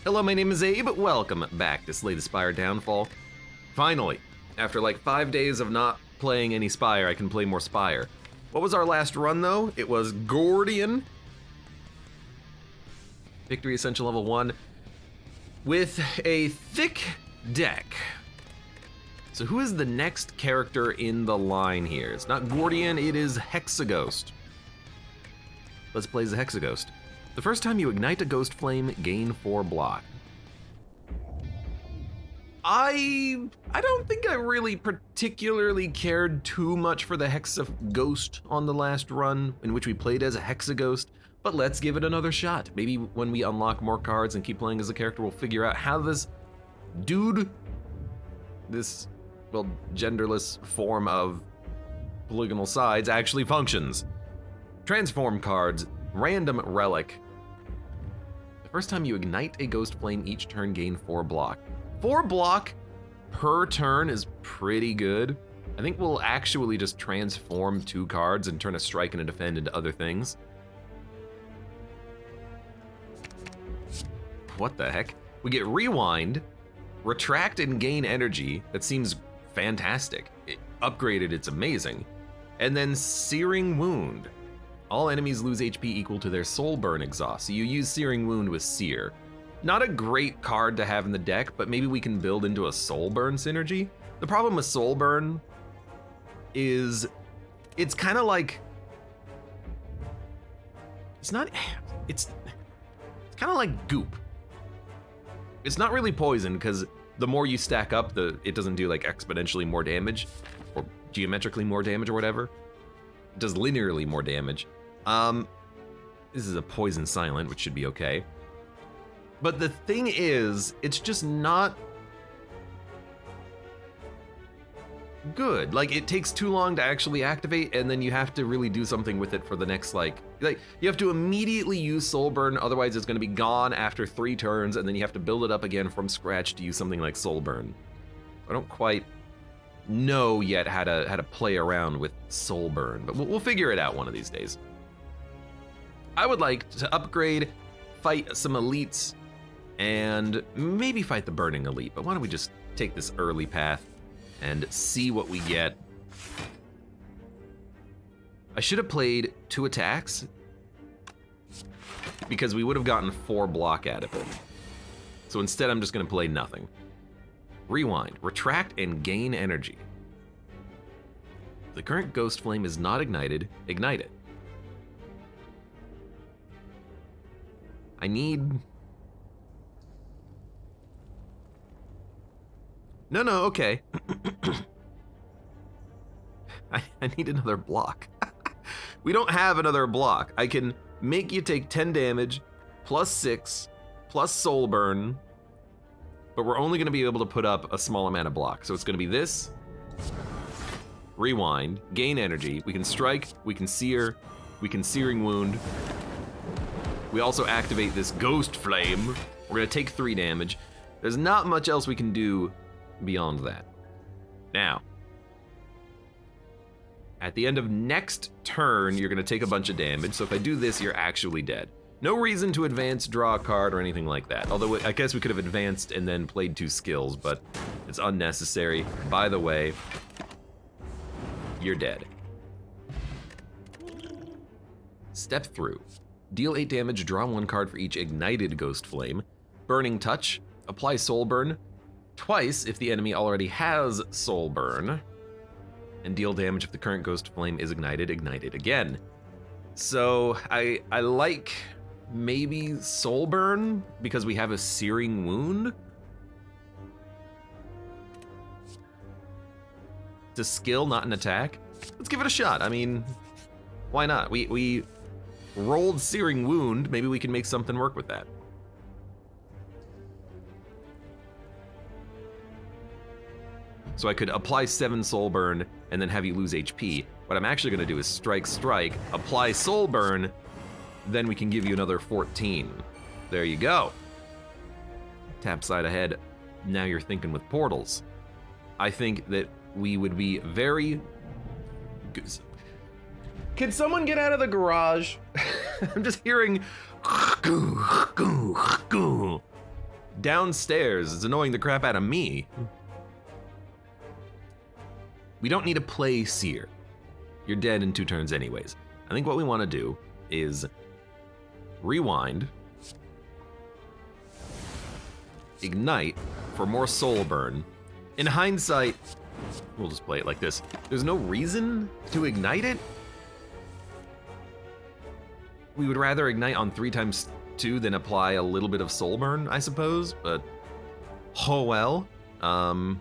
Hello, my name is Abe. Welcome back to Slay the Spire Downfall. Finally, after like 5 days of not playing any Spire, I can play more Spire. What was our last run though? It was Gordian. Victory Essential Level 1 with a thick deck. So who is the next character in the line here? It's not Gordian, it is Hexaghost. Let's play as a Hexaghost. The first time you ignite a ghost flame, gain 4 block. I don't think I really particularly cared too much for the Hexaghost on the last run, in which we played as a Hexaghost, but let's give it another shot. Maybe when we unlock more cards and keep playing as a character, we'll figure out how this dude, this, well, genderless form of polygonal sides actually functions. Transform cards, random relic. The first time you ignite a ghost flame, each turn gain 4 block. 4 block per turn is pretty good. I think we'll actually just transform 2 cards and turn a strike and a defend into other things. What the heck? We get rewind, retract and gain energy. That seems fantastic. Upgraded, it's amazing. And then searing wound. All enemies lose HP equal to their Soulburn exhaust. So you use searing wound with sear. Not a great card to have in the deck, but maybe we can build into a Soulburn synergy. The problem with Soulburn is it's kind of like, it's kind of like goop. It's not really poison because the more you stack up, it doesn't do like exponentially more damage or geometrically more damage or whatever. It does linearly more damage. This is a poison silent, which should be okay. But the thing is, it's just not good. Like, it takes too long to actually activate, and then you have to really do something with it for the next, like you have to immediately use Soulburn, otherwise it's gonna be gone after 3 turns, and then you have to build it up again from scratch to use something like Soulburn. I don't quite know yet how to play around with Soulburn, but we'll figure it out one of these days. I would like to upgrade, fight some elites, and maybe fight the Burning Elite, but why don't we just take this early path and see what we get. I should have played 2 attacks because we would have gotten 4 block out of it. So instead I'm just gonna play nothing. Rewind, retract and gain energy. If the current ghost flame is not ignited, ignite it. I need... No, okay. I need another block. We don't have another block. I can make you take 10 damage, plus 6, plus Soulburn, but we're only gonna be able to put up a small amount of block. So it's gonna be this, rewind, gain energy, we can strike, we can sear, we can searing wound. We also activate this ghost flame. We're gonna take 3 damage. There's not much else we can do beyond that. Now, at the end of next turn, you're gonna take a bunch of damage. So if I do this, you're actually dead. No reason to advance, draw a card, or anything like that. Although I guess we could have advanced and then played 2 skills, but it's unnecessary. By the way, you're dead. Step through. Deal 8 damage, draw 1 card for each ignited ghost flame. Burning touch, apply Soulburn twice if the enemy already has Soulburn. And deal damage if the current ghost flame is ignited, ignite it again. So I like maybe Soulburn because we have a searing wound. It's a skill, not an attack. Let's give it a shot. I mean, why not? We rolled searing wound, maybe we can make something work with that. So I could apply 7 Soulburn and then have you lose HP. What I'm actually gonna do is strike, apply Soulburn, then we can give you another 14. There you go. Tap side ahead, now you're thinking with portals. I think that we would be very good. Can someone get out of the garage? I'm just hearing downstairs. It's annoying the crap out of me. We don't need to play Seer. You're dead in 2 turns anyways. I think what we want to do is rewind, ignite for more Soulburn. In hindsight, we'll just play it like this. There's no reason to ignite it. We would rather ignite on 3x2 than apply a little bit of Soulburn, I suppose, but oh well. And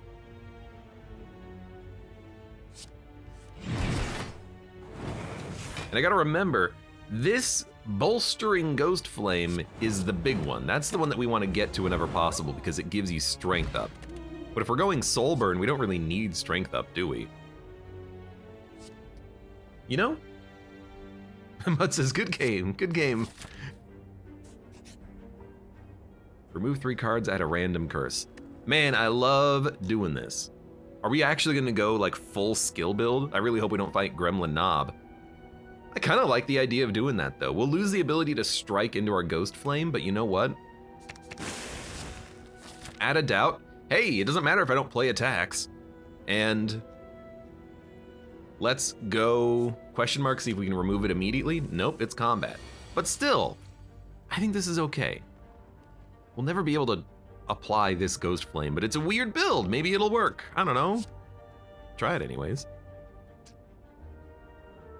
I gotta remember, this bolstering Ghost Flame is the big one. That's the one that we want to get to whenever possible because it gives you strength up. But if we're going Soulburn, we don't really need strength up, do we? You know? Mud says, good game, good game. Remove 3 cards, add a random curse. Man, I love doing this. Are we actually gonna go like full skill build? I really hope we don't fight Gremlin Knob. I kind of like the idea of doing that though. We'll lose the ability to strike into our Ghost Flame, but you know what? Add a doubt. Hey, it doesn't matter if I don't play attacks. And let's go question mark, see if we can remove it immediately. Nope, it's combat. But still, I think this is okay. We'll never be able to apply this Ghost Flame, but it's a weird build. Maybe it'll work. I don't know. Try it anyways.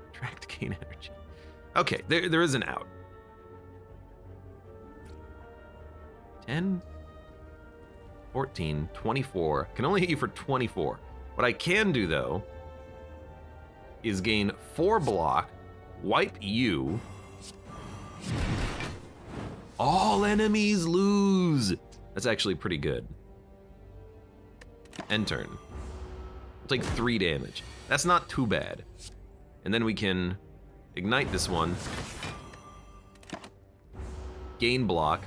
Attract, gain energy. Okay, there is an out. 10, 14, 24. Can only hit you for 24. What I can do though is gain 4 block, wipe you. All enemies lose. That's actually pretty good. End turn. We'll take 3 damage. That's not too bad. And then we can ignite this one. Gain block.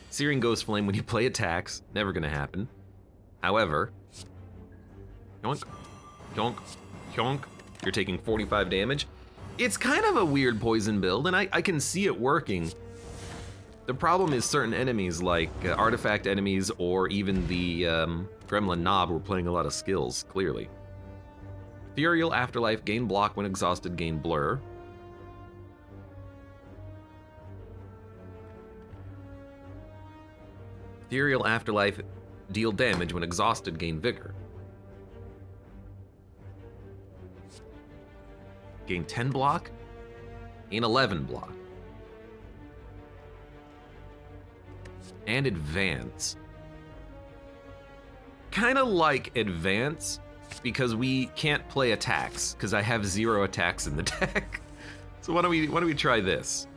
Searing Ghost Flame when you play attacks. Never gonna happen. However, yonk, yonk, yonk. You're taking 45 damage. It's kind of a weird poison build, and I can see it working. The problem is certain enemies, like artifact enemies or even the Gremlin Knob, were playing a lot of skills, clearly. Ethereal Afterlife, gain block when exhausted, gain blur. Ethereal Afterlife, deal damage when exhausted, gain vigor. Gain 10 block, gain 11 block. And advance. Kinda like advance, because we can't play attacks, because I have 0 attacks in the deck. So why don't we try this?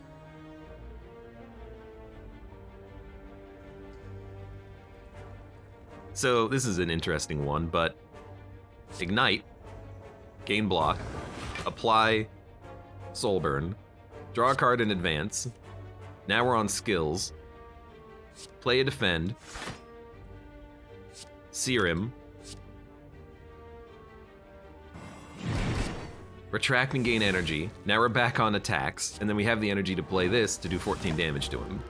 So this is an interesting one, but ignite, gain block, apply Soulburn, draw a card in advance. Now we're on skills. Play a defend. Sear him. Retract and gain energy. Now we're back on attacks, and then we have the energy to play this to do 14 damage to him.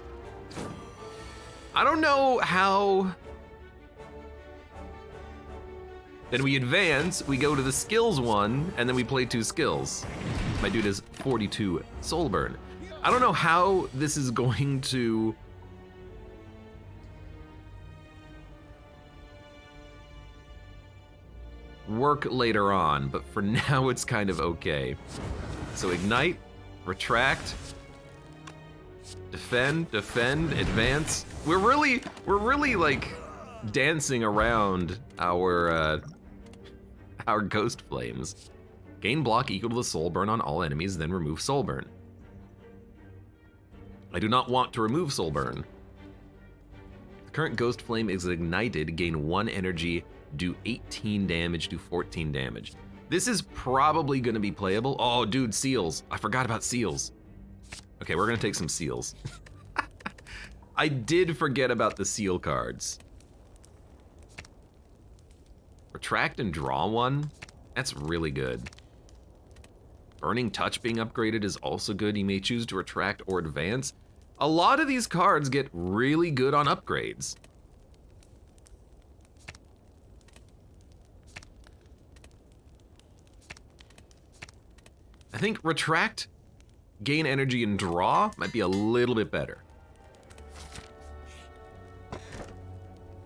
I don't know how. Then we advance, we go to the skills one, and then we play 2 skills. My dude is 42 Soulburn. I don't know how this is going to work later on, but for now it's kind of okay. So ignite, retract, defend, advance. We're really like dancing around our Ghost Flames. Gain block equal to the Soulburn on all enemies, then remove Soulburn. I do not want to remove Soulburn. The current Ghost Flame is ignited, gain 1 energy, do 18 damage, do 14 damage. This is probably gonna be playable. Oh, dude, seals. I forgot about seals. Okay, we're gonna take some seals. I did forget about the seal cards. Retract and draw 1? That's really good. Burning Touch being upgraded is also good. You may choose to retract or advance. A lot of these cards get really good on upgrades. I think retract, gain energy, and draw might be a little bit better.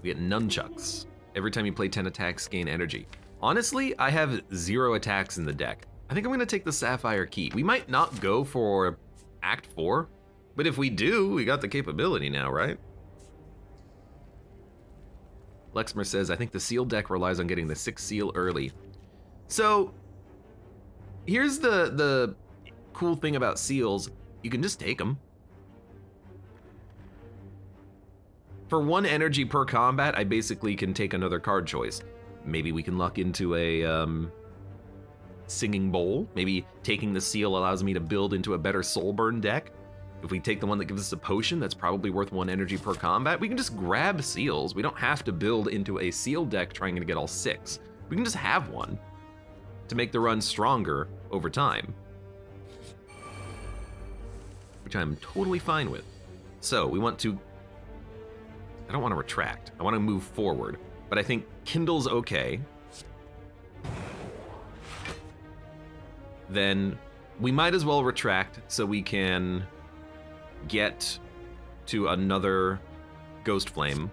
We get nunchucks. Every time you play 10 attacks, gain energy. Honestly, I have 0 attacks in the deck. I think I'm gonna take the Sapphire Key. We might not go for Act 4, but if we do, we got the capability now, right? Lexmer says, I think the seal deck relies on getting the 6th seal early. So, here's the cool thing about seals. You can just take them. For 1 energy per combat, I basically can take another card choice. Maybe we can luck into a Singing Bowl. Maybe taking the seal allows me to build into a better Soulburn deck. If we take the one that gives us a potion, that's probably worth 1 energy per combat. We can just grab seals. We don't have to build into a seal deck trying to get all 6. We can just have one to make the run stronger over time, which I'm totally fine with. So we want to, I don't want to retract. I want to move forward, but I think Kindle's okay. Then we might as well retract so we can get to another Ghost Flame.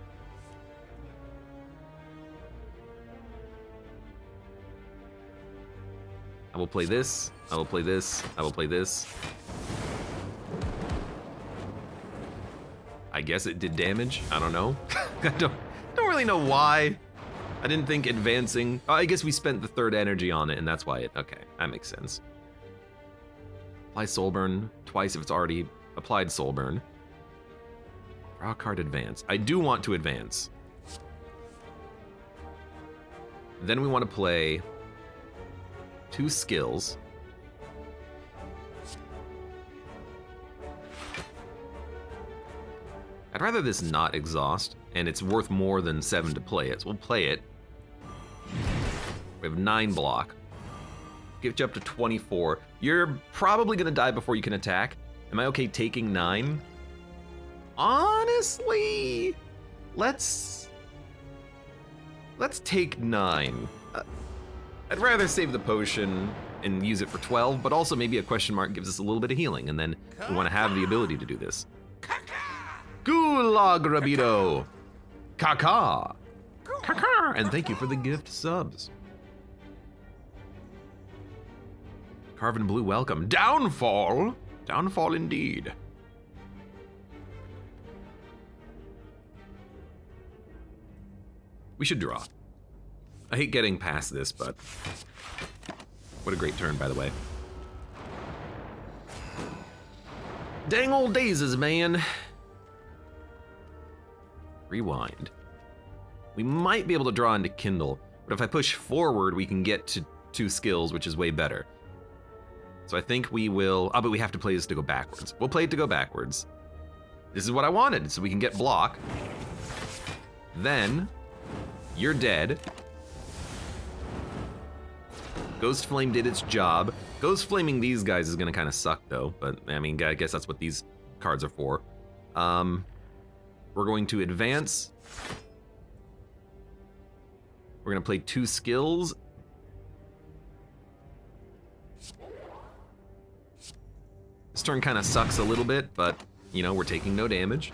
I will play this, I will play this, I will play this. I guess it did damage, I don't know. I don't really know why. I didn't think advancing, oh, I guess we spent the 3rd energy on it and that's why it, okay, that makes sense. Apply Soulburn twice if it's already applied Soulburn. Draw a card, advance. I do want to advance. Then we want to play 2 skills. I'd rather this not exhaust, and it's worth more than 7 to play it, so we'll play it. We have 9 block. Get you up to 24. You're probably gonna die before you can attack. Am I okay taking 9? Honestly, let's take 9. I'd rather save the potion and use it for 12, but also maybe a question mark gives us a little bit of healing, and then we want to have the ability to do this. Gulag Rabido! Kaka! Kaka! And thank you for the gift subs. Carven Blue, welcome. Downfall! Downfall indeed. We should draw. I hate getting past this, but what a great turn, by the way. Dang old daisies, man. Rewind. We might be able to draw into Kindle, but if I push forward, we can get to 2 skills, which is way better. So I think we will, but we have to play this to go backwards. We'll play it to go backwards. This is what I wanted, so we can get block. Then, you're dead. Ghost Flame did its job. Ghost Flaming these guys is gonna kind of suck though, but I mean, I guess that's what these cards are for. We're going to advance. We're gonna play 2 skills. This turn kind of sucks a little bit, but you know, we're taking no damage.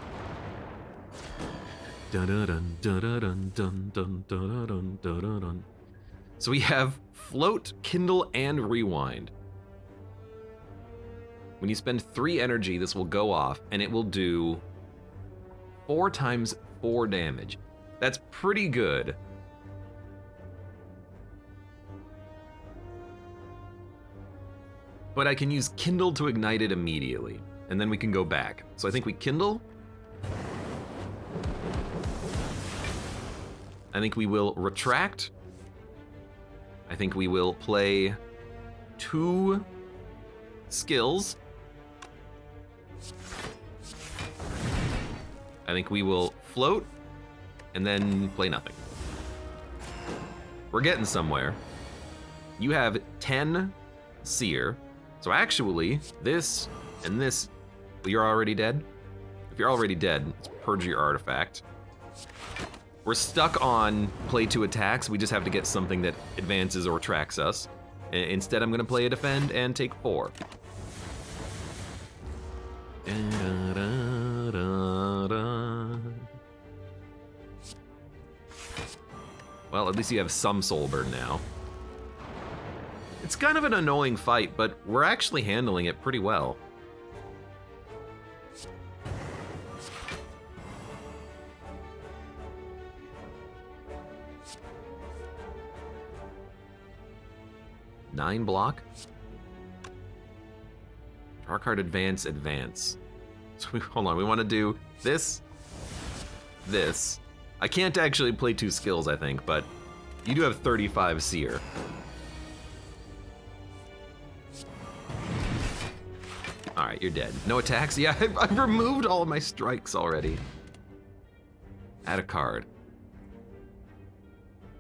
So we have Float, Kindle, and Rewind. When you spend 3 energy, this will go off, and it will do 4 times 4 damage. That's pretty good. But I can use Kindle to ignite it immediately, and then we can go back. So I think we Kindle. I think we will retract. I think we will play 2 skills. I think we will float, and then play nothing. We're getting somewhere. You have 10 Seer. So actually, this and this, you're already dead? you're already dead, let's purge your artifact. We're stuck on play 2 attacks. We just have to get something that advances or tracks us. Instead, I'm gonna play a defend and take 4. Well, at least you have some Soulburn now. It's kind of an annoying fight, but we're actually handling it pretty well. Nine block. Draw card, advance, advance. So hold on, we want to do this, this. I can't actually play 2 skills, I think, but you do have 35 seer. All right, you're dead. No attacks? Yeah, I've removed all of my strikes already. Add a card.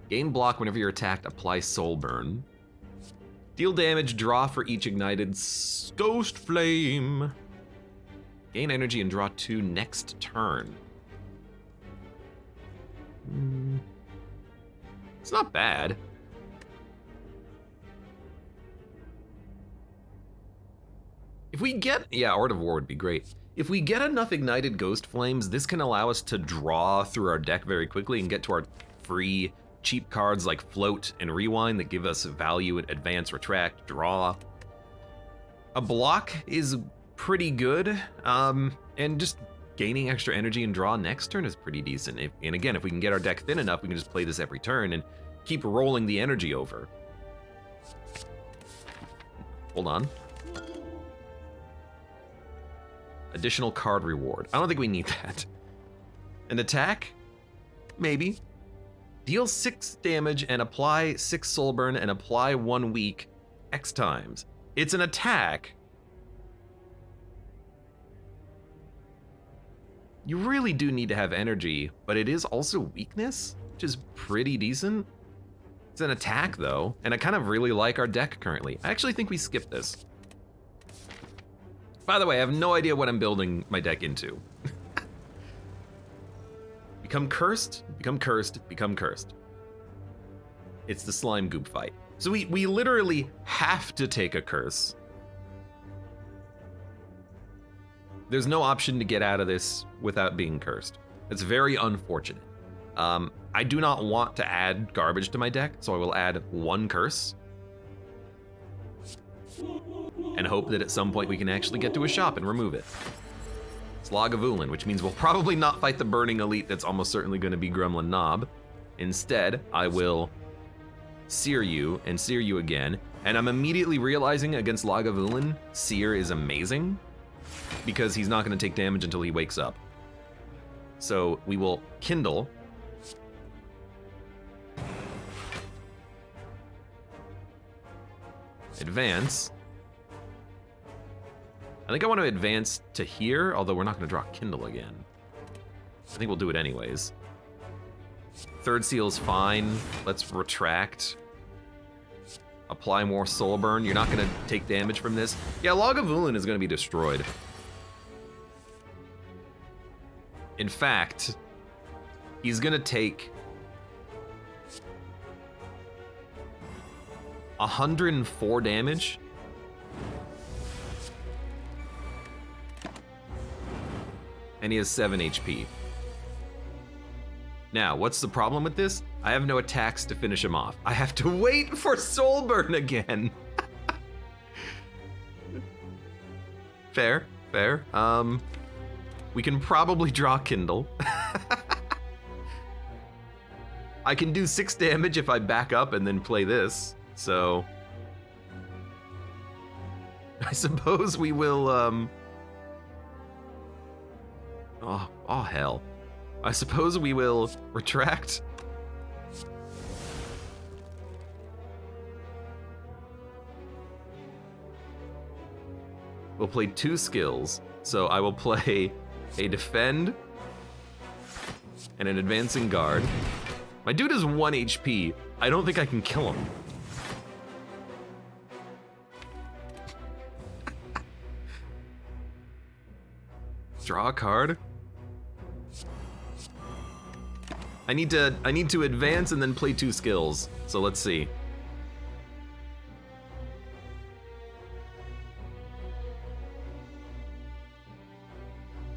Gain block whenever you're attacked, apply Soulburn. Deal damage, draw for each ignited ghost flame. Gain energy and draw 2 next turn. It's not bad. If we get, yeah, Art of War would be great. If we get enough ignited ghost flames, this can allow us to draw through our deck very quickly and get to our free cheap cards like Float and Rewind that give us value at advance, retract, draw. A block is pretty good, and just gaining extra energy and draw next turn is pretty decent. And again, if we can get our deck thin enough, we can just play this every turn and keep rolling the energy over. Hold on. Additional card reward. I don't think we need that. An attack? Maybe. Deal 6 damage and apply 6 Soulburn and apply 1 weak X times. It's an attack. You really do need to have energy, but it is also weakness, which is pretty decent. It's an attack though, and I kind of really like our deck currently. I actually think we skip this. By the way, I have no idea what I'm building my deck into. Become cursed, become cursed, become cursed. It's the slime goop fight. So we literally have to take a curse. There's no option to get out of this without being cursed. It's very unfortunate. I do not want to add garbage to my deck, so I will add 1 curse. And hope that at some point we can actually get to a shop and remove it. It's Lagavulin, which means we'll probably not fight the Burning Elite that's almost certainly going to be Gremlin Knob. Instead, I will Sear you and Sear you again. And I'm immediately realizing against Lagavulin, Sear is amazing because he's not going to take damage until he wakes up. So we will Kindle. Advance. I think I want to advance to here, although we're not going to draw Kindle again. I think we'll do it anyways. Third Seal's fine. Let's retract. Apply more Soulburn. You're not going to take damage from this. Yeah, Lagavulin is going to be destroyed. In fact, he's going to take 104 damage. And he has 7 HP. Now, what's the problem with this? I have no attacks to finish him off. I have to wait for Soulburn again. Fair, fair. We can probably draw Kindle. I can do 6 damage if I back up and then play this, so I suppose we will, oh hell. I suppose we will retract. We'll play 2 skills. So I will play a defend and an advancing guard. My dude is 1 HP. I don't think I can kill him. Draw a card. I need to advance and then play 2 skills. So let's see.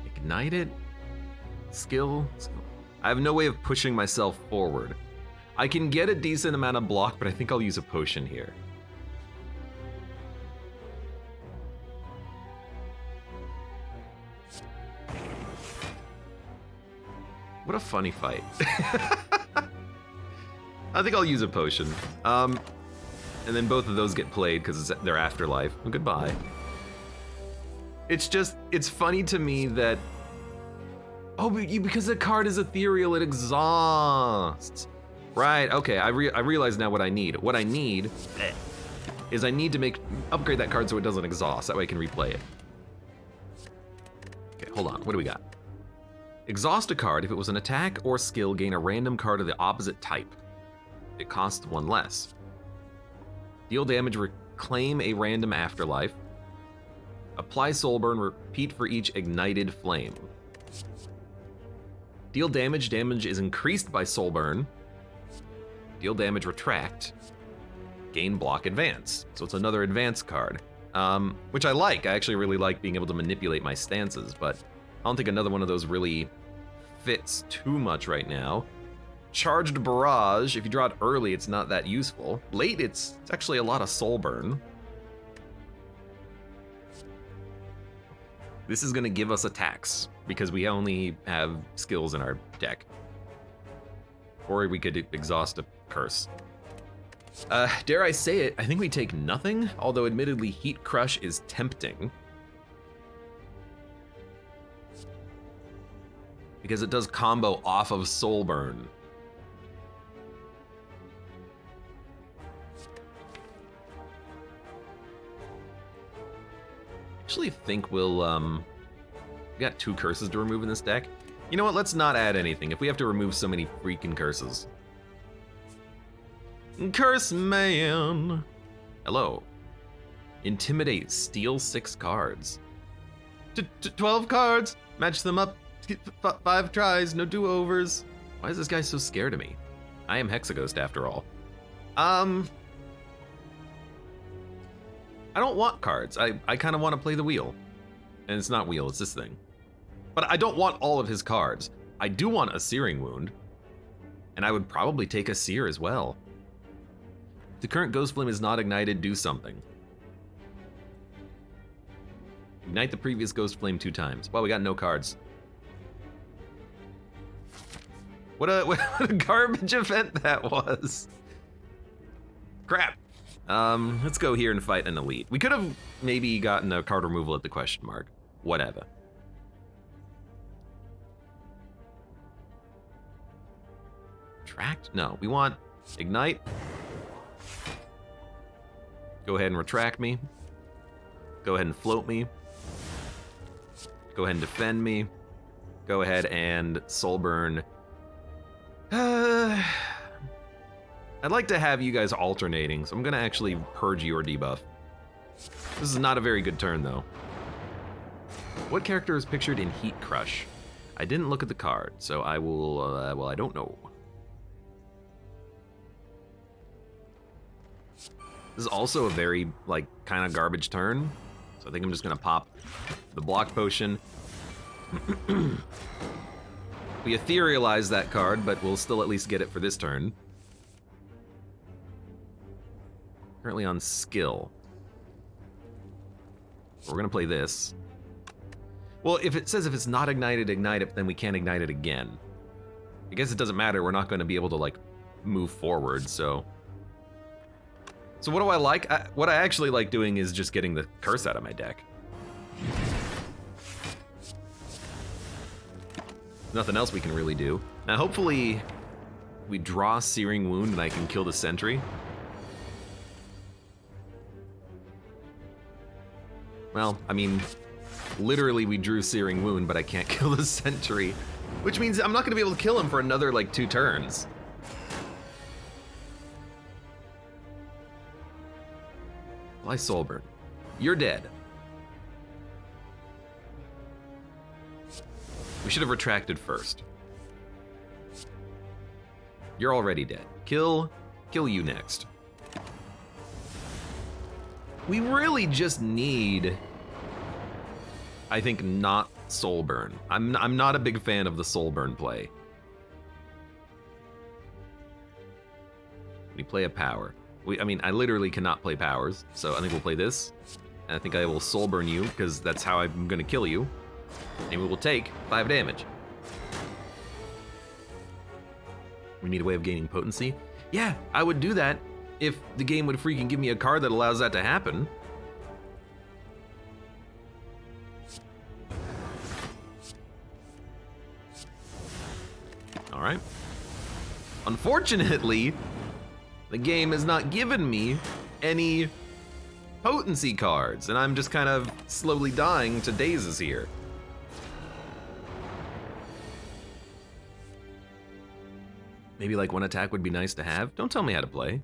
Ignite it. Skill. I have no way of pushing myself forward. I can get a decent amount of block, but I think I'll use a potion here. What a funny fight. I think I'll use a potion. And then both of those get played because it's their afterlife. Well, goodbye. It's just, it's funny to me that, oh, because the card is ethereal, it exhausts. Right, okay, I realize now what I need. What I need is I need to upgrade that card so it doesn't exhaust. That way I can replay it. Okay, hold on, what do we got? Exhaust a card if it was an attack or skill, gain a random card of the opposite type. It costs 1 less. Deal damage, reclaim a random afterlife. Apply Soulburn, repeat for each ignited flame. Deal damage, damage is increased by Soulburn. Deal damage, retract. Gain block, advance. So it's another advance card, which I like. I actually really like being able to manipulate my stances, but I don't think another one of those really fits too much right now. Charged Barrage, if you draw it early, it's not that useful. Late, it's actually a lot of Soulburn. This is gonna give us attacks, because we only have skills in our deck. Or we could exhaust a curse. Dare I say it, I think we take nothing, although admittedly Heat Crush is tempting. Because it does combo off of Soulburn. Actually think we'll, we got 2 curses to remove in this deck. You know what, let's not add anything if we have to remove so many freaking curses. Curse Man! Hello. Intimidate, steal 6 cards. 12 cards, match them up, 5 tries, no do-overs. Why is this guy so scared of me? I am Hexaghost after all. I don't want cards. I kind of want to play the wheel. And it's not wheel, it's this thing. But I don't want all of his cards. I do want a Searing Wound. And I would probably take a Seer as well. If the current Ghost Flame is not ignited, do something. Ignite the previous Ghost Flame 2 times. Well, we got no cards. What a garbage event that was. Crap. Let's go here and fight an elite. We could have maybe gotten a card removal at the question mark. Whatever. Retract? No, we want ignite. Go ahead and retract me. Go ahead and float me. Go ahead and defend me. Go ahead and Soulburn. I'd like to have you guys alternating, so I'm gonna actually purge your debuff. This is not a very good turn, though. What character is pictured in Heat Crush? I didn't look at the card, so I will, well, I don't know. This is also a very, like, kind of garbage turn, so I think I'm just gonna pop the block potion. We etherealize that card, but we'll still at least get it for this turn. Currently on skill. We're gonna play this. Well, if it says if it's not ignited, ignite it, then we can't ignite it again. I guess it doesn't matter, we're not gonna be able to, like, move forward, so. So what do I like? What I actually like doing is just getting the curse out of my deck. Nothing else we can really do. Now hopefully we draw Searing Wound and I can kill the sentry. Well, I mean, literally we drew Searing Wound, but I can't kill the sentry, which means I'm not gonna be able to kill him for another, like, 2 turns. Why Soulburn? You're dead. We should have retracted first. You're already dead. Kill you next. We really just need, I think, not Soulburn. I'm not a big fan of the Soulburn play. We play a power. I literally cannot play powers, so I think we'll play this. And I think I will Soulburn you, because that's how I'm gonna kill you. And we will take 5 damage. We need a way of gaining potency. Yeah, I would do that if the game would freaking give me a card that allows that to happen. All right. Unfortunately, the game has not given me any potency cards, and I'm just kind of slowly dying to dazes here. Maybe like one attack would be nice to have. Don't tell me how to play.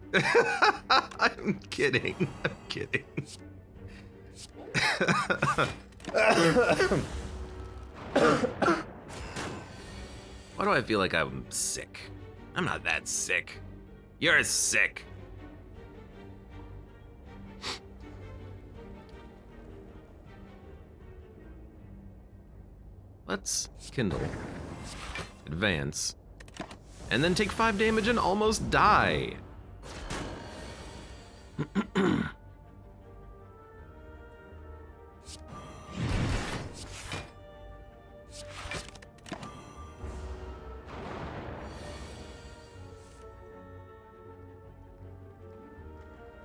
I'm kidding. I'm kidding. Why do I feel like I'm sick? I'm not that sick. You're sick. Let's kindle, advance, and then take 5 damage and almost die.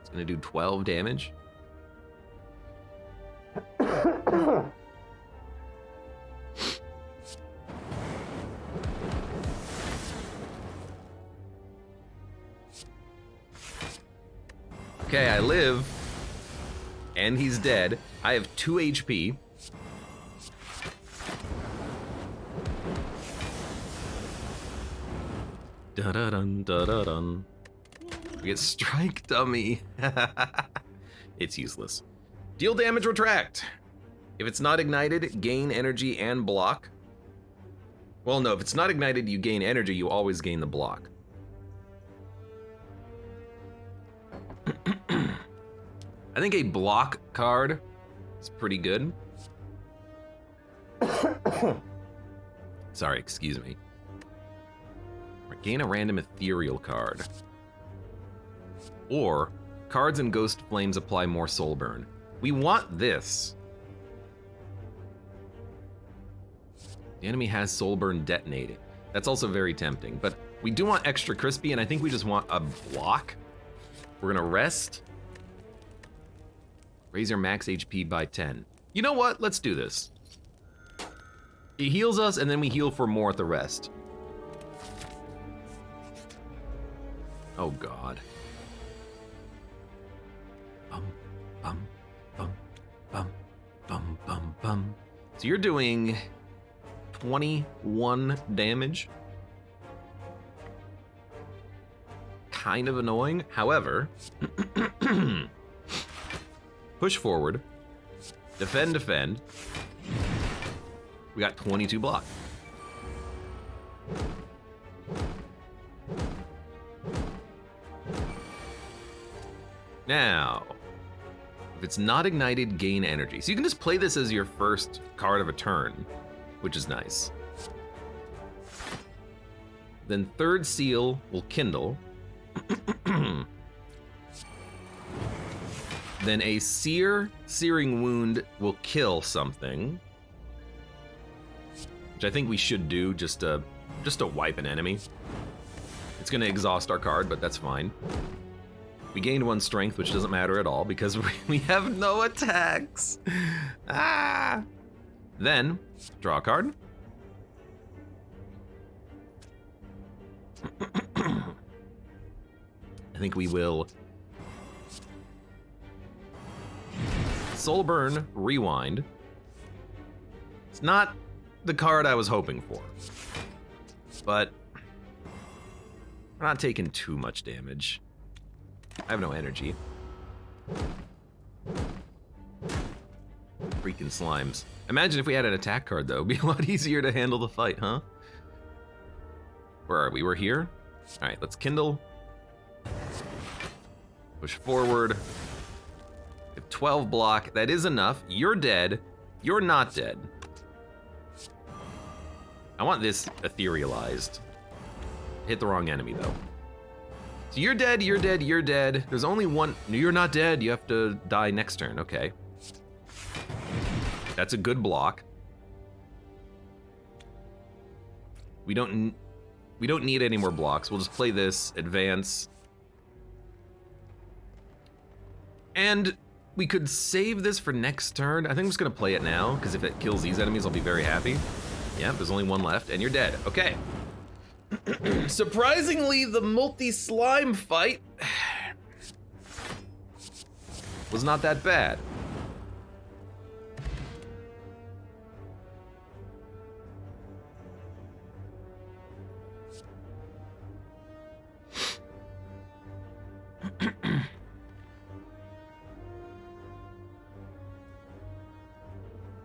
It's gonna do 12 damage. Okay, I live, and he's dead. I have 2 HP. Da-da-dun, da-da-dun. We get strike dummy. It's useless. Deal damage, retract. If it's not ignited, gain energy and block. Well, no, if it's not ignited, you gain energy, you always gain the block. I think a block card is pretty good. Sorry, excuse me. Or gain a random ethereal card. Or cards and Ghost Flames apply more Soulburn. We want this. The enemy has Soulburn detonated. That's also very tempting, but we do want extra crispy, and I think we just want a block. We're gonna rest. Raise your max HP by 10. You know what? Let's do this. He heals us, and then we heal for more at the rest. Oh, God. Bum, bum, bum, bum, bum, bum, bum. So you're doing 21 damage. Kind of annoying. However, push forward, defend, defend. We got 22 block. Now, if it's not ignited, gain energy. So you can just play this as your first card of a turn, which is nice. Then third seal will kindle. Then a searing wound will kill something, which I think we should do just to wipe an enemy. It's gonna exhaust our card, but that's fine. We gained 1 strength, which doesn't matter at all because we have no attacks. Ah! Then draw a card. I think we will Soulburn Rewind. It's not the card I was hoping for, but we're not taking too much damage. I have no energy. Freaking slimes. Imagine if we had an attack card though. It'd be a lot easier to handle the fight, huh? Where are we? We're here? All right, let's kindle. Push forward. We have 12 block. That is enough. You're dead. You're not dead. I want this etherealized. Hit the wrong enemy, though. So you're dead, you're dead, you're dead. There's only one. No, you're not dead. You have to die next turn. Okay. That's a good block. We don't need any more blocks. We'll just play this, advance. And we could save this for next turn. I think I'm just gonna play it now, because if it kills these enemies, I'll be very happy. Yeah, there's only one left, and you're dead. Okay. Surprisingly, the multi-slime fight was not that bad.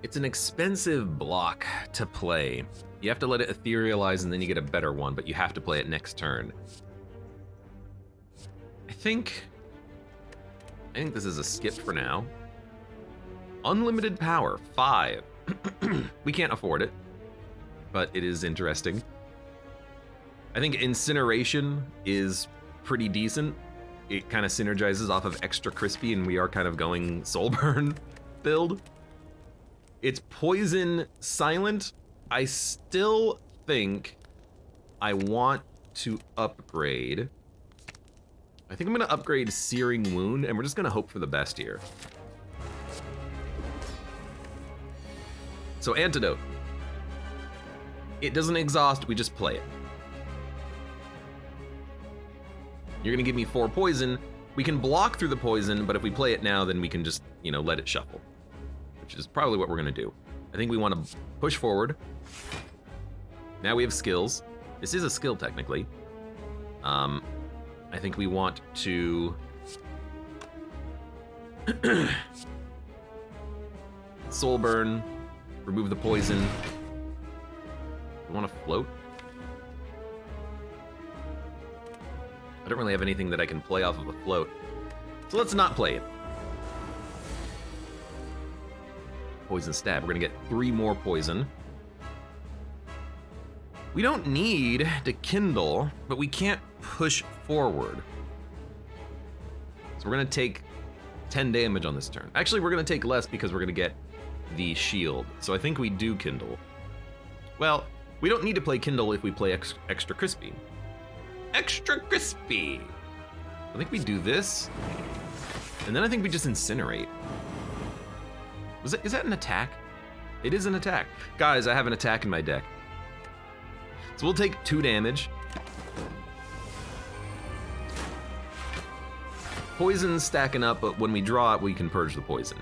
It's an expensive block to play. You have to let it etherealize and then you get a better one, but you have to play it next turn. I think this is a skip for now. Unlimited power, 5. We can't afford it, but it is interesting. I think incineration is pretty decent. It kind of synergizes off of extra crispy, and we are kind of going Soulburn build. It's poison silent. I still think I want to upgrade. I think I'm gonna upgrade Searing Wound, and we're just gonna hope for the best here. So Antidote. It doesn't exhaust, we just play it. You're gonna give me 4 poison. We can block through the poison, but if we play it now, then we can just, you know, let it shuffle. Which is probably what we're gonna do. I think we wanna push forward. Now we have skills. This is a skill, technically. I think we want to... Soulburn, remove the poison. We wanna float? I don't really have anything that I can play off of a float. So let's not play it. Poison stab. We're gonna get 3 more poison. We don't need to kindle, but we can't push forward. So we're gonna take 10 damage on this turn. Actually, we're gonna take less because we're gonna get the shield. So I think we do kindle. Well, we don't need to play kindle if we play extra crispy. Extra crispy! I think we do this, and then I think we just incinerate. Is that an attack? It is an attack. Guys, I have an attack in my deck. So we'll take 2 damage. Poison's stacking up, but when we draw it, we can purge the poison.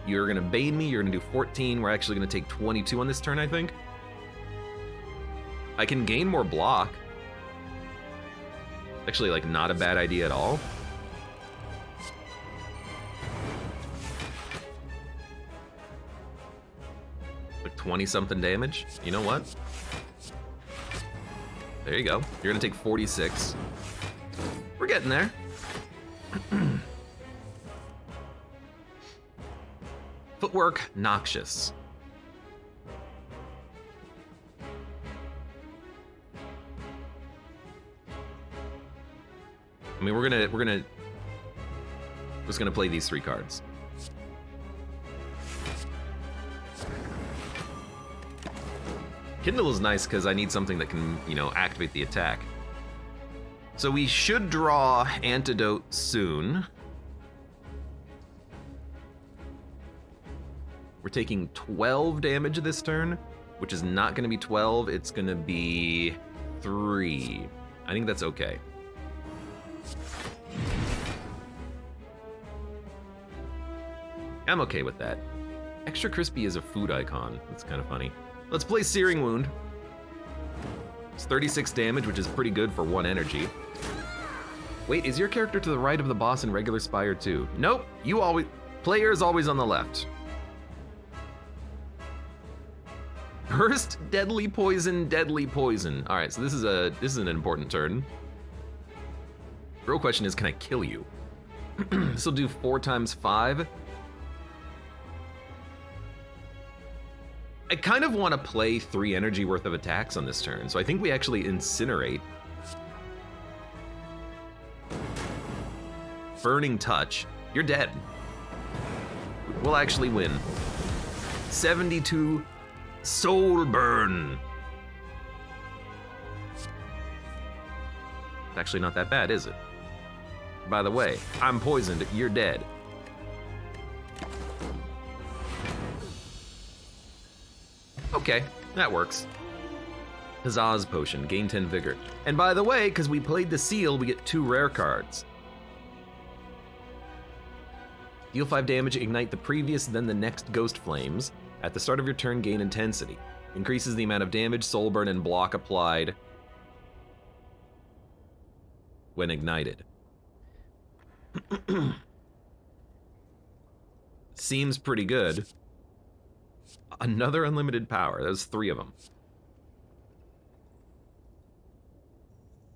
You're gonna bane me, you're gonna do 14. We're actually gonna take 22 on this turn, I think. I can gain more block. Actually, like, not a bad idea at all. Like 20-something damage. You know what? There you go. You're gonna take 46. We're getting there. Footwork, noxious. I mean, we're just gonna play these 3 cards. Kindle is nice because I need something that can, you know, activate the attack. So we should draw Antidote soon. We're taking 12 damage this turn, which is not gonna be 12, it's gonna be 3. I think that's okay. I'm okay with that. Extra Crispy is a food icon. That's kind of funny. Let's play Searing Wound. It's 36 damage, which is pretty good for 1 energy. Wait, is your character to the right of the boss in regular Spire too? Nope, player is always on the left. Burst, deadly poison, deadly poison. All right, so this is an important turn. Real question is, can I kill you? This will do 4 times 5. I kind of want to play 3 energy worth of attacks on this turn, so I think we actually incinerate. Burning Touch. You're dead. We'll actually win. 72 Soulburn. It's actually not that bad, is it? By the way, I'm poisoned, you're dead. Okay, that works. Huzzah's Potion, gain 10 vigor. And by the way, because we played the seal, we get 2 rare cards. Deal 5 damage, ignite the previous, then the next Ghost Flames. At the start of your turn, gain intensity. Increases the amount of damage, Soulburn, and block applied when ignited. Seems pretty good. Another unlimited power. There's 3 of them.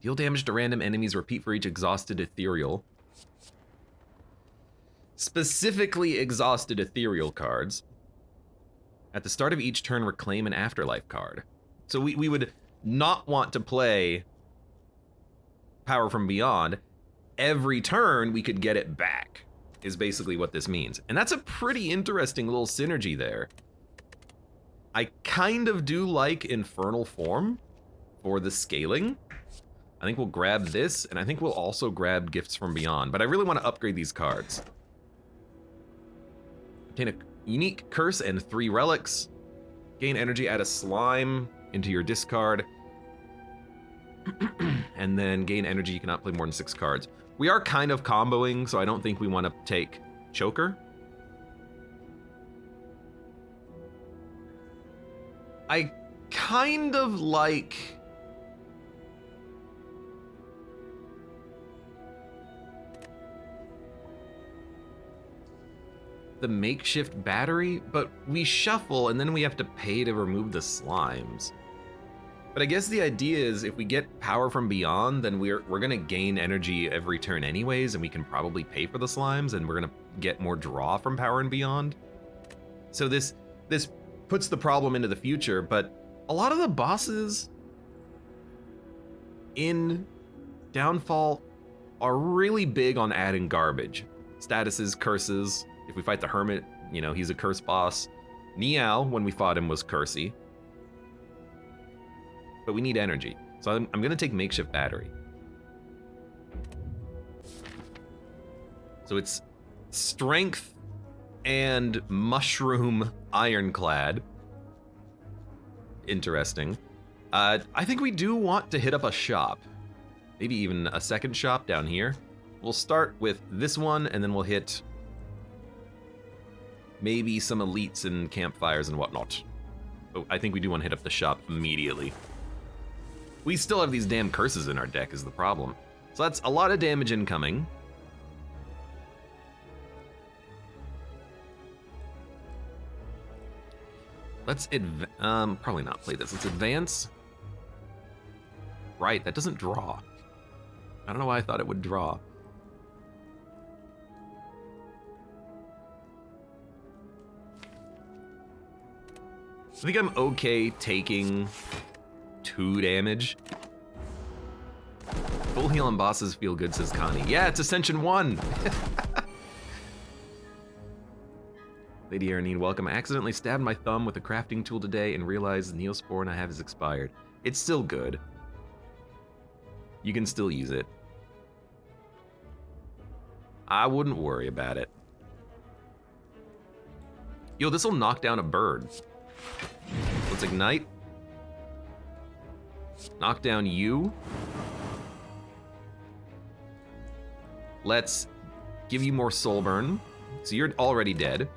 Deal damage to random enemies, repeat for each exhausted ethereal. Specifically exhausted ethereal cards. At the start of each turn, reclaim an afterlife card. So we would not want to play Power from Beyond. Every turn, we could get it back, is basically what this means. And that's a pretty interesting little synergy there. I kind of do like Infernal Form for the scaling. I think we'll grab this, and I think we'll also grab Gifts from Beyond, but I really want to upgrade these cards. Obtain a unique curse and 3 relics. Gain energy, add a slime into your discard. And then gain energy, you cannot play more than 6 cards. We are kind of comboing, so I don't think we want to take Choker. I kind of like the makeshift battery, but we shuffle and then we have to pay to remove the slimes. But I guess the idea is if we get Power from Beyond, then we're gonna gain energy every turn anyways, and we can probably pay for the slimes, and we're gonna get more draw from Power and Beyond. So this puts the problem into the future, but a lot of the bosses in Downfall are really big on adding garbage. Statuses, curses. If we fight the Hermit, you know, he's a curse boss. Niao, when we fought him, was cursey. But we need energy. So I'm gonna take Makeshift Battery. So it's Strength and Mushroom Ironclad. Interesting. I think we do want to hit up a shop. Maybe even a second shop down here. We'll start with this one, and then we'll hit maybe some elites and campfires and whatnot. Oh, I think we do want to hit up the shop immediately. We still have these damn curses in our deck is the problem. So that's a lot of damage incoming. Let's probably not play this. Let's advance. Right, that doesn't draw. I don't know why I thought it would draw. I think I'm okay taking 2 damage. Full heal on bosses feel good, says Connie. Yeah, it's Ascension 1. Lady Aranine, welcome. I accidentally stabbed my thumb with a crafting tool today and realized the Neosporin I have is expired. It's still good. You can still use it. I wouldn't worry about it. Yo, this will knock down a bird. Let's ignite. Knock down you. Let's give you more Soulburn. So you're already dead.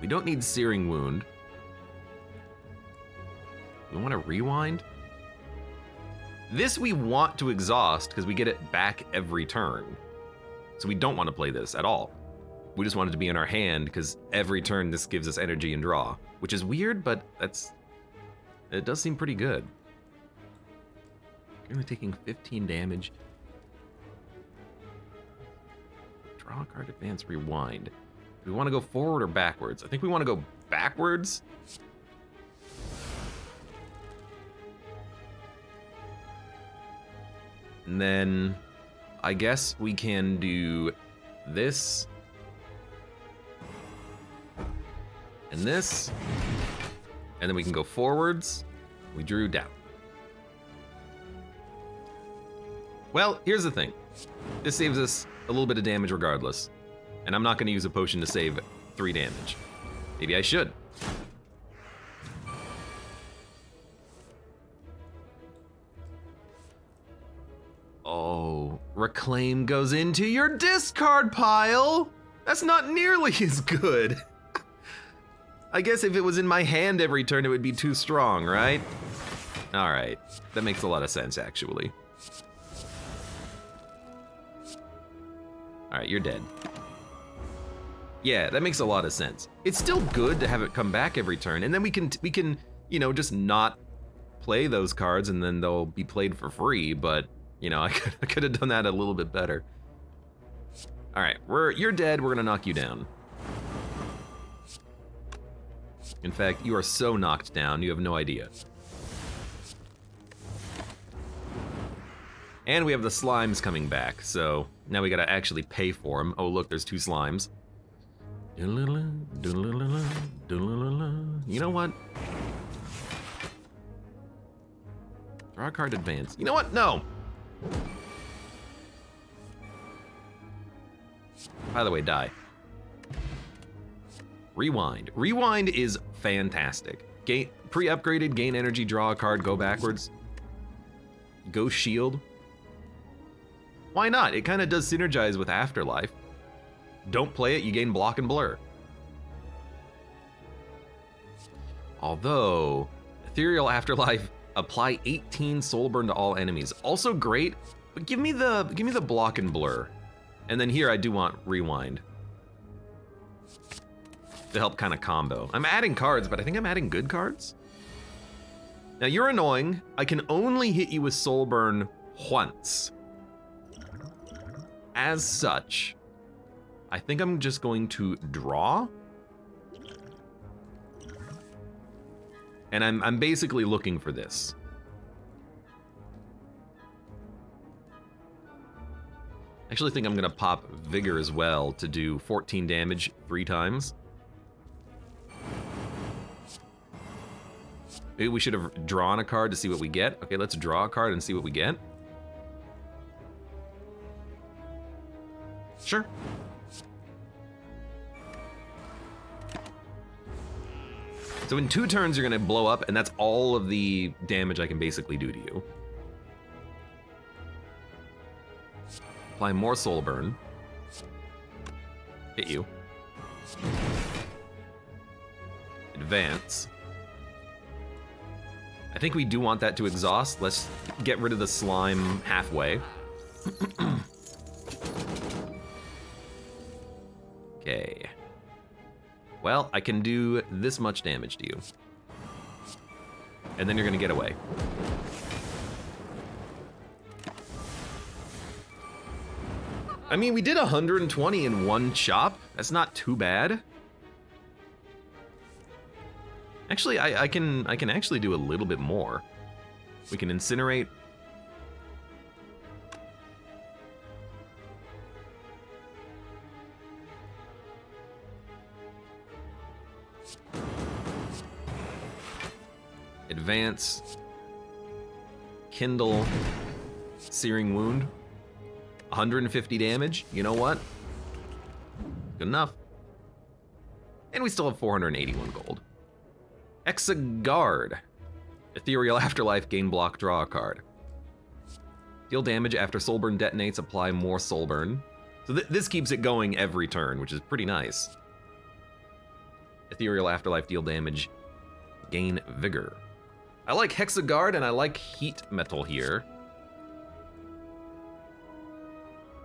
We don't need Searing Wound. We want to rewind? This we want to exhaust because we get it back every turn. So we don't want to play this at all. We just want it to be in our hand because every turn this gives us energy and draw, which is weird, but it does seem pretty good. You're only taking 15 damage. Draw a card, advance, rewind. Do we want to go forward or backwards? I think we want to go backwards. And then I guess we can do this. And this. And then we can go forwards. We drew down. Well, here's the thing. This saves us a little bit of damage regardless. And I'm not going to use a potion to save 3 damage. Maybe I should. Oh, Reclaim goes into your discard pile. That's not nearly as good. I guess if it was in my hand every turn, it would be too strong, right? All right, that makes a lot of sense, actually. All right, you're dead. Yeah, that makes a lot of sense. It's still good to have it come back every turn, and then we can, you know, just not play those cards, and then they'll be played for free. But you know, I could have done that a little bit better. All right, you're dead. We're gonna knock you down. In fact, you are so knocked down, you have no idea. And we have the slimes coming back, so now we gotta actually pay for them. Oh look, there's 2 slimes. You know what? Draw a card, advance. You know what? No! By the way, die. Rewind. Rewind is fantastic. Pre-upgraded, gain energy, draw a card, go backwards. Go shield. Why not? It kind of does synergize with Afterlife. Don't play it, you gain block and blur. Although, Ethereal Afterlife, apply 18 Soulburn to all enemies. Also great, but give me the block and blur. And then here I do want Rewind. To help kind of combo. I'm adding cards, but I think I'm adding good cards. Now you're annoying. I can only hit you with Soulburn once. As such, I think I'm just going to draw. And I'm basically looking for this. I actually think I'm gonna pop Vigor as well to do 14 damage 3 times. Maybe we should have drawn a card to see what we get. Okay, let's draw a card and see what we get. Sure. So in 2 turns, you're gonna blow up, and that's all of the damage I can basically do to you. Apply more Soulburn. Hit you. Advance. I think we do want that to exhaust. Let's get rid of the slime halfway. Okay. Well, I can do this much damage to you. And then you're gonna get away. I mean, we did 120 in 1 chop. That's not too bad. Actually, I can actually do a little bit more. We can incinerate. Advance. Kindle. Searing Wound. 150 damage. You know what? Good enough. And we still have 481 gold. Exagard. Ethereal Afterlife, gain block, draw a card. Deal damage after Soulburn detonates, apply more Soulburn. So this keeps it going every turn, which is pretty nice. Ethereal Afterlife, deal damage, gain vigor. I like Hexagard and I like Heat Metal here.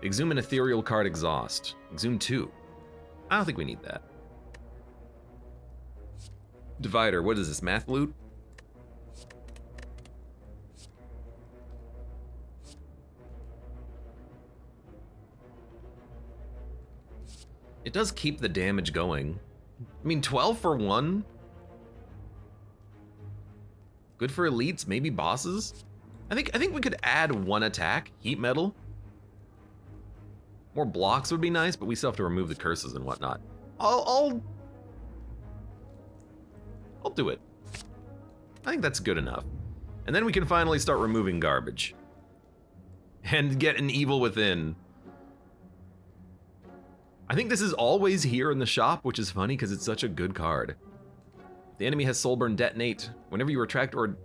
Exhume an Ethereal card, exhaust. Exhume 2. I don't think we need that. Divider, what is this, math loot? It does keep the damage going. I mean, 12 for 1? Good for elites, maybe bosses? I think we could add 1 attack, heat metal. More blocks would be nice, but we still have to remove the curses and whatnot. I'll do it. I think that's good enough. And then we can finally start removing garbage. And get an evil within. I think this is always here in the shop, which is funny because it's such a good card. The enemy has Soulburn detonate. Whenever you retract or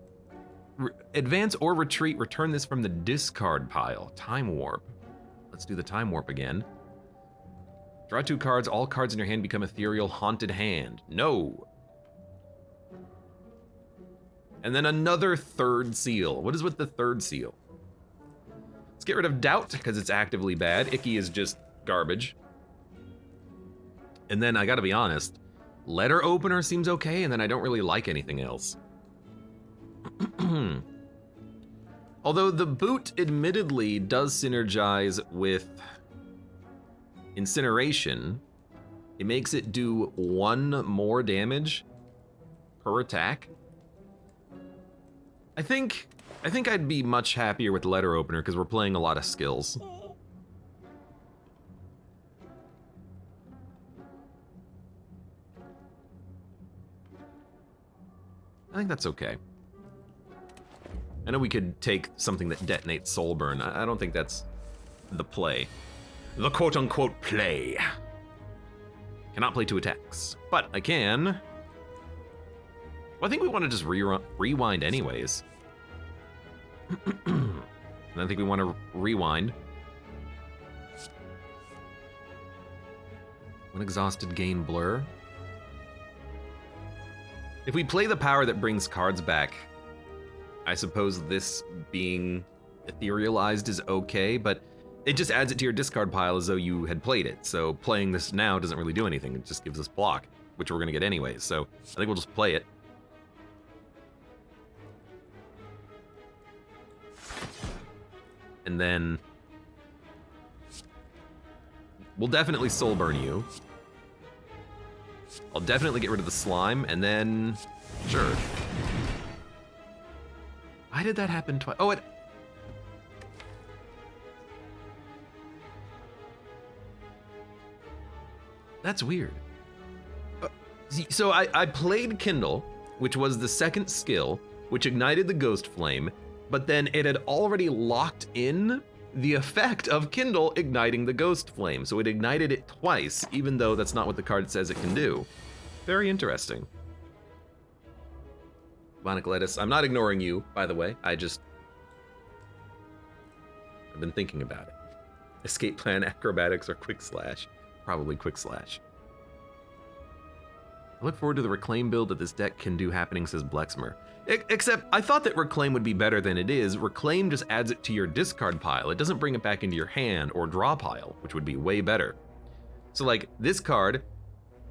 advance or retreat, return this from the discard pile. Time warp. Let's do the time warp again. Draw 2 cards. All cards in your hand become ethereal haunted hand. No. And then another third seal. What is with the third seal? Let's get rid of doubt because it's actively bad. Icky is just garbage. And then I gotta be honest, letter opener seems okay, and then I don't really like anything else. Although the boot admittedly does synergize with incineration, it makes it do 1 more damage per attack. I think I'd be much happier with letter opener because we're playing a lot of skills. I think that's okay. I know we could take something that detonates Soulburn. I don't think that's the play. The quote-unquote play. Cannot play 2 attacks, but I can. Well, I think we want to just rewind anyways. And I think we want to rewind. When exhausted, gain blur. If we play the power that brings cards back, I suppose this being etherealized is okay, but it just adds it to your discard pile as though you had played it. So playing this now doesn't really do anything. It just gives us block, which we're gonna get anyways. So I think we'll just play it. And then we'll definitely Soulburn you. I'll definitely get rid of the slime, and then, sure. Why did that happen twice? Oh, that's weird. So I played Kindle, which was the second skill, which ignited the ghost flame, but then it had already locked in the effect of Kindle igniting the ghost flame. So it ignited it twice, even though that's not what the card says it can do. Very interesting. Bionic lettuce. I'm not ignoring you, by the way. I've been thinking about it. Escape plan, acrobatics, or quick slash. Probably quick slash. I look forward to the reclaim build that this deck can do happening, says Blexmer. Except, I thought that reclaim would be better than it is. Reclaim just adds it to your discard pile. It doesn't bring it back into your hand or draw pile, which would be way better. So like, this card,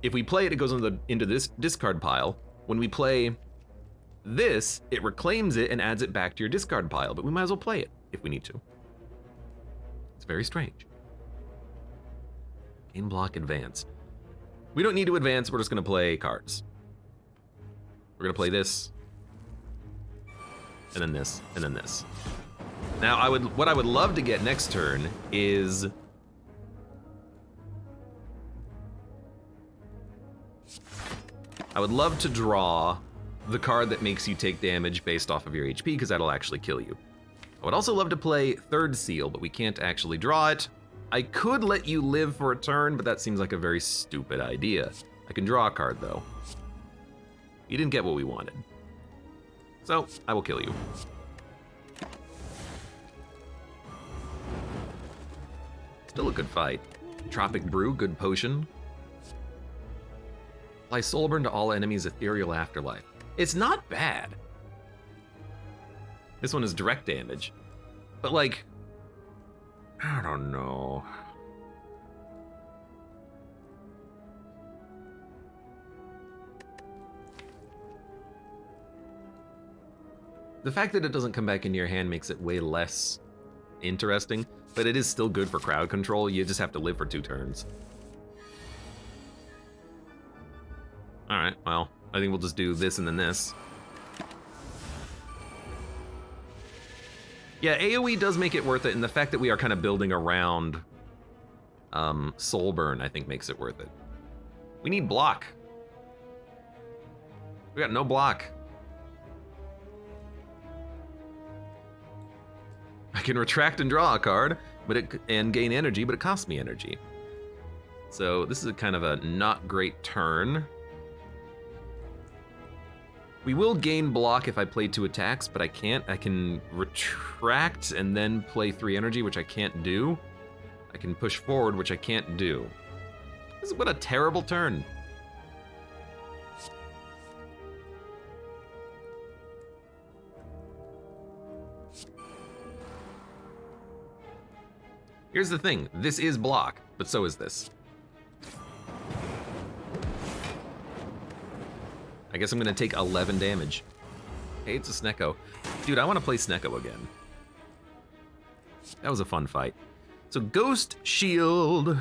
if we play it, it goes into this discard pile. When we play this, it reclaims it and adds it back to your discard pile, but we might as well play it if we need to. It's very strange. Gain block, advance. We don't need to advance, we're just gonna play cards. We're gonna play this, and then this, and then this. Now, what I would love to get next turn is I would love to draw the card that makes you take damage based off of your HP, because that'll actually kill you. I would also love to play third seal, but we can't actually draw it. I could let you live for a turn, but that seems like a very stupid idea. I can draw a card, though. You didn't get what we wanted. So, I will kill you. Still a good fight. Tropic Brew, good potion. Apply Soulburn to all enemies' ethereal afterlife. It's not bad. This one is direct damage. But like, I don't know. The fact that it doesn't come back into your hand makes it way less interesting, but it is still good for crowd control. You just have to live for 2 turns. Alright, well, I think we'll just do this and then this. Yeah, AoE does make it worth it, and the fact that we are kind of building around Soulburn, I think, makes it worth it. We need block. We got no block. I can retract and draw a card, and gain energy, but it costs me energy. So this is a kind of a not great turn. We will gain block if I play 2 attacks, but I can't. I can retract and then play 3 energy, which I can't do. I can push forward, which I can't do. This is what a terrible turn. Here's the thing, this is block, but so is this. I guess I'm gonna take 11 damage. Hey, it's a Snecko. Dude, I wanna play Snecko again. That was a fun fight. So Ghost Shield.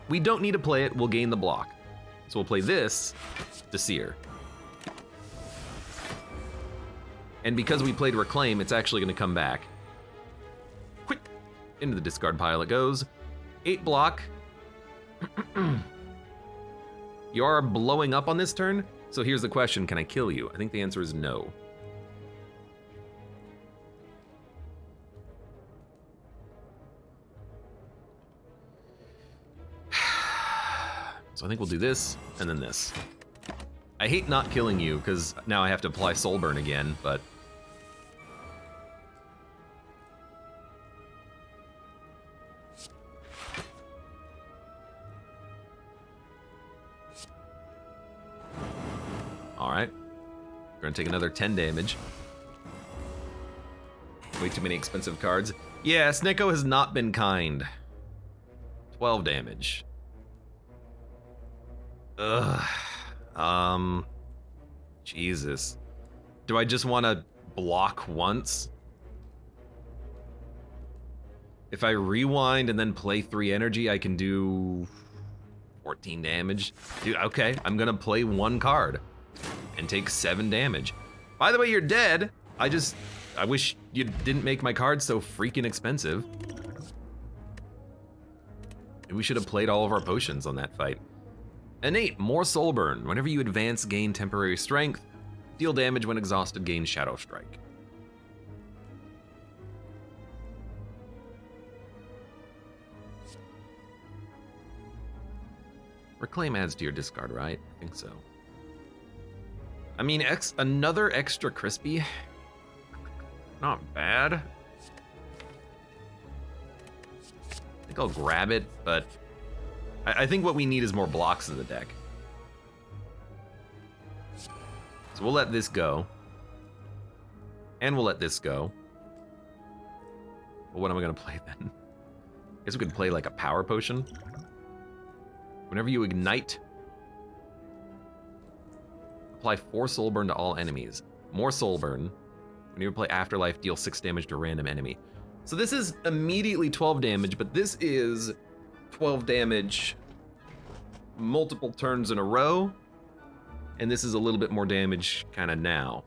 We don't need to play it, we'll gain the block. So we'll play this to Seer. And because we played Reclaim, it's actually gonna come back. Quick, into the discard pile it goes. 8 block. You are blowing up on this turn, so here's the question, can I kill you? I think the answer is no. So I think we'll do this, and then this. I hate not killing you, because now I have to apply Soulburn again, but... Alright. We're gonna take another 10 damage. Way too many expensive cards. Yeah, Snecko has not been kind. 12 damage. Ugh. Jesus. Do I just want to block once? If I rewind and then play 3 energy, I can do 14 damage. Dude, okay, I'm gonna play 1 card and take 7 damage. By the way, you're dead. I wish you didn't make my cards so freaking expensive. We should have played all of our potions on that fight. Innate, more Soulburn. Whenever you advance, gain temporary strength. Deal damage when exhausted, gain Shadow Strike. Reclaim adds to your discard, right? I think so. I mean, another extra crispy. Not bad. I think I'll grab it, but I think what we need is more blocks in the deck. So we'll let this go. And we'll let this go. Well, what am I gonna play then? I guess we could play like a power potion. Whenever you ignite, apply 4 Soulburn to all enemies. More Soulburn. When you play Afterlife, deal 6 damage to a random enemy. So this is immediately 12 damage, but this is 12 damage multiple turns in a row. And this is a little bit more damage kind of now.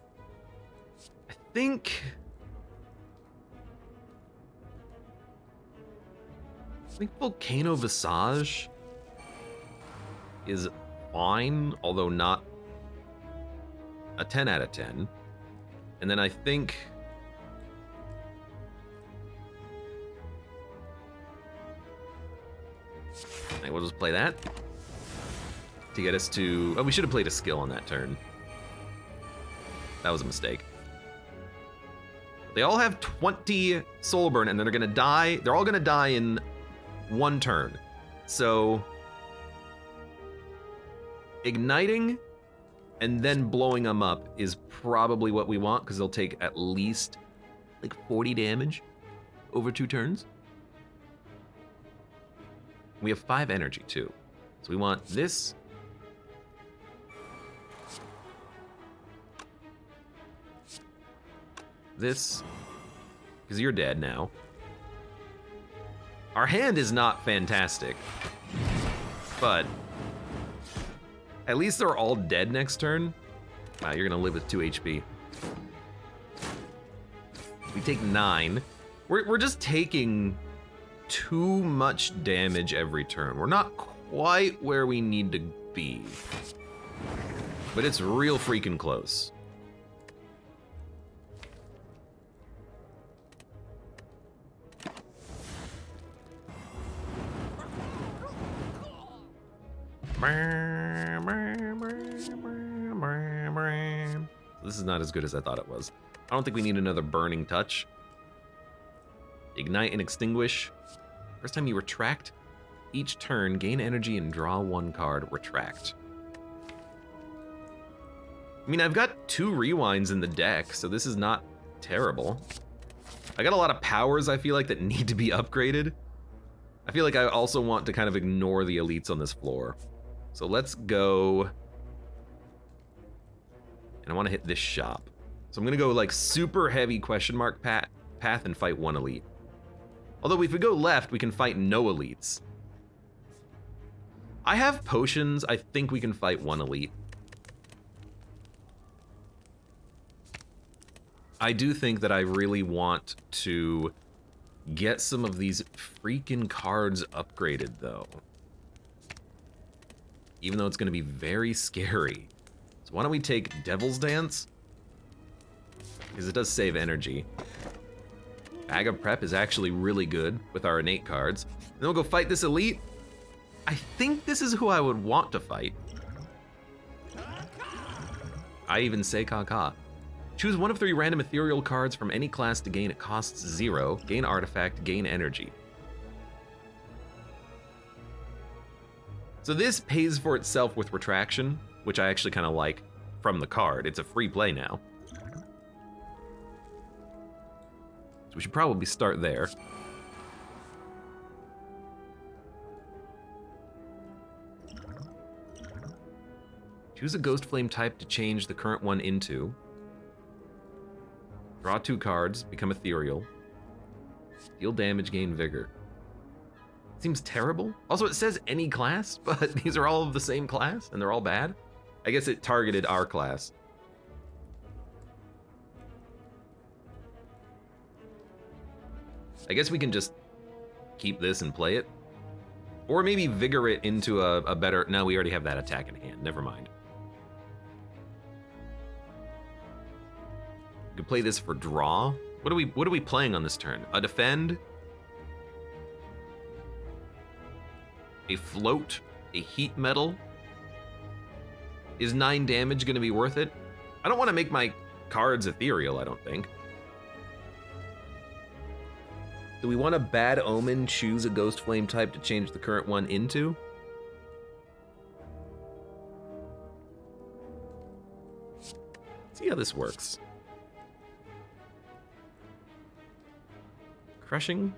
I think Volcano Visage is fine, although not a 10 out of 10. And then I think we'll just play that to get us to... Oh, we should have played a skill on that turn. That was a mistake. They all have 20 Soulburn, and they're gonna die. They're all gonna die in 1 turn. So igniting and then blowing them up is probably what we want, because they'll take at least like 40 damage over 2 turns. We have 5 energy too. So we want this. this, because you're dead now. Our hand is not fantastic, but at least they're all dead next turn. Wow, you're gonna live with 2 HP. We take 9. We're just taking too much damage every turn. We're not quite where we need to be, but it's real freaking close. This is not as good as I thought it was. I don't think we need another burning touch. Ignite and extinguish. First time you retract, each turn, gain energy and draw 1 card, retract. I mean, I've got 2 rewinds in the deck, so this is not terrible. I got a lot of powers, I feel like, that need to be upgraded. I feel like I also want to kind of ignore the elites on this floor. So let's go, and I want to hit this shop. So I'm gonna go like super heavy question mark path and fight 1 elite. Although if we go left, we can fight no elites. I have potions, I think we can fight 1 elite. I do think that I really want to get some of these freaking cards upgraded though. Even though it's gonna be very scary. So why don't we take Devil's Dance? Because it does save energy. Bag of Prep is actually really good with our innate cards. Then we'll go fight this elite. I think this is who I would want to fight. I even say Kaka. Choose 1 of 3 random ethereal cards from any class to gain. It costs 0. Gain artifact, gain energy. So this pays for itself with retraction, which I actually kind of like from the card. It's a free play now. So we should probably start there. Choose a Ghost Flame type to change the current one into. Draw 2 cards, become ethereal. Deal damage, gain vigor. Seems terrible. Also, it says any class, but these are all of the same class, and they're all bad. I guess it targeted our class. I guess we can just keep this and play it. Or maybe vigor it into a better... No, we already have that attack in hand. Never mind. We could play this for draw. What are we playing on this turn? A defend, a float, a heat metal. Is 9 damage gonna be worth it? I don't want to make my cards ethereal, I don't think. Do we want a Bad Omen, choose a Ghost Flame type to change the current one into? Let's see how this works. Crushing.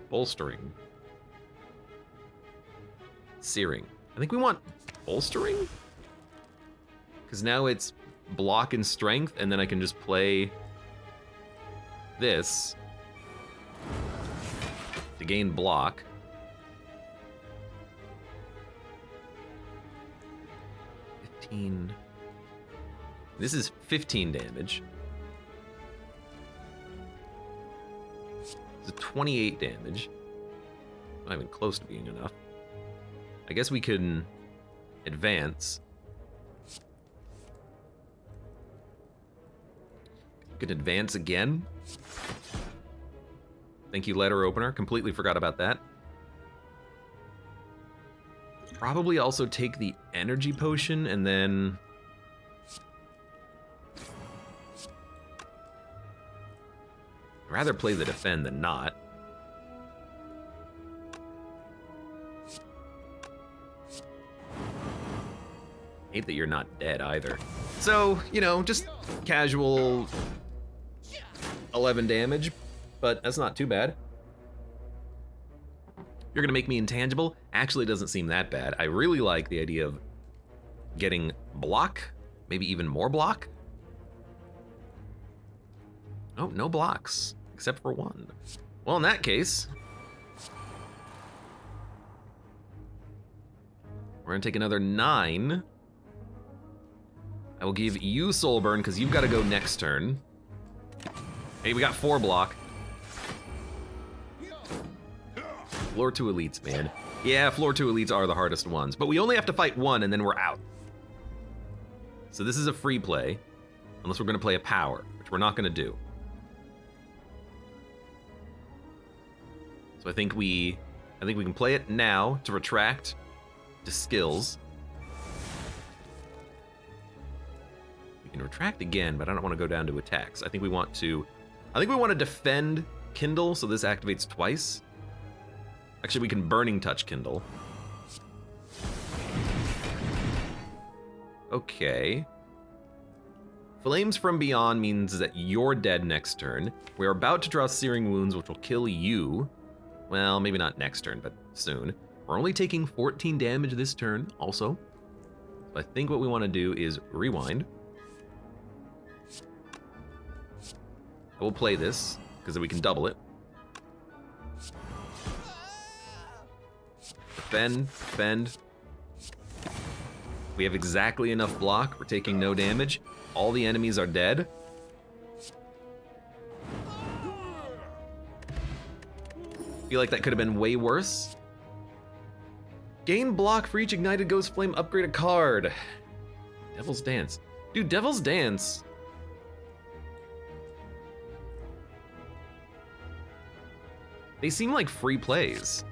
Bolstering. Searing. I think we want bolstering? Because now it's block and strength, and then I can just play this to gain block. This is 15 damage. It's 28 damage. Not even close to being enough. I guess we can advance. We can advance again. Thank you, letter opener. Completely forgot about that. Probably also take the energy potion and then... I'd rather play the defend than not. Hate that you're not dead either. So, you know, just casual 11 damage, but that's not too bad. You're gonna make me intangible? Actually, it doesn't seem that bad. I really like the idea of getting block, maybe even more block. Oh, no blocks, except for one. Well, in that case, we're gonna take another 9. I will give you Soulburn, because you've got to go next turn. Hey, we got 4 block. Floor 2 elites, man. Yeah, floor 2 elites are the hardest ones, but we only have to fight 1 and then we're out. So this is a free play, unless we're gonna play a power, which we're not gonna do. So I think we can play it now to retract to skills. We can retract again, but I don't want to go down to attacks. I think we want to defend Kindle, so this activates twice. Actually, we can Burning Touch Kindle. Okay. Flames from Beyond means that you're dead next turn. We're about to draw Searing Wounds, which will kill you. Well, maybe not next turn, but soon. We're only taking 14 damage this turn, also. So I think what we want to do is rewind. I will play this, because then we can double it. Defend. We have exactly enough block. We're taking no damage. All the enemies are dead. Feel like that could have been way worse. Gain block for each ignited ghost flame, upgrade a card. Devil's Dance. Dude, Devil's Dance. They seem like free plays.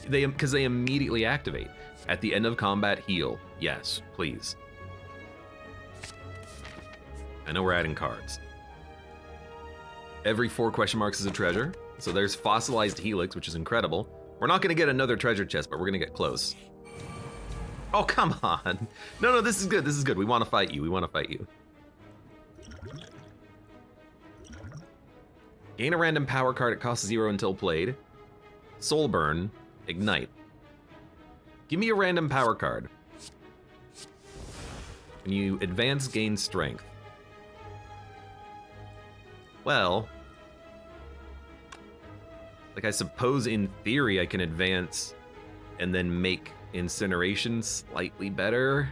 Because they immediately activate. At the end of combat, heal. Yes, please. I know we're adding cards. Every 4 question marks is a treasure. So there's Fossilized Helix, which is incredible. We're not gonna get another treasure chest, but we're gonna get close. Oh, come on. No, this is good, this is good. We wanna fight you, Gain a random power card, it costs 0 until played. Soulburn, Ignite. Give me a random power card. When you advance, gain strength. Well, like I suppose in theory I can advance and then make incineration slightly better.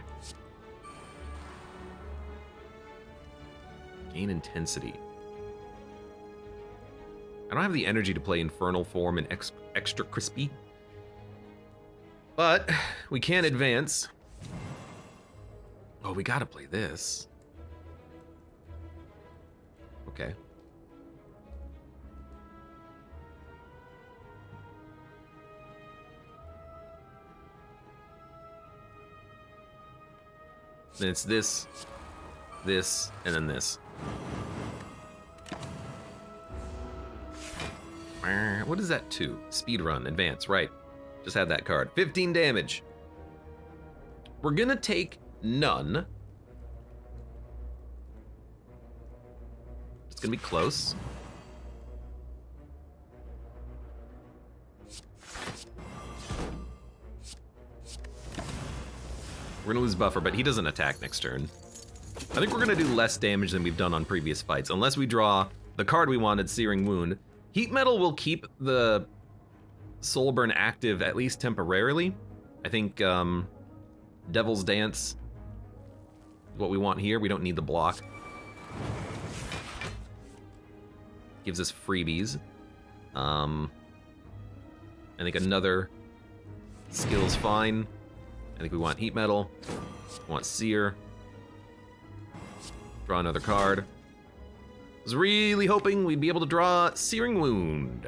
Gain intensity. I don't have the energy to play Infernal Form and Extra Crispy. But we can advance. Oh, we gotta play this. Okay. Then it's this, and then this. What is that to? Speedrun, advance, right. Just had that card. 15 damage. We're gonna take none. It's gonna be close. We're gonna lose buffer, but he doesn't attack next turn. I think we're gonna do less damage than we've done on previous fights, unless we draw the card we wanted, Searing Wound. Heat Metal will keep the Soulburn active at least temporarily. I think Devil's Dance is what we want here. We don't need the block. Gives us freebies. I think another skill's fine. I think we want Heat Metal. We want Sear. Draw another card. Was really hoping we'd be able to draw Searing Wound.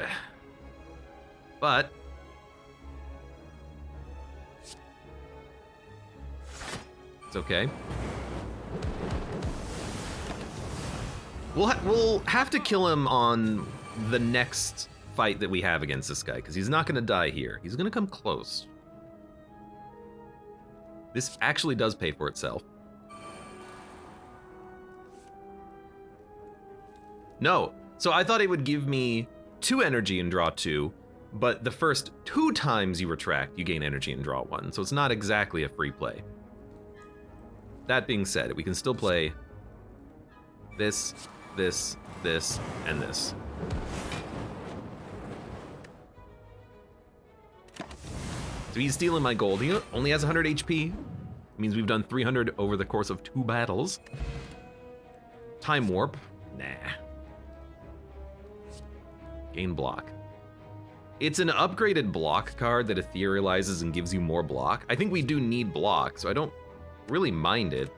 But it's okay. We'll have to kill him on the next fight that we have against this guy, because he's not going to die here. He's going to come close. This actually does pay for itself. No, so I thought it would give me 2 energy and draw 2, but the first 2 times you retract, you gain energy and draw 1, so it's not exactly a free play. That being said, we can still play this this, this, and this. So he's stealing my gold. He only has 100 HP. It means we've done 300 over the course of 2 battles. Time warp. Nah. Gain block. It's an upgraded block card that etherealizes and gives you more block. I think we do need block, so I don't really mind it.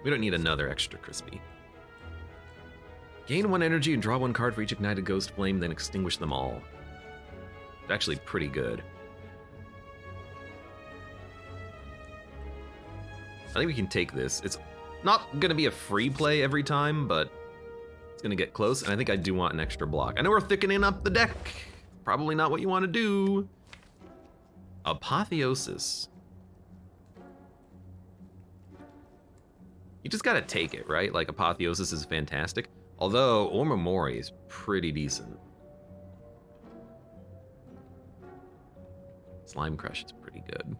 We don't need another extra crispy. Gain 1 energy and draw 1 card for each ignited ghost flame, then extinguish them all. It's actually pretty good. I think we can take this. It's not gonna be a free play every time, but it's gonna get close, and I think I do want an extra block. I know we're thickening up the deck. Probably not what you want to do. Apotheosis. You just gotta take it, right? Like, Apotheosis is fantastic. Although, Ormamori is pretty decent. Slime Crush is pretty good.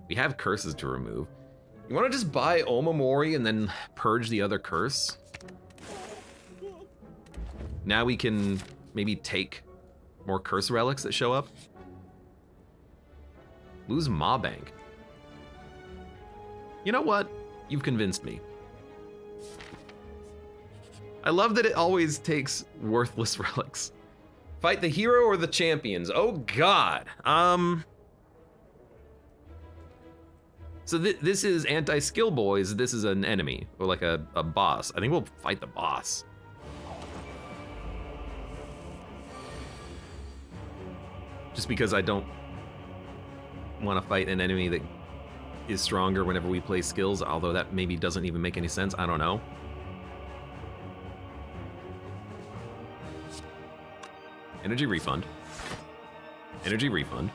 We have curses to remove. You wanna just buy Omamori and then purge the other curse? Now we can maybe take more curse relics that show up. Lose Maw Bank. You know what? You've convinced me. I love that it always takes worthless relics. Fight the hero or the champions? Oh God. So this is anti-skill boys. This is an enemy or like a boss. I think we'll fight the boss. Just because I don't want to fight an enemy that is stronger whenever we play skills, although that maybe doesn't even make any sense. I don't know. Energy refund. Energy refund.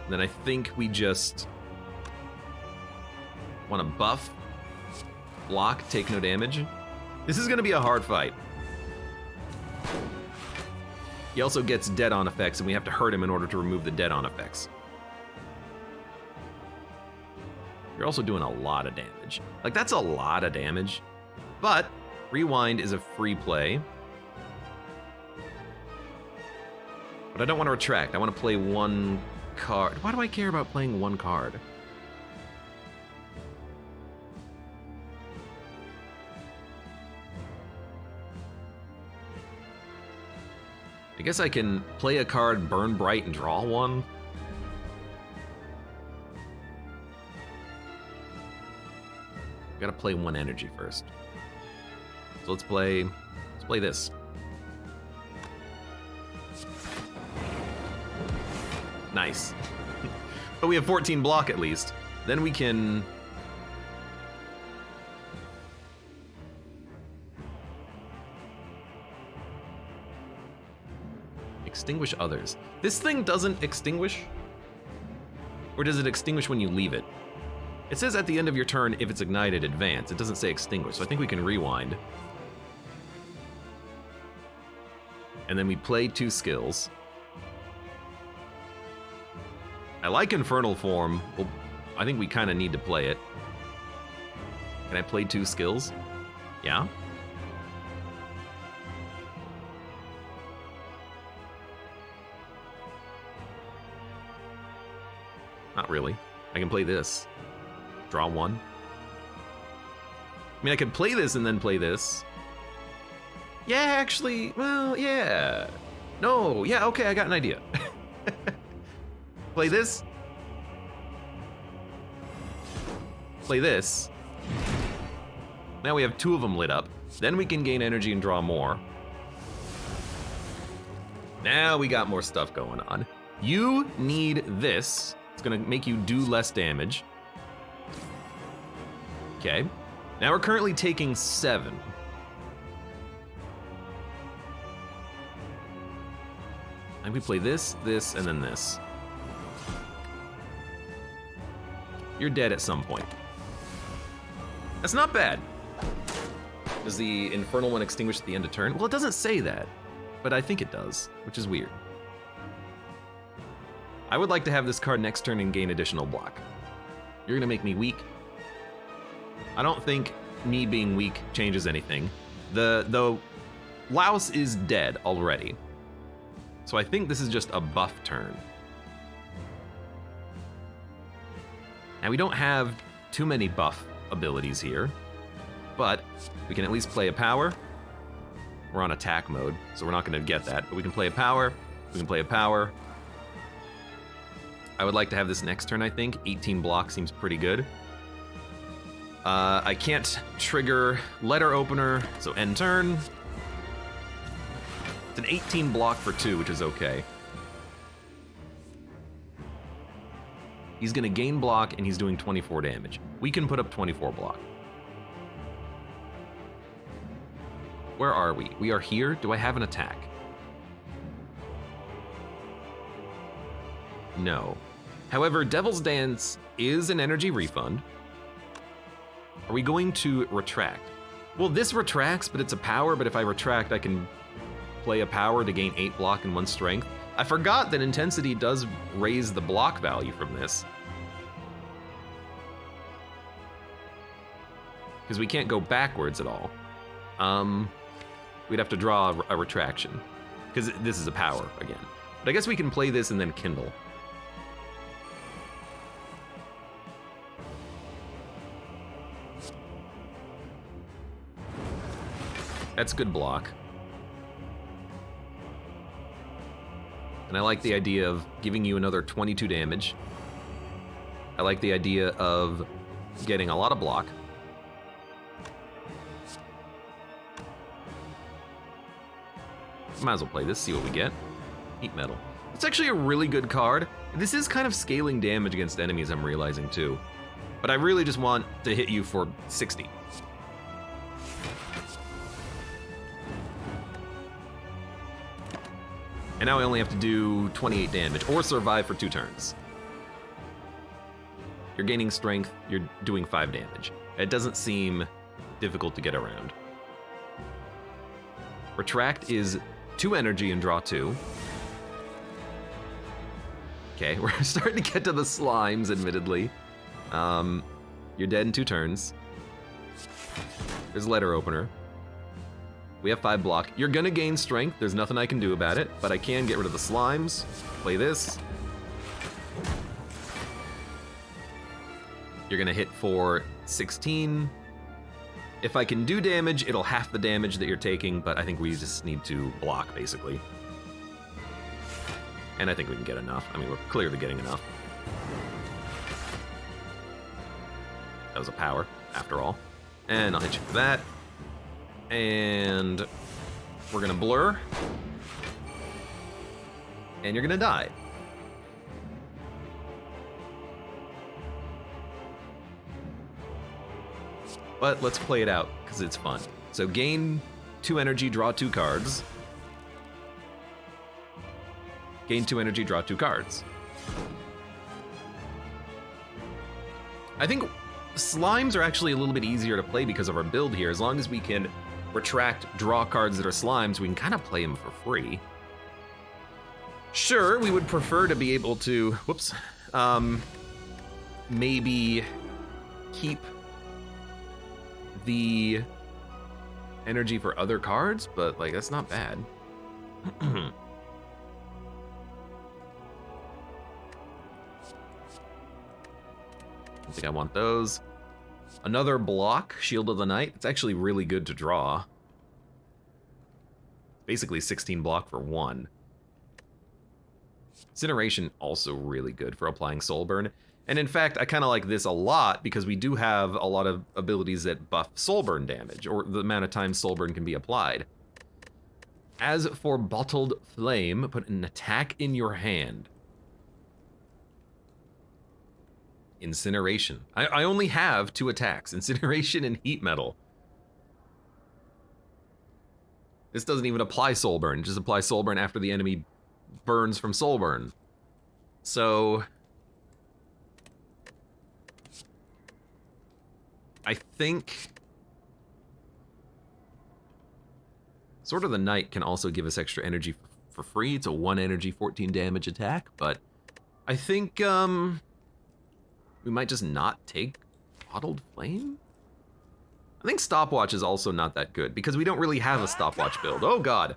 Then I think we just want to buff, block, take no damage. This is gonna be a hard fight. He also gets dead-on effects, and we have to hurt him in order to remove the dead-on effects. You're also doing a lot of damage. Like, that's a lot of damage. But Rewind is a free play. But I don't want to retract. I want to play 1 card. Why do I care about playing 1 card? I guess I can play a card, burn bright, and draw 1. Gotta play 1 energy first. So let's play this. Nice. But we have 14 block at least. Then we can extinguish others. This thing doesn't extinguish? Or does it extinguish when you leave it? It says at the end of your turn, if it's ignited, advance. It doesn't say extinguish, so I think we can rewind. And then we play 2 skills. I like Infernal Form. Well, I think we kind of need to play it. Can I play 2 skills? Yeah? Not really. I can play this. Draw 1. I mean, I could play this and then play this. Yeah, actually, well, yeah. No, yeah, okay, I got an idea. Play this. Play this. Now we have 2 of them lit up. Then we can gain energy and draw more. Now we got more stuff going on. You need this. It's gonna make you do less damage. Okay. Now we're currently taking 7. And we play this, this, and then this. You're dead at some point. That's not bad. Does the Infernal one extinguish at the end of turn? Well, it doesn't say that, but I think it does, which is weird. I would like to have this card next turn and gain additional block. You're gonna make me weak. I don't think me being weak changes anything. The Louse is dead already. So I think this is just a buff turn. And we don't have too many buff abilities here, but we can at least play a power. We're on attack mode, so we're not gonna get that, but we can play a power, we can play a power. I would like to have this next turn, I think. 18 block seems pretty good. I can't trigger letter opener, so end turn. It's an 18 block for 2, which is okay. He's gonna gain block and he's doing 24 damage. We can put up 24 block. Where are we? We are here. Do I have an attack? No. However, Devil's Dance is an energy refund. Are we going to retract? Well, this retracts, but it's a power, but if I retract, I can play a power to gain 8 block and 1 strength. I forgot that intensity does raise the block value from this. Because we can't go backwards at all. We'd have to draw a retraction. Because this is a power again. But I guess we can play this and then kindle. That's good block. And I like the idea of giving you another 22 damage. I like the idea of getting a lot of block. Might as well play this, see what we get. Heat Metal. It's actually a really good card. This is kind of scaling damage against enemies, I'm realizing too. But I really just want to hit you for 60. And now I only have to do 28 damage, or survive for 2 turns. You're gaining strength, you're doing 5 damage. It doesn't seem difficult to get around. Retract is 2 energy and draw 2. Okay, we're starting to get to the slimes, admittedly. You're dead in 2 turns. There's letter opener. We have 5 block. You're gonna gain strength. There's nothing I can do about it, but I can get rid of the slimes. Play this. You're gonna hit for 16. If I can do damage, it'll half the damage that you're taking, but I think we just need to block, basically. And I think we can get enough. I mean, we're clearly getting enough. That was a power, after all. And I'll hit you for that. And we're gonna blur. And you're gonna die. But let's play it out, because it's fun. So gain 2 energy, draw 2 cards. Gain 2 energy, draw 2 cards. I think slimes are actually a little bit easier to play because of our build here. As long as we can retract, draw cards that are slimes, we can kind of play them for free. Sure, we would prefer to be able to, whoops, maybe keep the energy for other cards, but like that's not bad. I think I want those. Another block, Shield of the Night. It's actually really good to draw. Basically 16 block for 1. Incineration also really good for applying Soulburn. And in fact, I kind of like this a lot because we do have a lot of abilities that buff Soulburn damage, or the amount of time Soulburn can be applied. As for Bottled Flame, put an attack in your hand. Incineration. I only have 2 attacks, Incineration and Heat Metal. This doesn't even apply Soulburn, just apply Soulburn after the enemy burns from Soulburn. So I think Sword of the Night can also give us extra energy for free. It's a 1 energy, 14 damage attack, but I think we might just not take bottled flame. I think stopwatch is also not that good because we don't really have a stopwatch build. Oh God.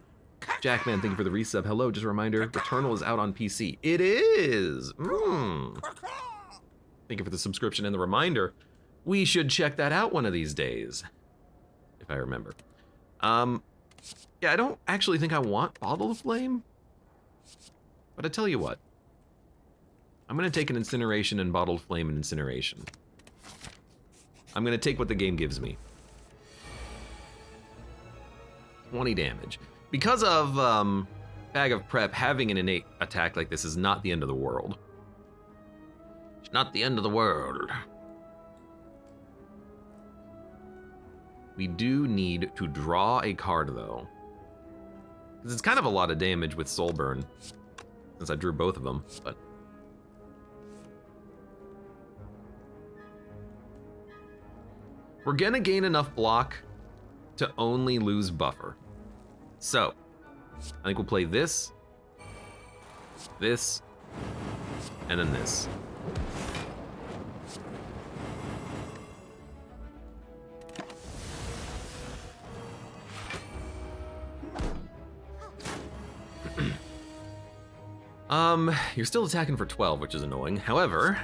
Jackman, thank you for the resub. Hello, just a reminder, Returnal is out on PC. It is. Thank you for the subscription and the reminder. We should check that out one of these days, if I remember. Yeah, I don't actually think I want bottled flame, but I tell you what. I'm gonna take an incineration and bottled flame and incineration. I'm gonna take what the game gives me. 20 damage. Because of Bag of Prep, having an innate attack like this is not the end of the world. It's not the end of the world. We do need to draw a card though. Because it's kind of a lot of damage with Soulburn, since I drew both of them, but. We're gonna gain enough block to only lose buffer. So, I think we'll play this, this, and then this. You're still attacking for 12, which is annoying. However,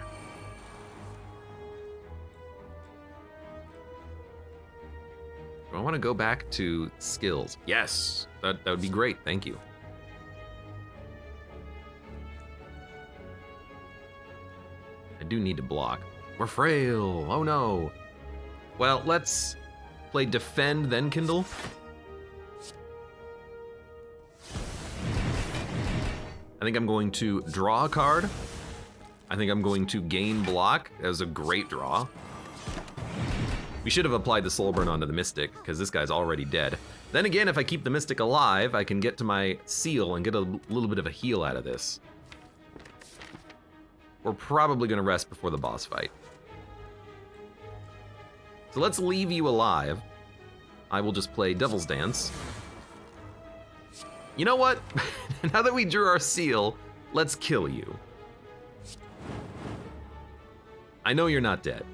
I want to go back to skills. Yes, that would be great, thank you. I do need to block. We're frail, oh no. Well, let's play defend, then kindle. I think I'm going to draw a card. I think I'm going to gain block. That was a great draw. We should have applied the Soulburn onto the Mystic, because this guy's already dead. Then again, if I keep the Mystic alive, I can get to my seal and get a little bit of a heal out of this. We're probably gonna rest before the boss fight. So let's leave you alive. I will just play Devil's Dance. You know what? Now that we drew our seal, let's kill you. I know you're not dead.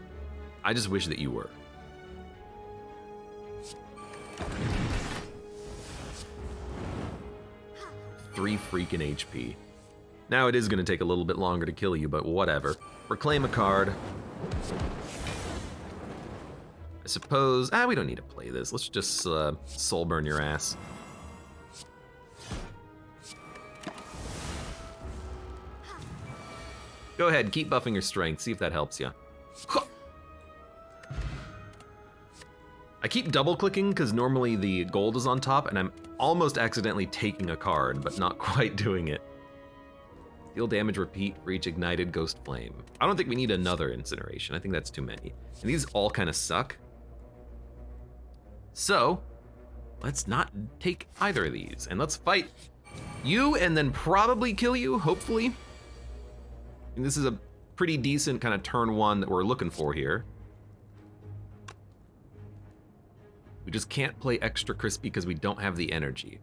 I just wish that you were. Three freaking HP. Now it is gonna take a little bit longer to kill you, but whatever. Reclaim a card. I suppose, we don't need to play this. Let's just Soulburn your ass. Go ahead, keep buffing your strength, see if that helps you. I keep double clicking because normally the gold is on top and I'm almost accidentally taking a card, but not quite doing it. Deal damage repeat for each ignited ghost flame. I don't think we need another incineration. I think that's too many. And these all kind of suck. So, let's not take either of these and let's fight you and then probably kill you, hopefully. And this is a pretty decent kind of turn one that we're looking for here. We just can't play extra crispy because we don't have the energy.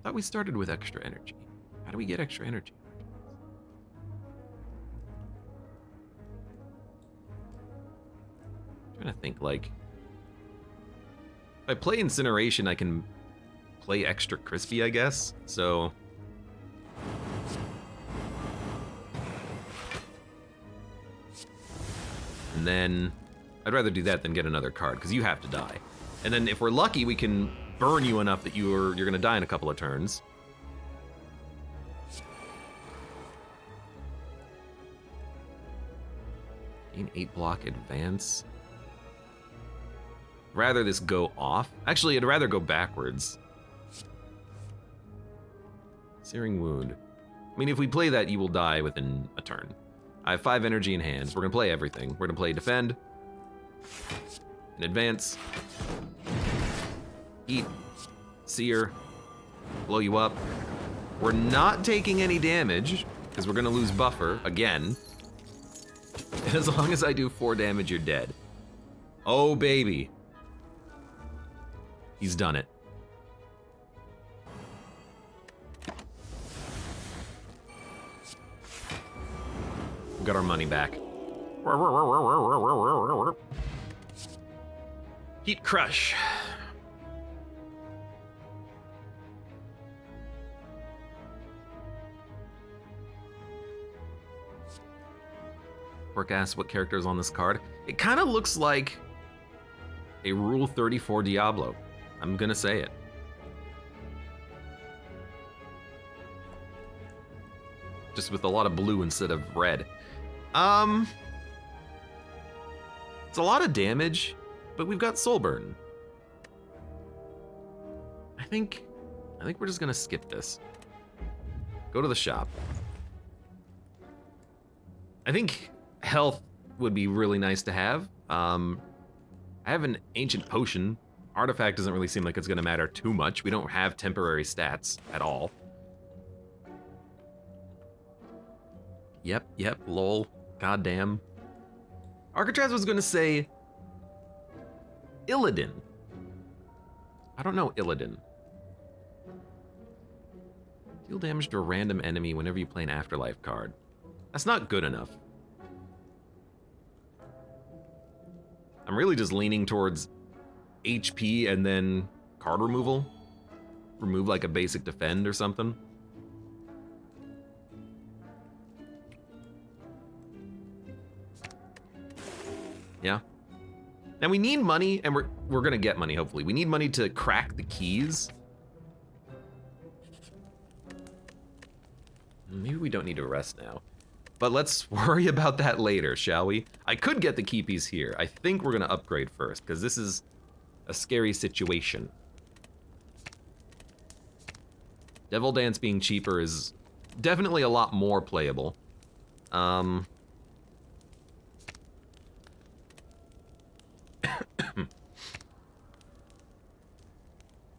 I thought we started with extra energy. How do we get extra energy? I'm trying to think, like, if I play incineration, I can play extra crispy, I guess. So and then I'd rather do that than get another card, because you have to die. And then if we're lucky, we can burn you enough that you're gonna die in a couple of turns. Gain 8 block advance. Rather this go off. Actually, I'd rather go backwards. Searing Wound. I mean, if we play that, you will die within a turn. I have 5 energy in hand. We're gonna play everything. We're gonna play defend, and advance, eat, sear, blow you up. We're not taking any damage, because we're gonna lose buffer again. And as long as I do 4 damage, you're dead. Oh, baby. He's done it. We got our money back. Heat Crush. Work asks what character is on this card. It kind of looks like a Rule 34 Diablo. I'm gonna say it. Just with a lot of blue instead of red. It's a lot of damage, but we've got Soulburn. I think we're just gonna skip this. Go to the shop. I think health would be really nice to have. I have an ancient potion. Artifact doesn't really seem like it's gonna matter too much. We don't have temporary stats at all. Yep, lol, goddamn. Architrave was gonna say Illidan. I don't know Illidan. Deal damage to a random enemy whenever you play an Afterlife card. That's not good enough. I'm really just leaning towards HP and then card removal. Remove like a basic defend or something. Yeah. Now we need money, and we're gonna get money, hopefully. We need money to crack the keys. Maybe we don't need to rest now. But let's worry about that later, shall we? I could get the key piece here. I think we're gonna upgrade first, because this is a scary situation. Devil Dance being cheaper is definitely a lot more playable.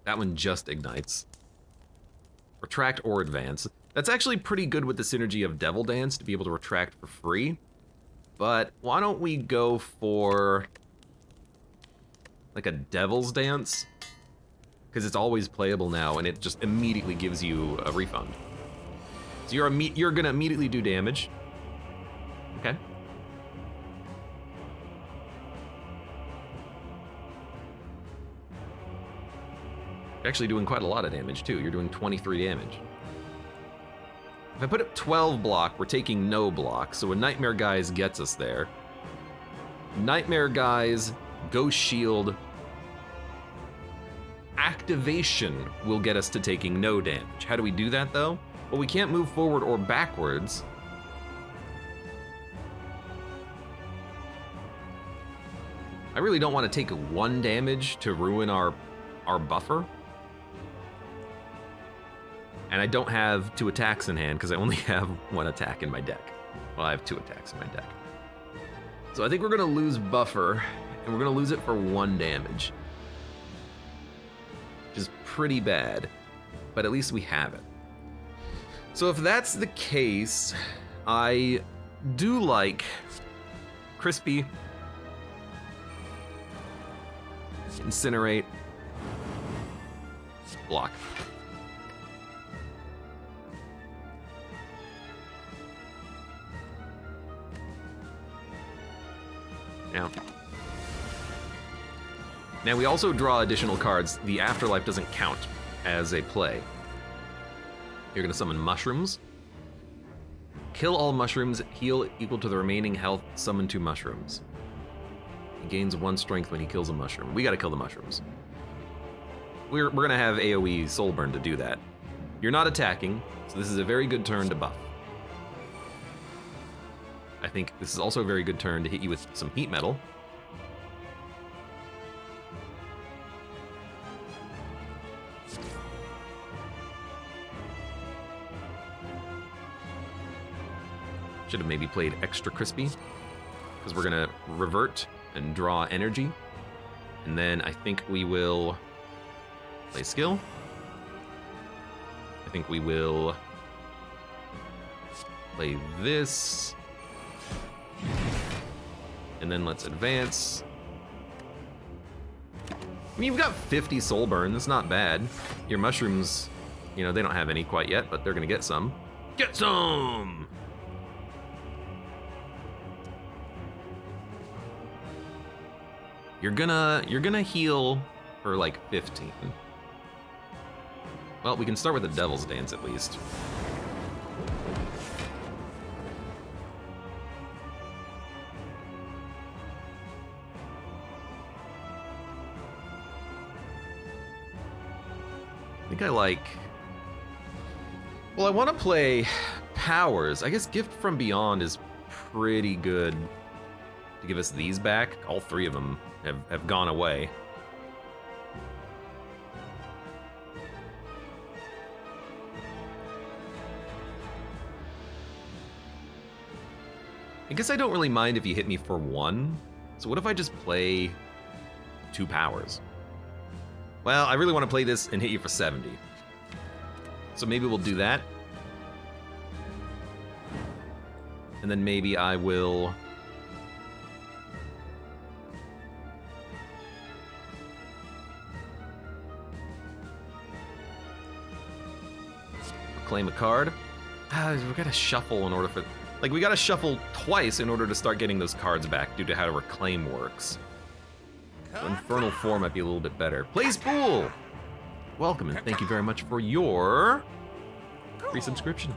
That one just ignites. Retract or advance. That's actually pretty good with the synergy of Devil Dance to be able to retract for free. But why don't we go for like a Devil's Dance? Because it's always playable now and it just immediately gives you a refund. So you're gonna immediately do damage. Okay. You're actually doing quite a lot of damage too. You're doing 23 damage. If I put up 12 block, we're taking no block, so a Nightmare Guise gets us there. Nightmare Guise, Ghost Shield, Activation will get us to taking no damage. How do we do that though? Well, we can't move forward or backwards. I really don't want to take 1 damage to ruin our buffer. And I don't have 2 attacks in hand because I only have 1 attack in my deck. Well, I have 2 attacks in my deck. So I think we're gonna lose buffer, and we're gonna lose it for 1 damage. Which is pretty bad, but at least we have it. So if that's the case, I do like Crispy, Incinerate, block. Now we also draw additional cards. The Afterlife doesn't count as a play. You're gonna summon mushrooms. Kill all mushrooms, heal equal to the remaining health, summon 2 mushrooms. He gains 1 strength when he kills a mushroom. We gotta kill the mushrooms. We're gonna have AoE Soulburn to do that. You're not attacking, so this is a very good turn to buff. I think this is also a very good turn to hit you with some heat metal. Should have maybe played extra crispy, because we're gonna revert and draw energy. And then I think we will play skill. I think we will play this. And then let's advance. I mean, you've got 50 Soulburn, that's not bad. Your mushrooms, you know, they don't have any quite yet, but they're gonna get some. Get some! You're gonna heal for like 15. Well, we can start with the Devil's Dance at least. I think I like... Well, I want to play Powers. I guess Gift from Beyond is pretty good to give us these back. All three of them have gone away. I guess I don't really mind if you hit me for 1. So what if I just play 2 powers? Well, I really want to play this and hit you for 70. So maybe we'll do that. And then maybe I will... claim a card. We gotta shuffle in order for... Like, we gotta shuffle twice in order to start getting those cards back due to how Reclaim works. So Infernal 4 might be a little bit better. Play Spool! Welcome and thank you very much for your free subscription.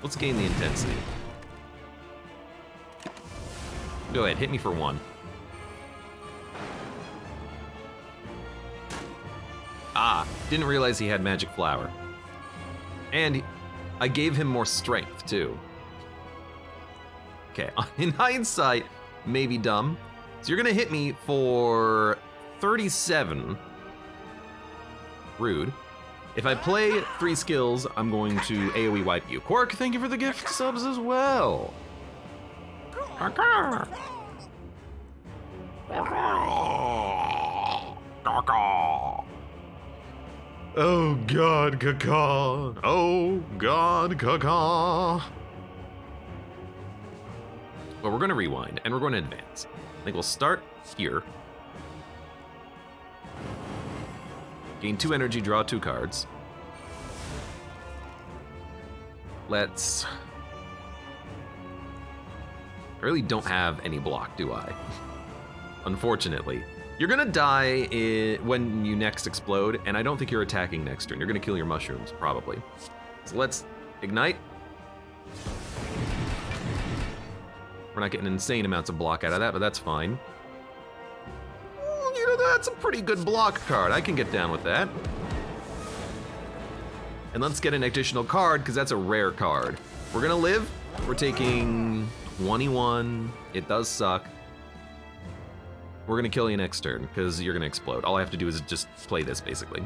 Let's gain the intensity. Go ahead, hit me for 1. Ah, didn't realize he had Magic Flower. And I gave him more strength, too. Okay, in hindsight, maybe dumb. So you're gonna hit me for 37. Rude. If I play 3 skills, I'm going to AoE wipe you. Quark, thank you for the gift subs as well. Oh God, caca. Oh God, caca. Well, we're gonna rewind and we're going to advance. I think we'll start here. Gain 2 energy, draw 2 cards. Let's... I really don't have any block, do I? Unfortunately. You're gonna die when you next explode, and I don't think you're attacking next turn. You're gonna kill your mushrooms, probably. So let's ignite. We're not getting insane amounts of block out of that, but that's fine. You know, that's a pretty good block card. I can get down with that. And let's get an additional card, because that's a rare card. We're gonna live. We're taking 21. It does suck. We're gonna kill you next turn, because you're gonna explode. All I have to do is just play this, basically.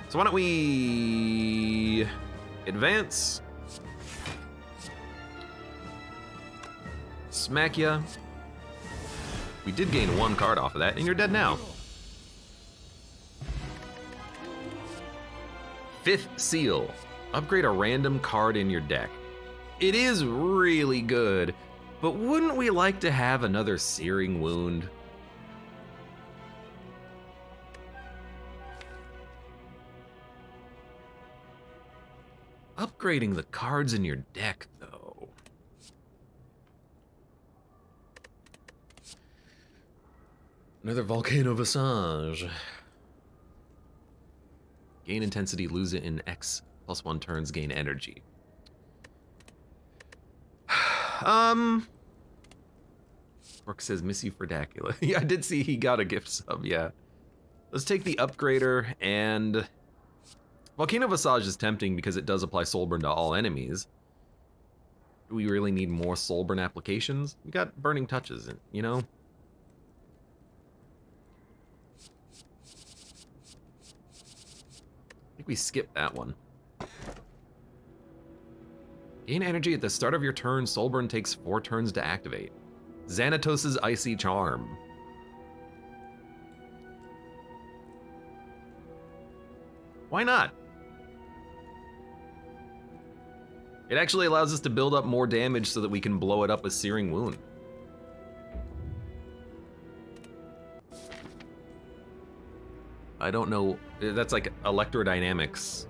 So why don't we... advance. Smack ya. We did gain 1 card off of that, and you're dead now. 5th Seal. Upgrade a random card in your deck. It is really good, but wouldn't we like to have another Searing Wound? Upgrading the cards in your deck, though. Another Volcano Visage. Gain intensity, lose it in X +1 turns, gain energy. Orc says, miss you for Dacula. Yeah, I did see he got a gift sub, yeah. Let's take the upgrader, and... Volcano Visage is tempting because it does apply Soulburn to all enemies. Do we really need more Soulburn applications? We got Burning Touches, you know? I think we skipped that one. Gain energy at the start of your turn. Soulburn takes 4 turns to activate. Xanatos' Icy Charm. Why not? It actually allows us to build up more damage so that we can blow it up with Searing Wound. I don't know, that's like electrodynamics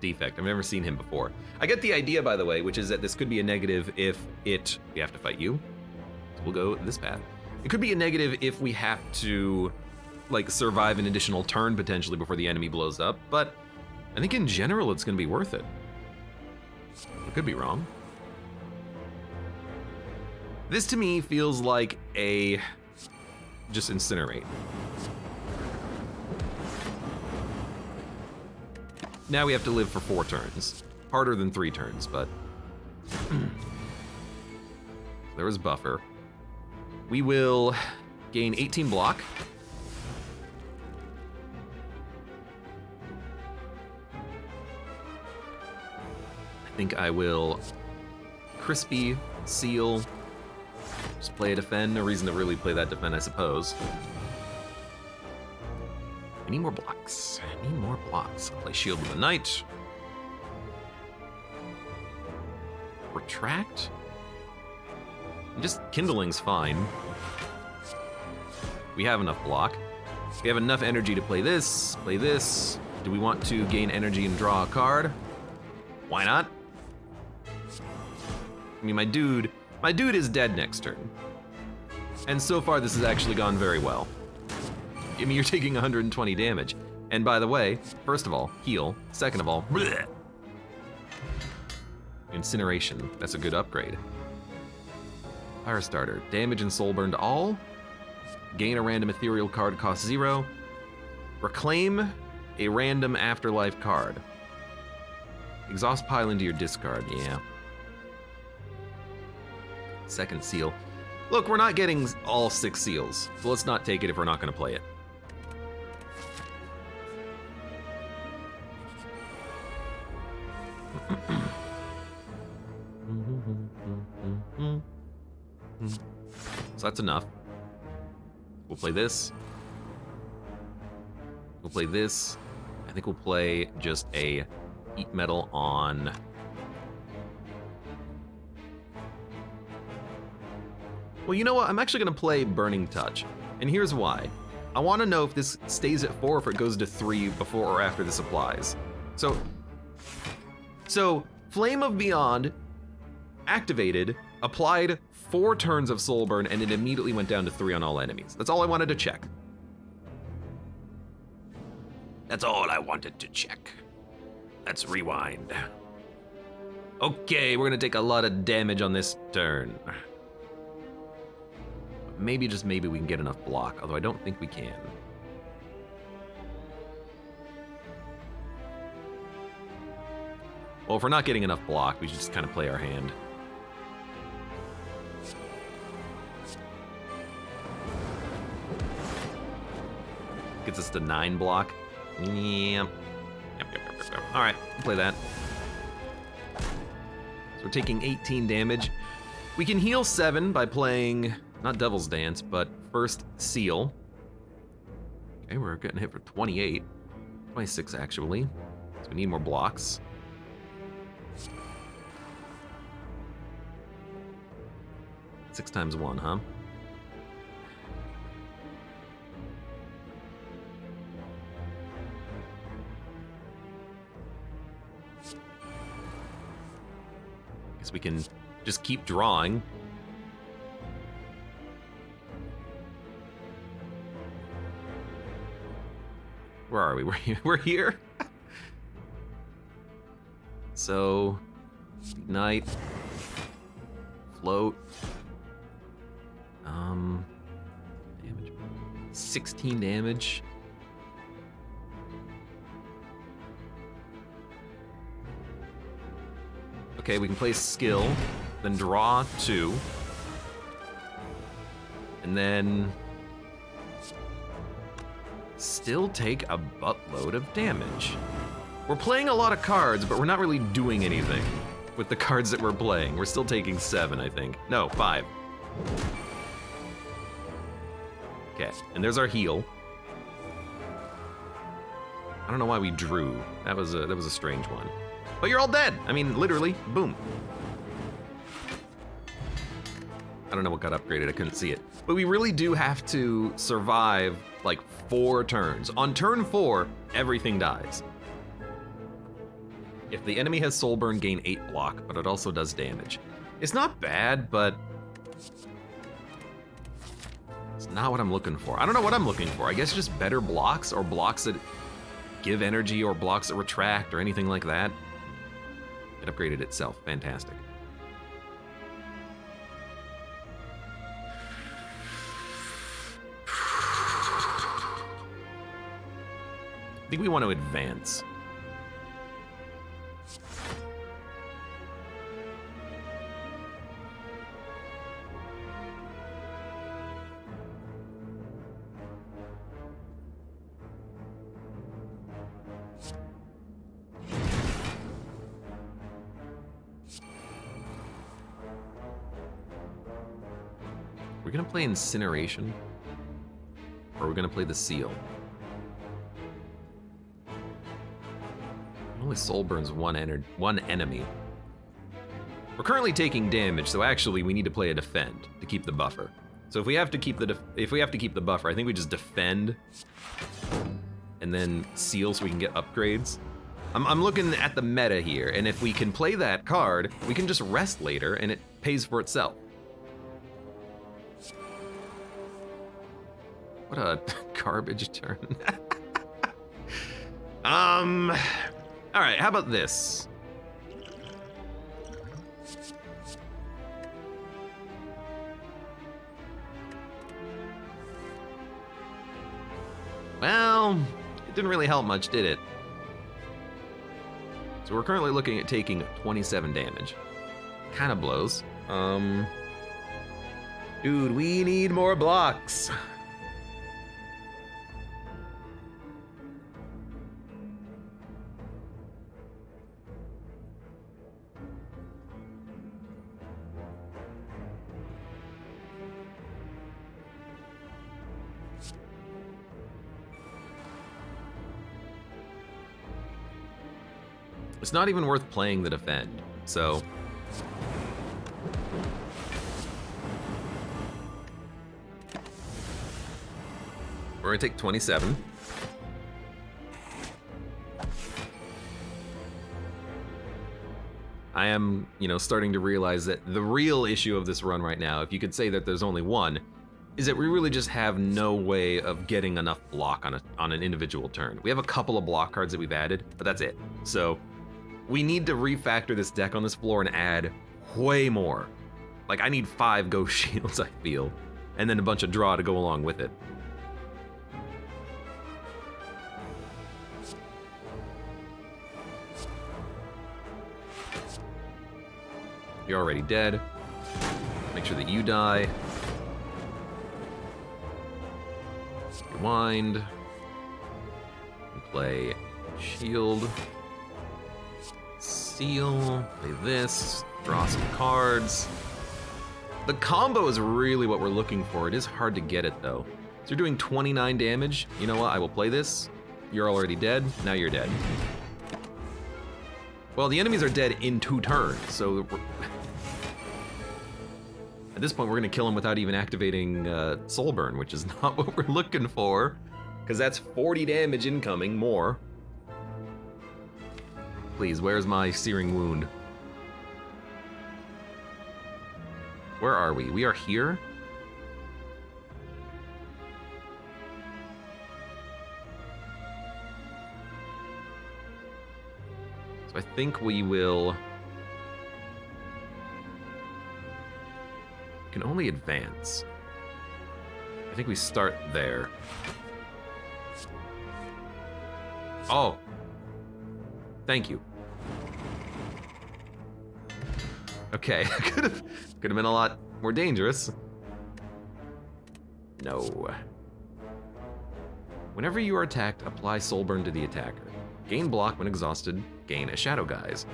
defect. I've never seen him before. I get the idea, by the way, which is that this could be a negative if we have to fight you. So we'll go this path. It could be a negative if we have to, like, survive an additional turn potentially before the enemy blows up, but I think in general it's gonna be worth it. I could be wrong. This to me feels like a just incinerate. Now we have to live for 4 turns. Harder than 3 turns, but there is buffer. We will gain 18 block. I think I will crispy, seal, just play a defend. No reason to really play that defend, I suppose. I need more blocks. I need more blocks. I'll play shield with a knight. Retract? Just kindling's fine. We have enough block. We have enough energy to play this, play this. Do we want to gain energy and draw a card? Why not? I mean, my dude is dead next turn. And so far, this has actually gone very well. I mean, you're taking 120 damage. And by the way, first of all, heal. Second of all, bleh. Incineration. That's a good upgrade. Fire starter. Damage and Soulburn to all. Gain a random ethereal card, cost 0. Reclaim a random afterlife card. Exhaust pile into your discard, yeah. Second seal. Look, we're not getting all 6 seals, so let's not take it if we're not gonna play it. So that's enough. We'll play this. We'll play this. I think we'll play just a heat metal on... Well, you know what? I'm actually gonna play Burning Touch. And here's why. I wanna know if this stays at 4 or if it goes to 3 before or after this applies. So Flame of Beyond activated, applied 4 turns of Soulburn, and it immediately went down to 3 on all enemies. That's all I wanted to check. That's all I wanted to check. Let's rewind. Okay, we're gonna take a lot of damage on this turn. Maybe, just maybe, we can get enough block, although I don't think we can. Well, if we're not getting enough block, we should just kind of play our hand. Gets us to 9 block. Yep. All right, we'll play that. So we're taking 18 damage. We can heal 7 by playing, not Devil's Dance, but first Seal. Okay, we're getting hit for 28. 26, actually. So we need more blocks. Six times 1, huh? Guess we can just keep drawing. Where are we? We're here? So, Ignite, Float, damage, 16 damage. Okay, we can play skill, then draw 2, and then still take a buttload of damage. We're playing a lot of cards, but we're not really doing anything with the cards that we're playing. We're still taking 7, I think. No, 5. Okay, and there's our heal. I don't know why we drew. That was a strange one. But you're all dead. I mean, literally, boom. I don't know what got upgraded, I couldn't see it. But we really do have to survive like 4 turns. On turn 4, everything dies. If the enemy has Soulburn, gain 8 block, but it also does damage. It's not bad, but it's not what I'm looking for. I don't know what I'm looking for. I guess just better blocks, or blocks that give energy, or blocks that retract, or anything like that. It upgraded itself. Fantastic. I think we want to advance. We're gonna play Incineration, or we're gonna play the Seal. Only Soulburn's one enemy. We're currently taking damage, so actually we need to play a defend to keep the buffer. So if we have to keep the buffer, I think we just defend and then seal so we can get upgrades. I'm looking at the meta here, and if we can play that card, we can just rest later and it pays for itself. What a garbage turn. All right, how about this? Well, it didn't really help much, did it? So we're currently looking at taking 27 damage. Kind of blows. Dude, we need more blocks. It's not even worth playing the defend, so. We're gonna take 27. I am, starting to realize that the real issue of this run right now, if you could say that there's only one, is that we really just have no way of getting enough block on an individual turn. We have a couple of block cards that we've added, but that's it. So we need to refactor this deck on this floor and add way more. Like, I need 5 Ghost Shields, I feel, and then a bunch of draw to go along with it. You're already dead. Make sure that you die. Rewind. Play shield. Seal. Play this. Draw some cards. The combo is really what we're looking for. It is hard to get it though. So you're doing 29 damage. You know what? I will play this. You're already dead. Now you're dead. Well, the enemies are dead in 2 turns, so at this point we're gonna kill him without even activating Soulburn, which is not what we're looking for, because that's 40 damage incoming, more. Please, where's my searing wound? Where are we? We are here? So I think we will... We can only advance. I think we start there. Oh. Thank you. Okay, could have been a lot more dangerous. No. Whenever you are attacked, apply Soulburn to the attacker. Gain block when exhausted, gain a Shadow Guise.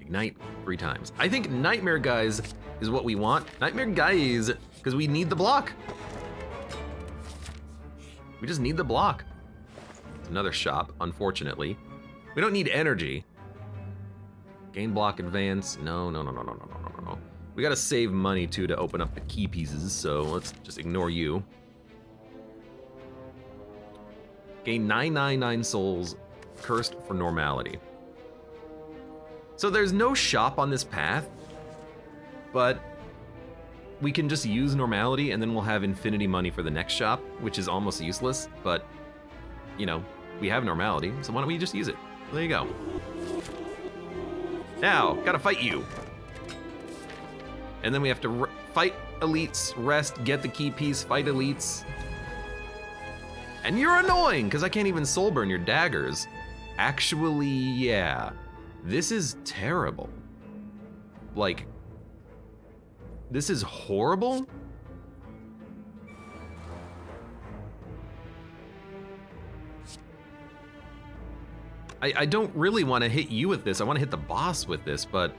Ignite 3 times. I think Nightmare Guise is what we want. Nightmare Guise, because we need the block. We just need the block. It's another shop, unfortunately. We don't need energy. Gain block advance. No. We gotta save money too to open up the key pieces, so let's just ignore you. Gain 999 souls cursed for normality. So there's no shop on this path, but we can just use normality and then we'll have infinity money for the next shop, which is almost useless, but you know, we have normality, so why don't we just use it? There you go. Now, gotta fight you. And then we have to fight elites, rest, get the key piece, fight elites. And you're annoying, because I can't even soulburn your daggers. Actually, yeah. This is terrible. Like, this is horrible? I don't really want to hit you with this. I want to hit the boss with this, but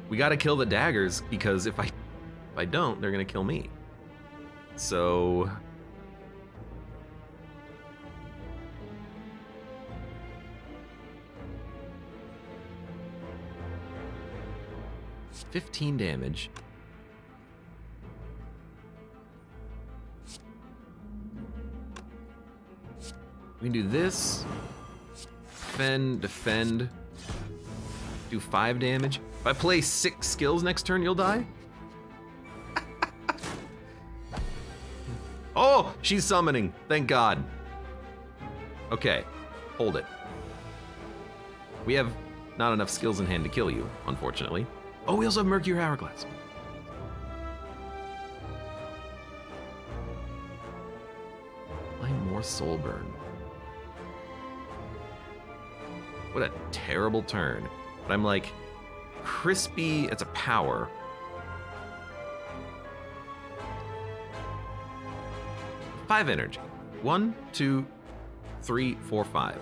we got to kill the daggers, because if I don't, they're gonna kill me. So $15 damage. We can do this. Defend. Do 5 damage. If I play 6 skills next turn, you'll die? Oh, she's summoning. Thank God. Okay, hold it. We have not enough skills in hand to kill you, unfortunately. Oh, we also have Mercury Hourglass. Play more Soulburn. What a terrible turn. But I'm like, crispy, it's a power. Five energy. 1, 2, 3, 4, 5.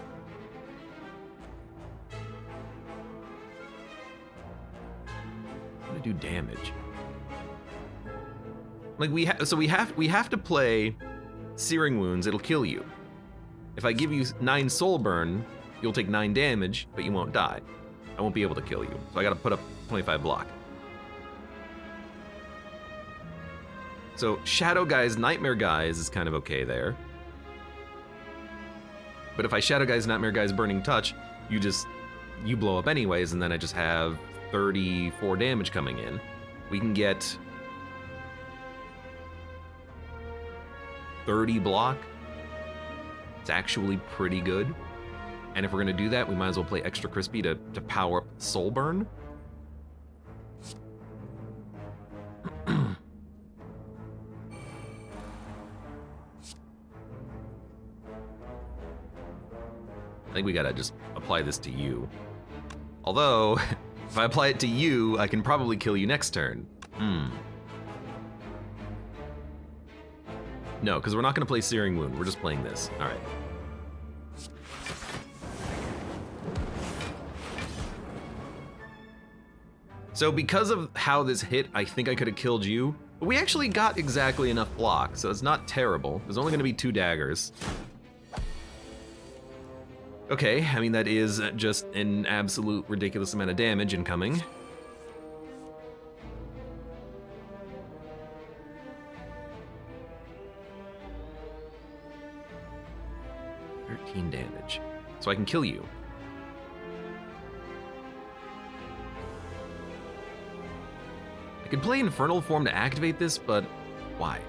I'm gonna do damage. Like we have to play Searing Wounds. It'll kill you. If I give you 9 soul burn, you'll take 9 damage, but you won't die. I won't be able to kill you, so I gotta put up 25 block. So Shadow Guys, Nightmare Guys is kind of okay there. But if I Shadow Guys, Nightmare Guys, Burning Touch, you blow up anyways, and then I just have 34 damage coming in. We can get 30 block. It's actually pretty good. And if we're gonna do that, we might as well play Extra Crispy to power up Soulburn. I think we gotta just apply this to you. Although, if I apply it to you, I can probably kill you next turn. No, because we're not gonna play Searing Wound, we're just playing this. All right. So because of how this hit, I think I could have killed you, but we actually got exactly enough block, so it's not terrible. There's only gonna be 2 daggers. Okay, I mean, that is just an absolute ridiculous amount of damage incoming. Damage. So I can kill you. I could play Infernal Form to activate this, but why?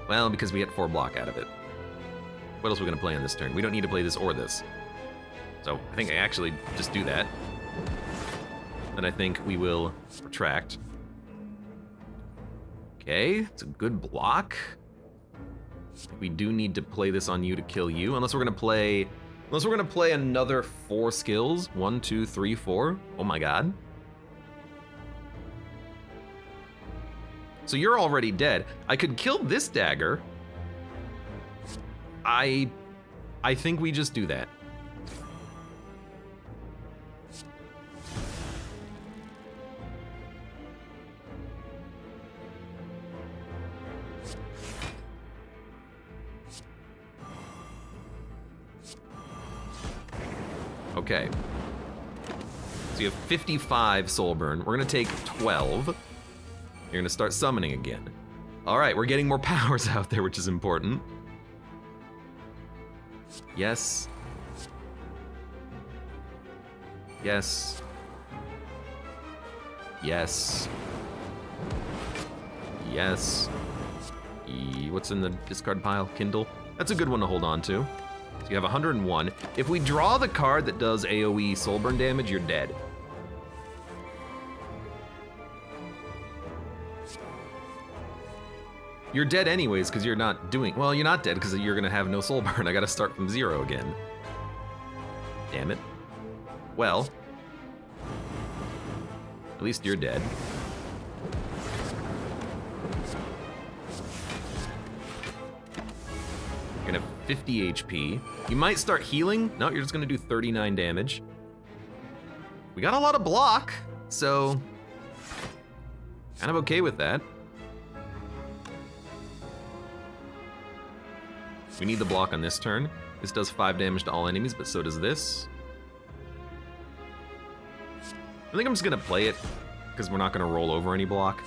Well, because we get 4 block out of it. What else are we gonna play on this turn? We don't need to play this or this. So I think I actually just do that. Then I think we will retract. Okay, it's a good block. We do need to play this on you to kill you, unless we're gonna play another 4 skills. 1, 2, 3, 4. Oh my God. So you're already dead. I could kill this dagger. I think we just do that. Okay. So you have 55 Soulburn. We're gonna take 12. You're gonna start summoning again. All right, we're getting more powers out there, which is important. Yes. Yes. Yes. Yes. What's in the discard pile? Kindle. That's a good one to hold on to. So you have 101. If we draw the card that does AoE Soulburn damage, you're dead. You're dead anyways, because you're not doing... Well, you're not dead, because you're going to have no Soulburn. I got to start from 0 again. Damn it. Well. At least you're dead. You're going to have 50 HP. You might start healing. No, you're just going to do 39 damage. We got a lot of block, so... kind of okay with that. We need the block on this turn. This does 5 damage to all enemies, but so does this. I think I'm just gonna play it, because we're not gonna roll over any block.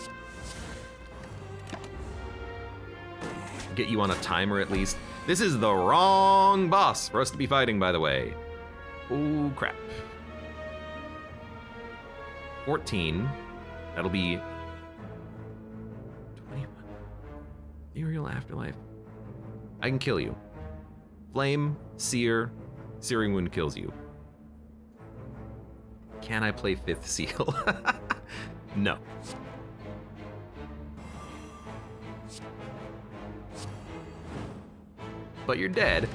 Get you on a timer at least. This is the wrong boss for us to be fighting, by the way. Oh, crap. 14. That'll be 21. Ethereal Afterlife. I can kill you. Flame, Sear, Searing Wound kills you. Can I play 5th Seal? No. But you're dead.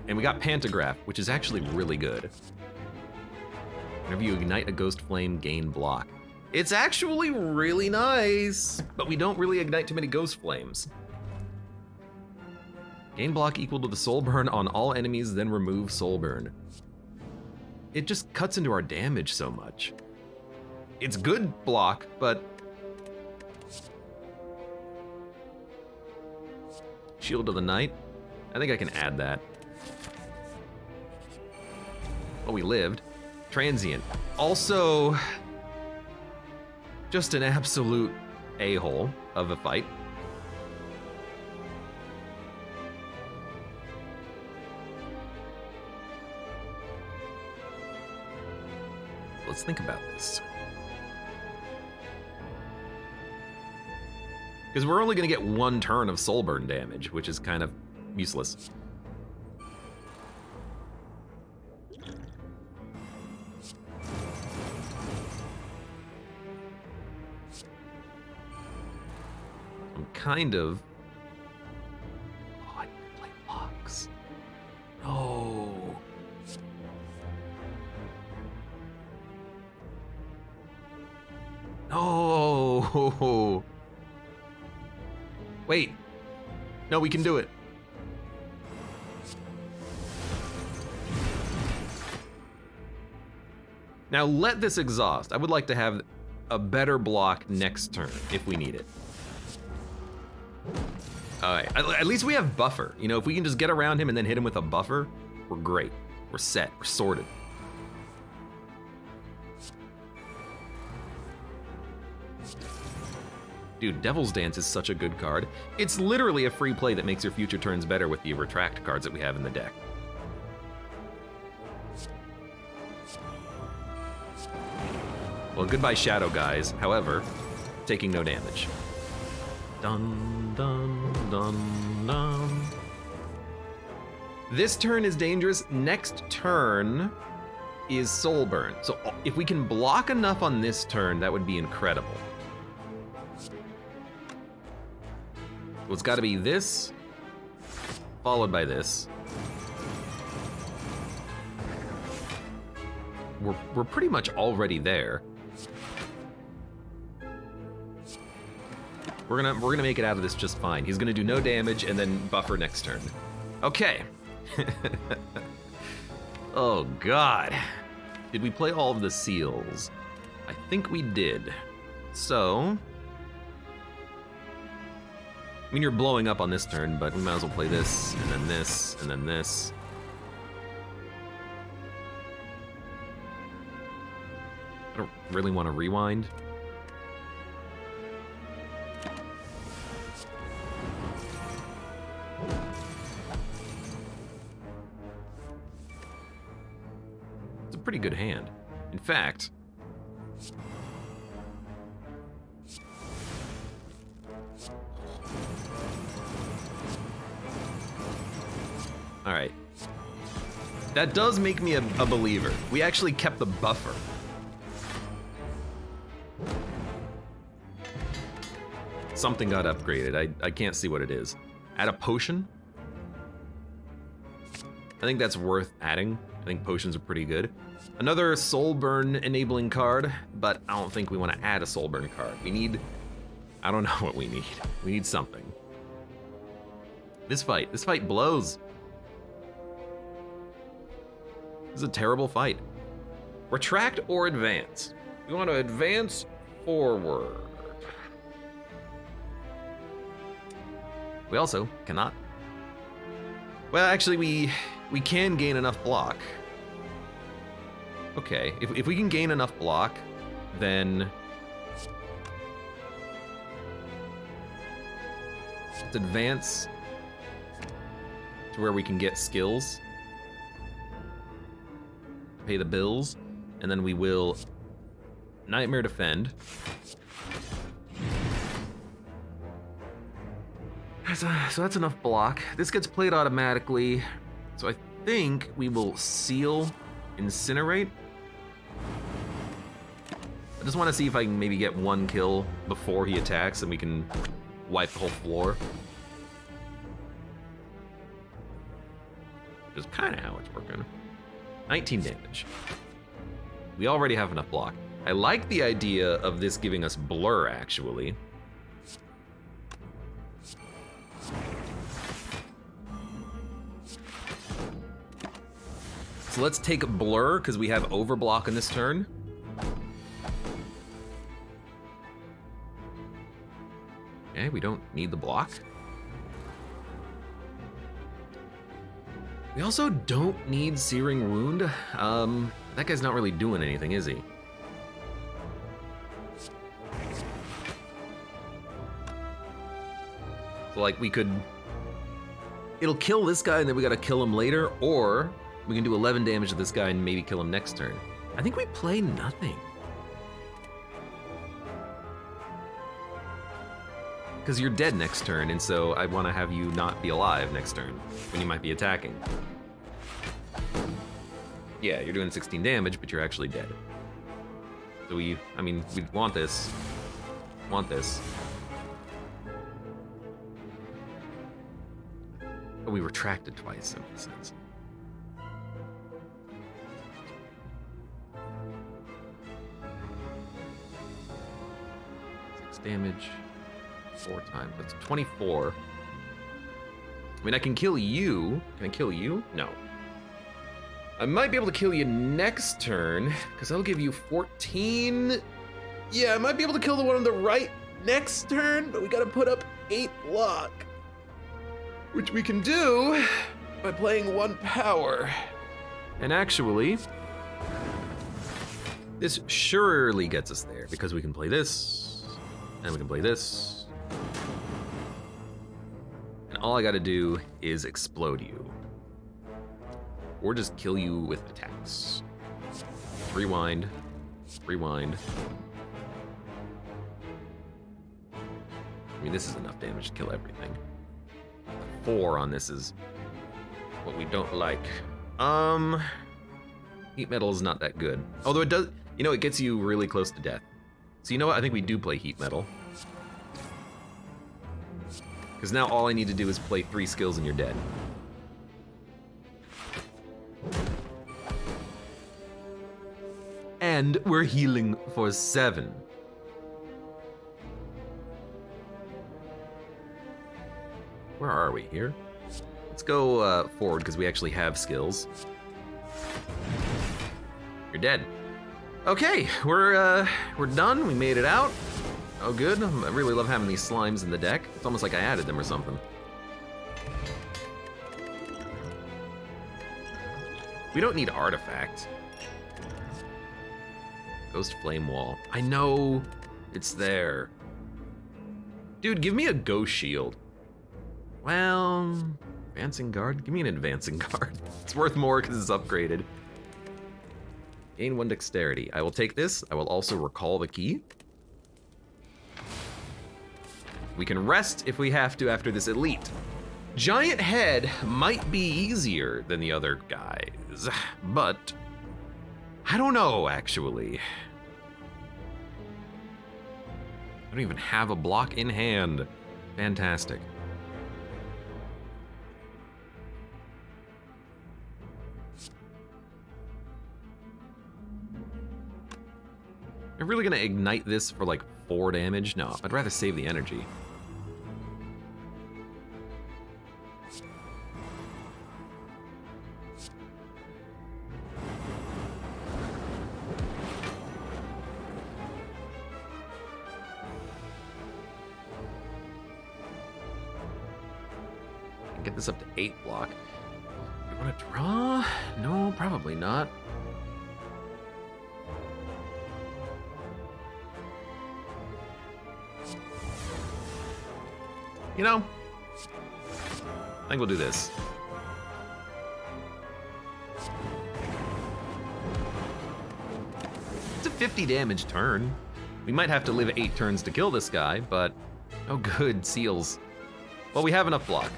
And we got Pantograph, which is actually really good. Whenever you ignite a ghost flame, gain block. It's actually really nice, but we don't really ignite too many ghost flames. Gain block equal to the Soulburn on all enemies, then remove Soulburn. It just cuts into our damage so much. It's good block, but... Shield of the Night? I think I can add that. Oh, we lived. Transient. Also, just an absolute a-hole of a fight. Let's think about this. Because we're only going to get 1 turn of Soulburn damage, which is kind of useless. I'm kind of... Oh, I need to play blocks. No. No. Wait. No, we can do it. Now let this exhaust. I would like to have a better block next turn if we need it. Alright, at least we have buffer. You know, if we can just get around him and then hit him with a buffer, we're great. We're set, we're sorted. Dude, Devil's Dance is such a good card. It's literally a free play that makes your future turns better with the retract cards that we have in the deck. Well, goodbye Shadow guys, however, taking no damage. Dun, dun, dun, dun. This turn is dangerous. Next turn is Soulburn. So if we can block enough on this turn, that would be incredible. Well, it's got to be this, followed by this. We're pretty much already there. We're gonna make it out of this just fine. He's gonna do no damage and then buffer next turn. Okay. Oh God. Did we play all of the seals? I think we did. So. I mean, you're blowing up on this turn, but we might as well play this, and then this, and then this. I don't really want to rewind. pretty good hand. In fact, all right. That does make me a believer. We actually kept the buffer. Something got upgraded. I can't see what it is. Add a potion? I think that's worth adding. I think potions are pretty good. Another Soulburn enabling card, but I don't think we want to add a Soulburn card. We need, I don't know what we need. We need something. This fight blows. This is a terrible fight. Retract or advance? We want to advance forward. We also cannot. Well, actually, we can gain enough block. Okay, if we can gain enough block, then let's advance to where we can get skills, pay the bills, and then we will Nightmare Defend. So that's enough block. This gets played automatically. So I think we will seal Incinerate. I just want to see if I can maybe get one kill before he attacks and we can wipe the whole floor. Which is kind of how it's working. 19 damage. We already have enough block. I like the idea of this giving us blur, actually. So let's take blur, because we have overblock in this turn. Okay, we don't need the block. We also don't need Searing Wound. That guy's not really doing anything, is he? So like we could, it'll kill this guy and then we gotta kill him later, or we can do 11 damage to this guy and maybe kill him next turn. I think we play nothing. Because you're dead next turn, and so I want to have you not be alive next turn, when you might be attacking. Yeah, you're doing 16 damage, but you're actually dead. So we want this. Want this. But we retracted twice, in a sense. Damage 4 times. That's 24. I mean, I can kill you. Can I kill you? No. I might be able to kill you next turn, because I'll give you 14. Yeah, I might be able to kill the one on the right next turn, but we gotta put up 8 block. Which we can do by playing 1 power. And actually, this surely gets us there, because we can play this. And we can play this. And all I gotta do is explode you. Or just kill you with attacks. Rewind. Rewind. I mean, this is enough damage to kill everything. 4 on this is what we don't like. Heat metal is not that good. Although it does, you know, it gets you really close to death. So you know what, I think we do play heat metal. Because now all I need to do is play 3 skills and you're dead. And we're healing for 7. Where are we here? Let's go forward because we actually have skills. You're dead. Okay, we're done. We made it out. Oh, good. I really love having these slimes in the deck. It's almost like I added them or something. We don't need artifact. Ghost Flame Wall. I know it's there. Dude, give me a ghost shield. Well, advancing guard? Give me an advancing guard. It's worth more because it's upgraded. Gain 1 dexterity. I will take this. I will also recall the key. We can rest if we have to after this elite. Giant head might be easier than the other guys, but I don't know, actually. I don't even have a block in hand. Fantastic. I'm really gonna ignite this for like 4 damage? No, I'd rather save the energy. Get this up to 8 block. You wanna draw? No, probably not. You know, I think we'll do this. It's a 50 damage turn. We might have to live 8 turns to kill this guy, but oh good, seals. Well, we have enough block.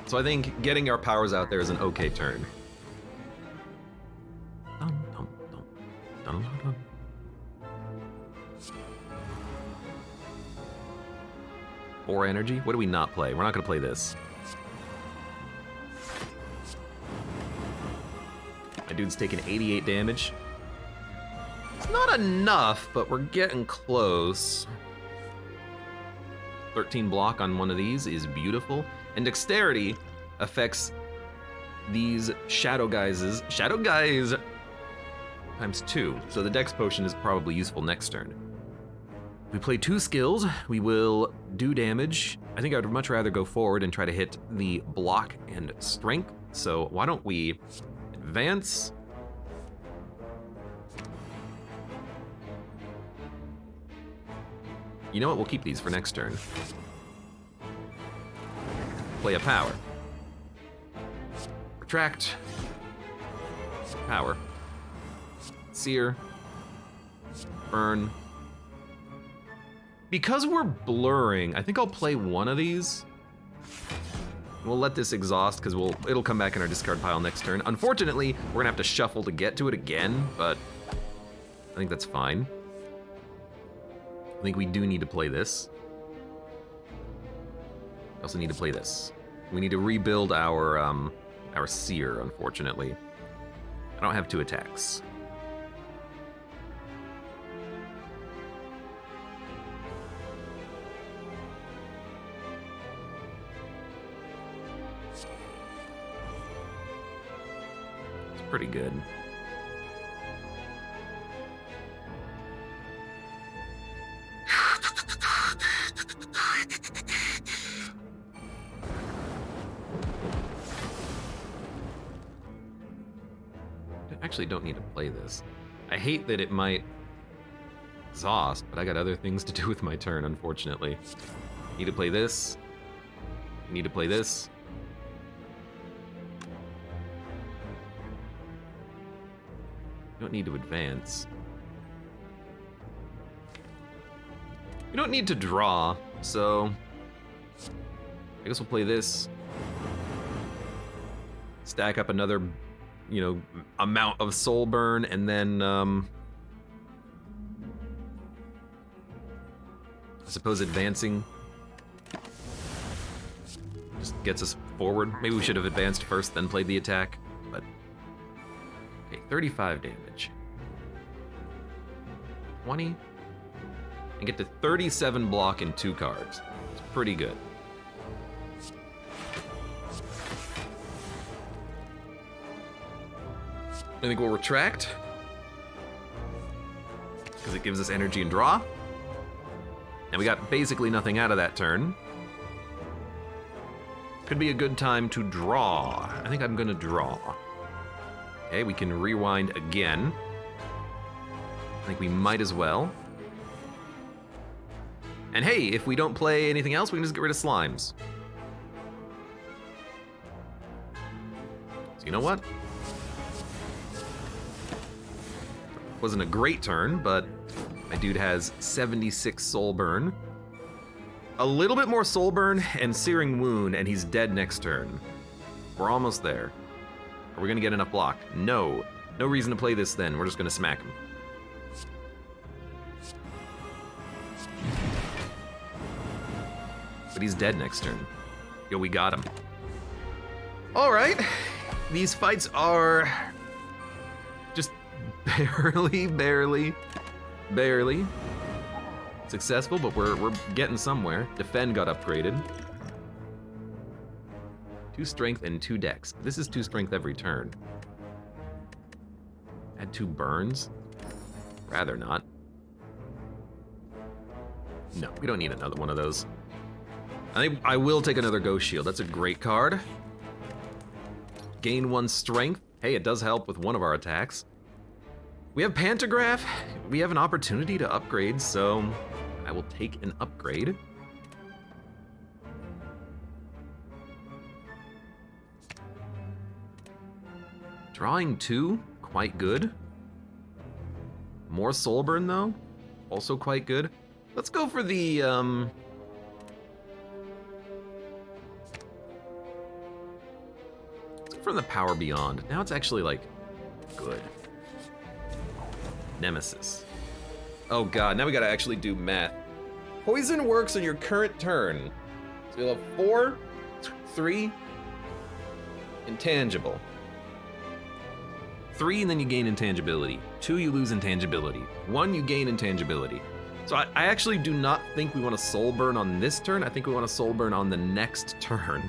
So I think getting our powers out there is an okay turn. Dun, dun, dun, dun, dun, dun. 4 energy? What do we not play? We're not gonna play this. My dude's taking 88 damage. It's not enough, but we're getting close. 13 block on one of these is beautiful. And dexterity affects these shadow guys times 2. So the dex potion is probably useful next turn. We play 2 skills, we will do damage. I think I'd much rather go forward and try to hit the block and strength. So why don't we advance? You know what, we'll keep these for next turn. Play a power. Retract. Power. Sear. Burn. Because we're blurring, I think I'll play one of these. We'll let this exhaust because it'll come back in our discard pile next turn. Unfortunately, we're gonna have to shuffle to get to it again, but I think that's fine. I think we do need to play this. We also need to play this. We need to rebuild our seer, unfortunately. I don't have 2 attacks. It's pretty good. Actually don't need to play this. I hate that it might exhaust, but I got other things to do with my turn, unfortunately. Need to play this. Need to play this. You don't need to advance. You don't need to draw, so I guess we'll play this. Stack up another, you know, amount of Soulburn, and then I suppose advancing just gets us forward. Maybe we should have advanced first, then played the attack, but okay, 35 damage. 20, and get to 37 block in 2 cards. It's pretty good. I think we'll retract, because it gives us energy and draw. And we got basically nothing out of that turn. Could be a good time to draw. I think I'm gonna draw. Okay, we can rewind again. I think we might as well. And hey, if we don't play anything else, we can just get rid of slimes. So You know what? Wasn't a great turn, but my dude has 76 Soulburn. A little bit more Soulburn and Searing Wound, and he's dead next turn. We're almost there. Are we gonna get enough block? No. No reason to play this then. We're just gonna smack him. But he's dead next turn. Yo, we got him. All right. These fights are just barely successful, but we're getting somewhere. Defend got upgraded. 2 strength and 2 dex. This is 2 strength every turn. Add 2 burns? Rather not. No, we don't need another one of those. I think I will take another Ghost Shield. That's a great card. Gain 1 strength. Hey, it does help with one of our attacks. We have Pantograph. We have an opportunity to upgrade, so I will take an upgrade. Drawing 2, quite good. More Soulburn though, also quite good. Let's go for the let's go for the Power Beyond. Now it's actually like good. Nemesis. Oh god, now we gotta actually do math. Poison works on your current turn. So you'll have 4, 3, intangible. 3, and then you gain intangibility. 2, you lose intangibility. 1, you gain intangibility. So I actually do not think we want to Soulburn on this turn. I think we want to Soulburn on the next turn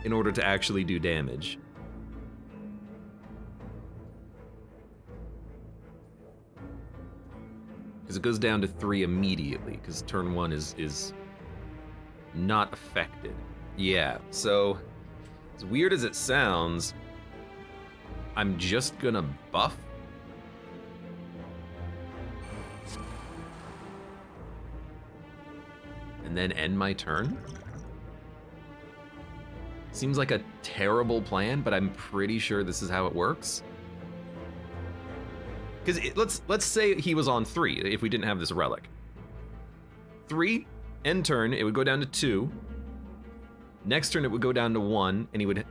in order to actually do damage. Because it goes down to 3 immediately, because turn 1 is not affected. Yeah, so as weird as it sounds, I'm just gonna buff. And then end my turn. Seems like a terrible plan, but I'm pretty sure this is how it works. Because let's say he was on 3 if we didn't have this relic. 3, end turn, it would go down to 2. Next turn it would go down to 1, and he would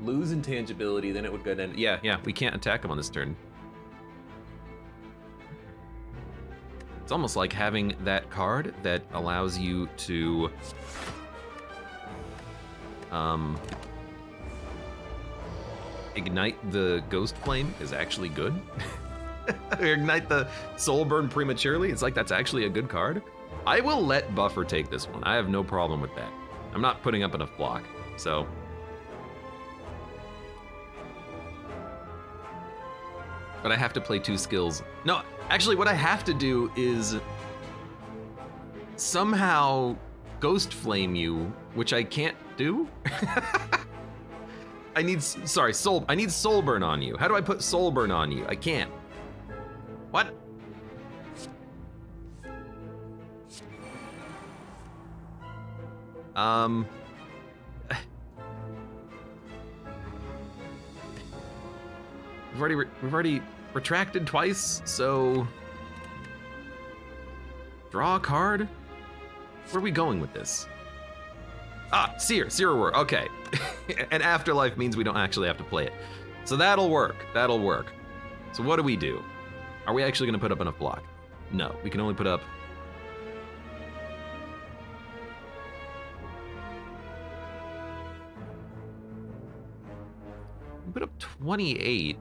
lose intangibility, then it would go down. Yeah, we can't attack him on this turn. It's almost like having that card that allows you to ignite the Ghost Flame is actually good. Ignite the Soulburn prematurely. It's like that's actually a good card. I will let Buffer take this one. I have no problem with that. I'm not putting up enough block, so. But I have to play 2 skills. No, actually what I have to do is somehow Ghost Flame you, which I can't do. I need Soulburn on you. How do I put Soulburn on you? I can't. What? We've already retracted twice, so draw a card. Where are we going with this? Ah, Seer Word. Okay. And Afterlife means we don't actually have to play it. So that'll work. That'll work. So what do we do? Are we actually going to put up enough block? No, we can only put up. Put up 28.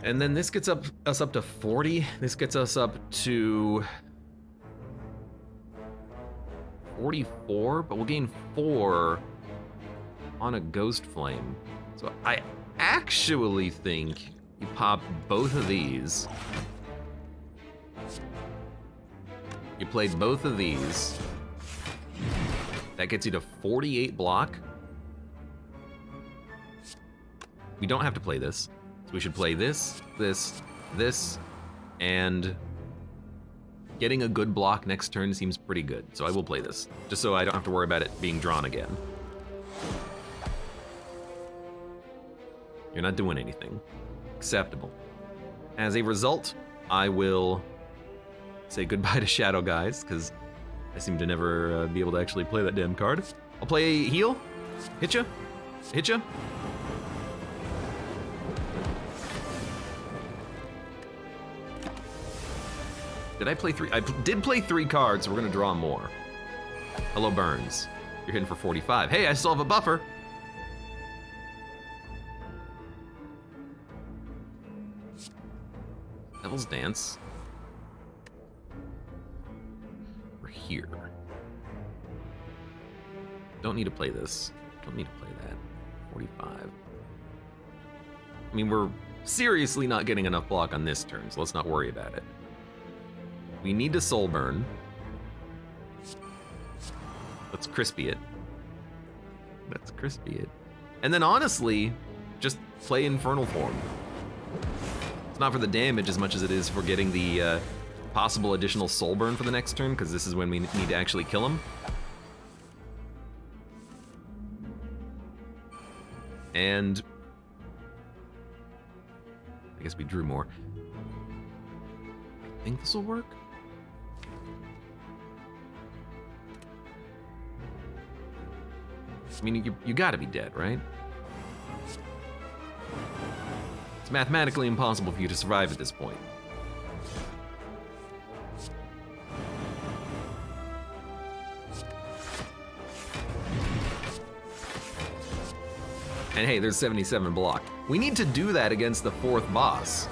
And then this gets us up to 40. This gets us up to 44, but we'll gain 4 on a Ghost Flame. So I actually think you pop both of these. You play both of these. That gets you to 48 block. We don't have to play this. So we should play this, this, this, and getting a good block next turn seems pretty good, so I will play this, just so I don't have to worry about it being drawn again. You're not doing anything. Acceptable. As a result, I will say goodbye to Shadow Guys, because I seem to never be able to actually play that damn card. I'll play heal. Hitcha. Hitcha. Did I play 3? I did play 3 cards, so we're gonna draw more. Hello, Burns. You're hitting for 45. Hey, I still have a buffer. Devil's Dance. We're here. Don't need to play this. Don't need to play that. 45. I mean, we're seriously not getting enough block on this turn, so let's not worry about it. We need to Soulburn. Let's crispy it. Let's crispy it. And then honestly, just play Infernal Form. It's not for the damage as much as it is for getting the possible additional Soulburn for the next turn, because this is when we need to actually kill him. And I guess we drew more. I think this will work. I mean, you gotta be dead, right? It's mathematically impossible for you to survive at this point. And hey, there's 77 block. We need to do that against the 4th boss.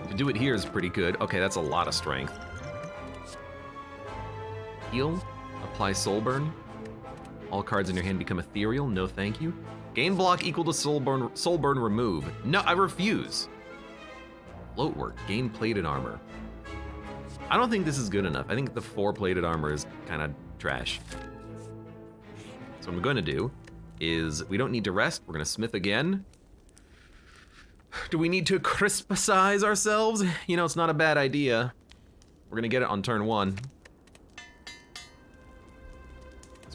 To do it here is pretty good. Okay, that's a lot of strength. Heal. Apply Soulburn. All cards in your hand become ethereal. No thank you. Gain block equal to Soulburn remove. No, I refuse. Float work. Gain plated armor. I don't think this is good enough. I think the 4 plated armor is kind of trash. So what I'm going to do is, we don't need to rest. We're going to smith again. Do we need to crispicize ourselves? You know, it's not a bad idea. We're going to get it on turn 1.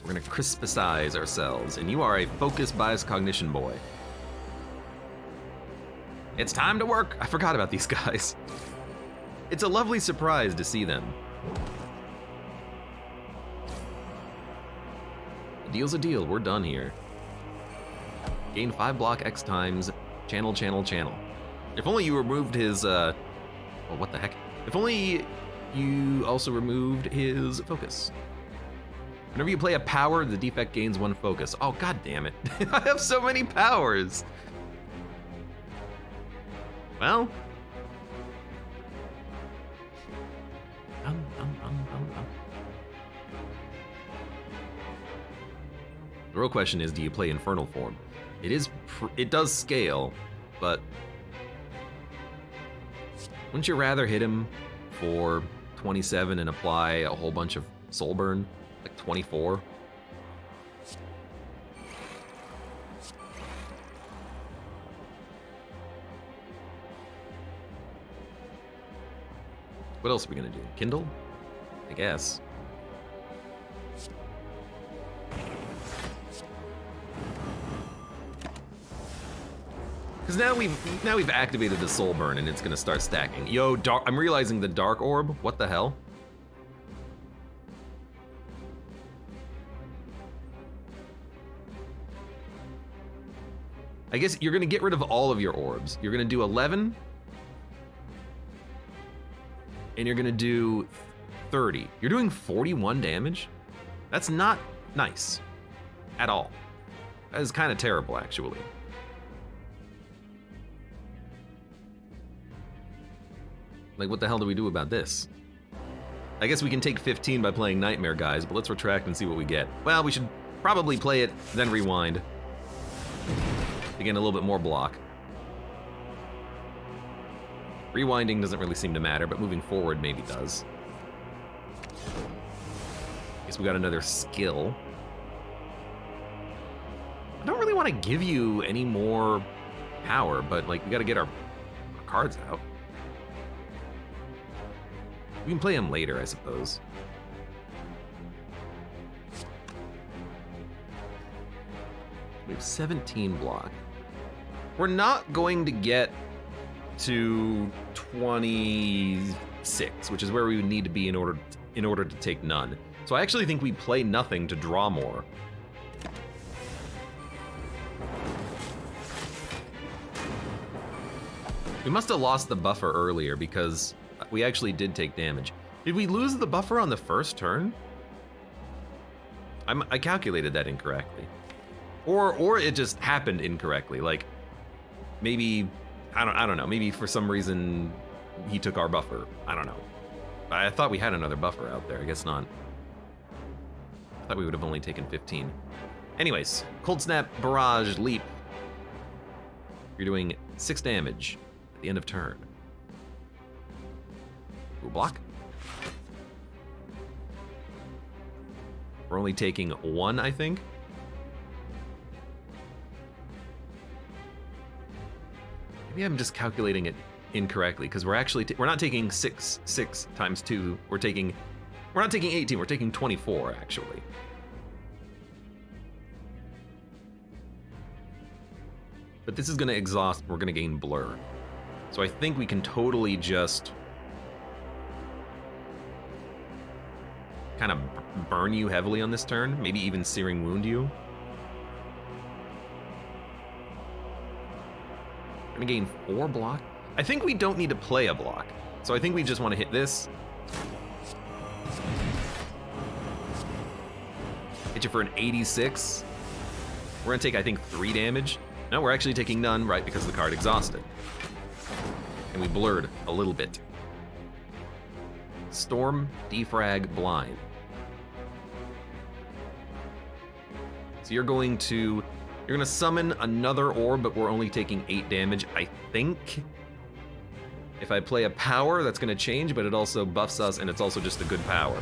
We're gonna crispicize ourselves, and you are a focus bias cognition boy. It's time to work. I forgot about these guys. It's a lovely surprise to see them. A deal's a deal. We're done here. Gain 5 block X times. Channel, channel, channel. If only you removed his, oh, what the heck? If only you also removed his focus. Whenever you play a power, the defect gains 1 focus. Oh, god damn it. I have so many powers. Well. The real question is, do you play Infernal Form? It does scale, but wouldn't you rather hit him for 27 and apply a whole bunch of Soulburn? Like 24. What else are we gonna do? Kindle? I guess. Because now we've activated the Soulburn and it's gonna start stacking. Yo, I'm realizing the Dark Orb. What the hell? I guess you're gonna get rid of all of your orbs. You're gonna do 11, and you're gonna do 30. You're doing 41 damage? That's not nice at all. That is kind of terrible, actually. Like, what the hell do we do about this? I guess we can take 15 by playing Nightmare Guys, but let's retract and see what we get. Well, we should probably play it, then rewind. Again, a little bit more block. Rewinding doesn't really seem to matter, but moving forward maybe does. Guess we got another skill. I don't really want to give you any more power, but like we got to get our cards out. We can play him later, I suppose. We have 17 block. We're not going to get to 26, which is where we would need to be in order to take none. So I actually think we play nothing to draw more. We must have lost the buffer earlier because we actually did take damage. Did we lose the buffer on the first turn? I calculated that incorrectly. Or it just happened incorrectly. Like, maybe, I don't know, maybe for some reason he took our buffer. I don't know. I thought we had another buffer out there, I guess not. I thought we would have only taken 15. Anyways, Cold Snap, Barrage, Leap. You're doing 6 damage at the end of turn. Ooh, block. We're only taking 1, I think. Maybe I'm just calculating it incorrectly because we're actually we're not taking 6 times 2. We're not taking 18. We're taking 24 actually. But this is going to exhaust. We're going to gain blur. So I think we can totally just kind of burn you heavily on this turn. Maybe even Searing Wound you. We're gonna gain 4 block. I think we don't need to play a block. So I think we just want to hit this. Hit you for an 86. We're gonna take, I think, 3 damage. No, we're actually taking none, right, because the card exhausted. And we blurred a little bit. Storm, Defrag, Blind. So you're gonna summon another orb, but we're only taking 8 damage, I think. If I play a power, that's gonna change, but it also buffs us, and it's also just a good power.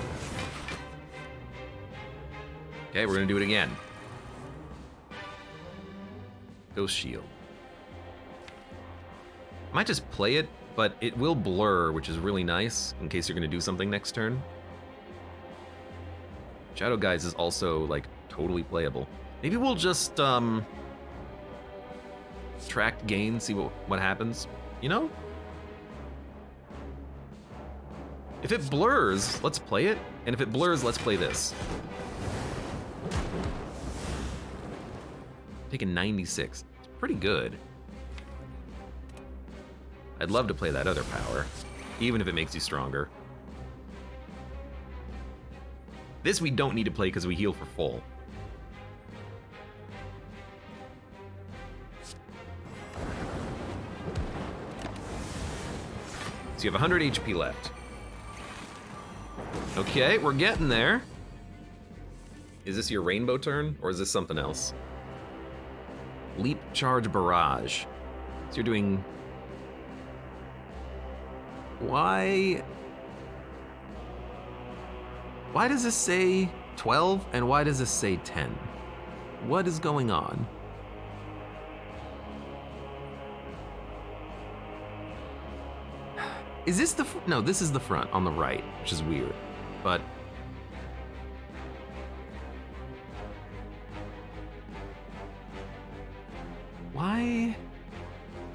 Okay, we're gonna do it again. Ghost Shield. I might just play it, but it will blur, which is really nice, in case you're gonna do something next turn. Shadow Guise is also, like, totally playable. Maybe we'll just, track gain, see what happens, you know? If it blurs, let's play it, and if it blurs, let's play this. Taking 96, it's pretty good. I'd love to play that other power, even if it makes you stronger. This we don't need to play because we heal for full. So you have 100 HP left. Okay, we're getting there. Is this your rainbow turn, or is this something else? Leap, Charge, Barrage. So you're doing... Why does this say 12, and why does this say 10? What is going on? Is this the... No, this is the front on the right, which is weird, but... Why?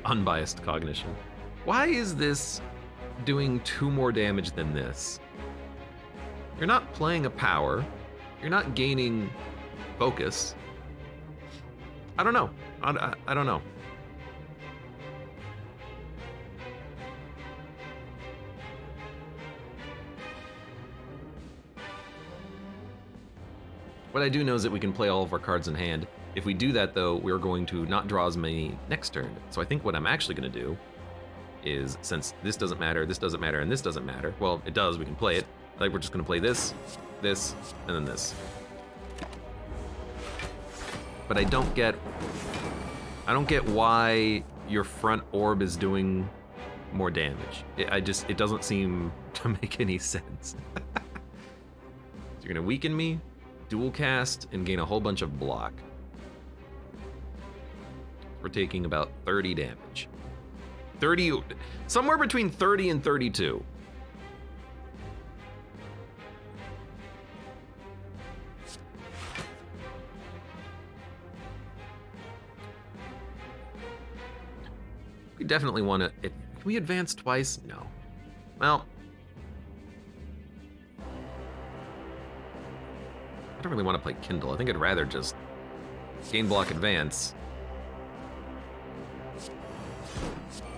Unbiased cognition. Why is this doing 2 more damage than this? You're not playing a power. You're not gaining focus. I don't know. I don't know. What I do know is that we can play all of our cards in hand. If we do that, though, we're going to not draw as many next turn. So I think what I'm actually going to do is, since this doesn't matter, and this doesn't matter, well, it does, we can play it. I think we're just going to play this, this, and then this. But I don't get why your front orb is doing more damage. It doesn't seem to make any sense. So you're going to weaken me, dual cast, and gain a whole bunch of block. We're taking about 30 damage. 30, somewhere between 30 and 32. We definitely want to... Can we advance twice? No. Well... I don't really want to play Kindle. I think I'd rather just gain block advance.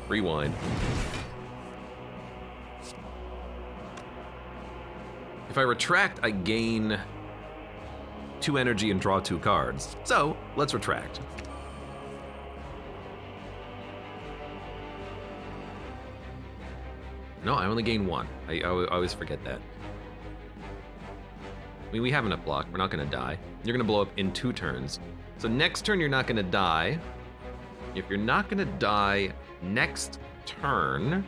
Rewind. If I retract, I gain 2 energy and draw 2 cards. So, let's retract. No, I only gain 1. I always forget that. I mean, we have enough block. We're not gonna die. You're gonna blow up in 2 turns. So next turn, you're not gonna die. If you're not gonna die next turn,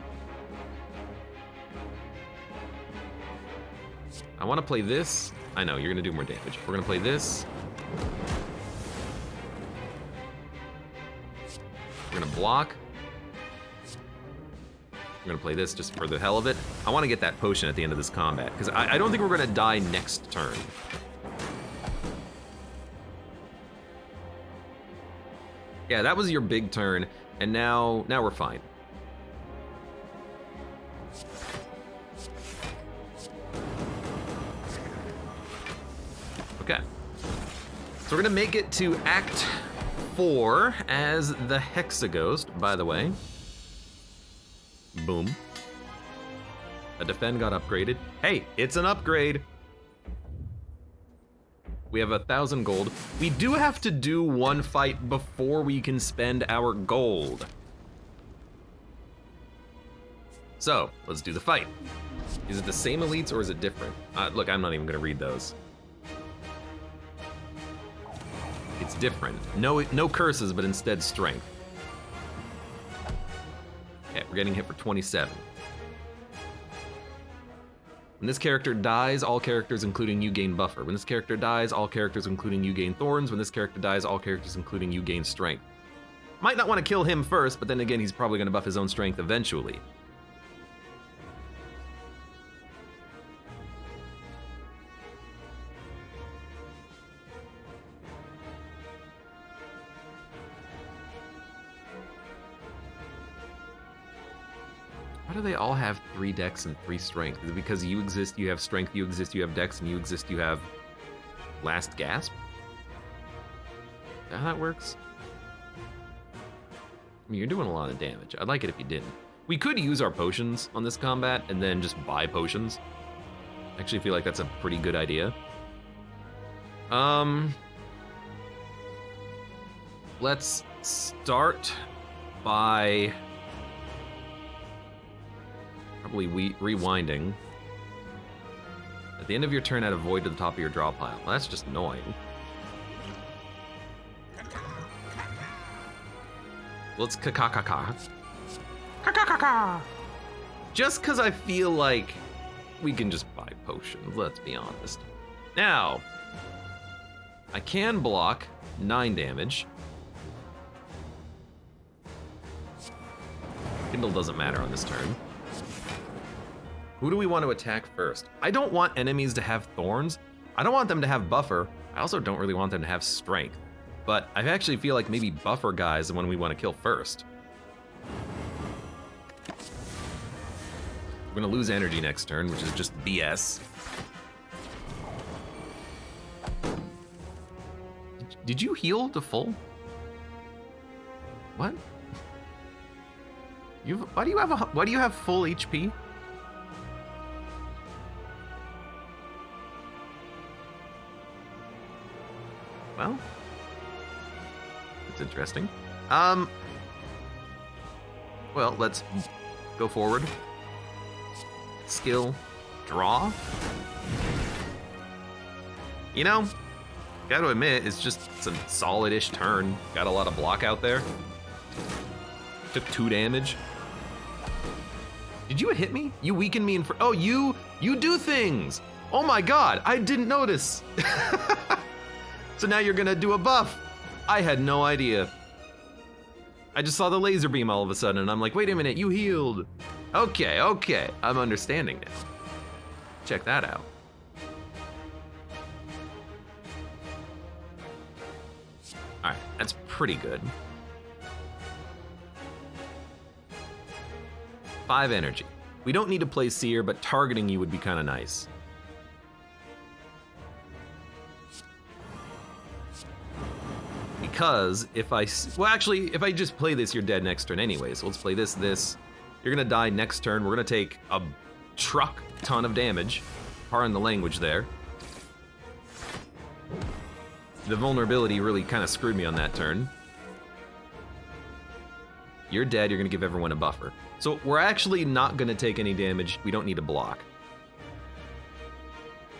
I wanna play this. I know, you're gonna do more damage. We're gonna play this. We're gonna block. We're gonna play this just for the hell of it. I wanna get that potion at the end of this combat, because I don't think we're gonna die next turn. Yeah, that was your big turn, and now we're fine. Okay. So we're gonna make it to Act 4 as the Hexaghost, by the way. Boom. A defend got upgraded. Hey, it's an upgrade. We have 1,000 gold. We do have to do 1 fight before we can spend our gold. So, let's do the fight. Is it the same elites or is it different? Look, I'm not even gonna read those. It's different. No curses, but instead strength. Okay, we're getting hit for 27. When this character dies, all characters including you gain buffer. When this character dies, all characters including you gain thorns. When this character dies, all characters including you gain strength. Might not want to kill him first, but then again, he's probably going to buff his own strength eventually. Why do they all have 3 dex and 3 strength? Is it because you exist, you have strength, you exist, you have dex, and you exist, you have last gasp? Is that how that works? I mean, you're doing a lot of damage. I'd like it if you didn't. We could use our potions on this combat and then just buy potions. I actually feel like that's a pretty good idea. Let's start by probably rewinding. At the end of your turn, add a void to the top of your draw pile. Well, that's just annoying. Let's ka-ka-ka-ka. Ka-ka-ka-ka! Just because I feel like we can just buy potions, let's be honest. Now, I can block 9 damage. Kindle doesn't matter on this turn. Who do we want to attack first? I don't want enemies to have thorns. I don't want them to have buffer. I also don't really want them to have strength. But I actually feel like maybe buffer guys are the one we want to kill first. We're gonna lose energy next turn, which is just BS. Did you heal to full? What? Why do you have full HP? Well, it's interesting. Well, let's go forward. Skill, draw. You know, gotta admit, it's just some solid-ish turn. Got a lot of block out there. Took 2 damage. Did you hit me? You weakened me in oh, you do things! Oh my god, I didn't notice! So now you're gonna do a buff. I had no idea. I just saw the laser beam all of a sudden and I'm like, wait a minute, you healed. Okay, I'm understanding now. Check that out. All right, that's pretty good. 5 energy. We don't need to play Seer, but targeting you would be kind of nice. Because if well, actually, if I just play this, you're dead next turn anyway. So let's play this. You're gonna die next turn. We're gonna take a truck ton of damage. Pardon the language there. The vulnerability really kind of screwed me on that turn. You're dead, you're gonna give everyone a buffer. So we're actually not gonna take any damage. We don't need a block.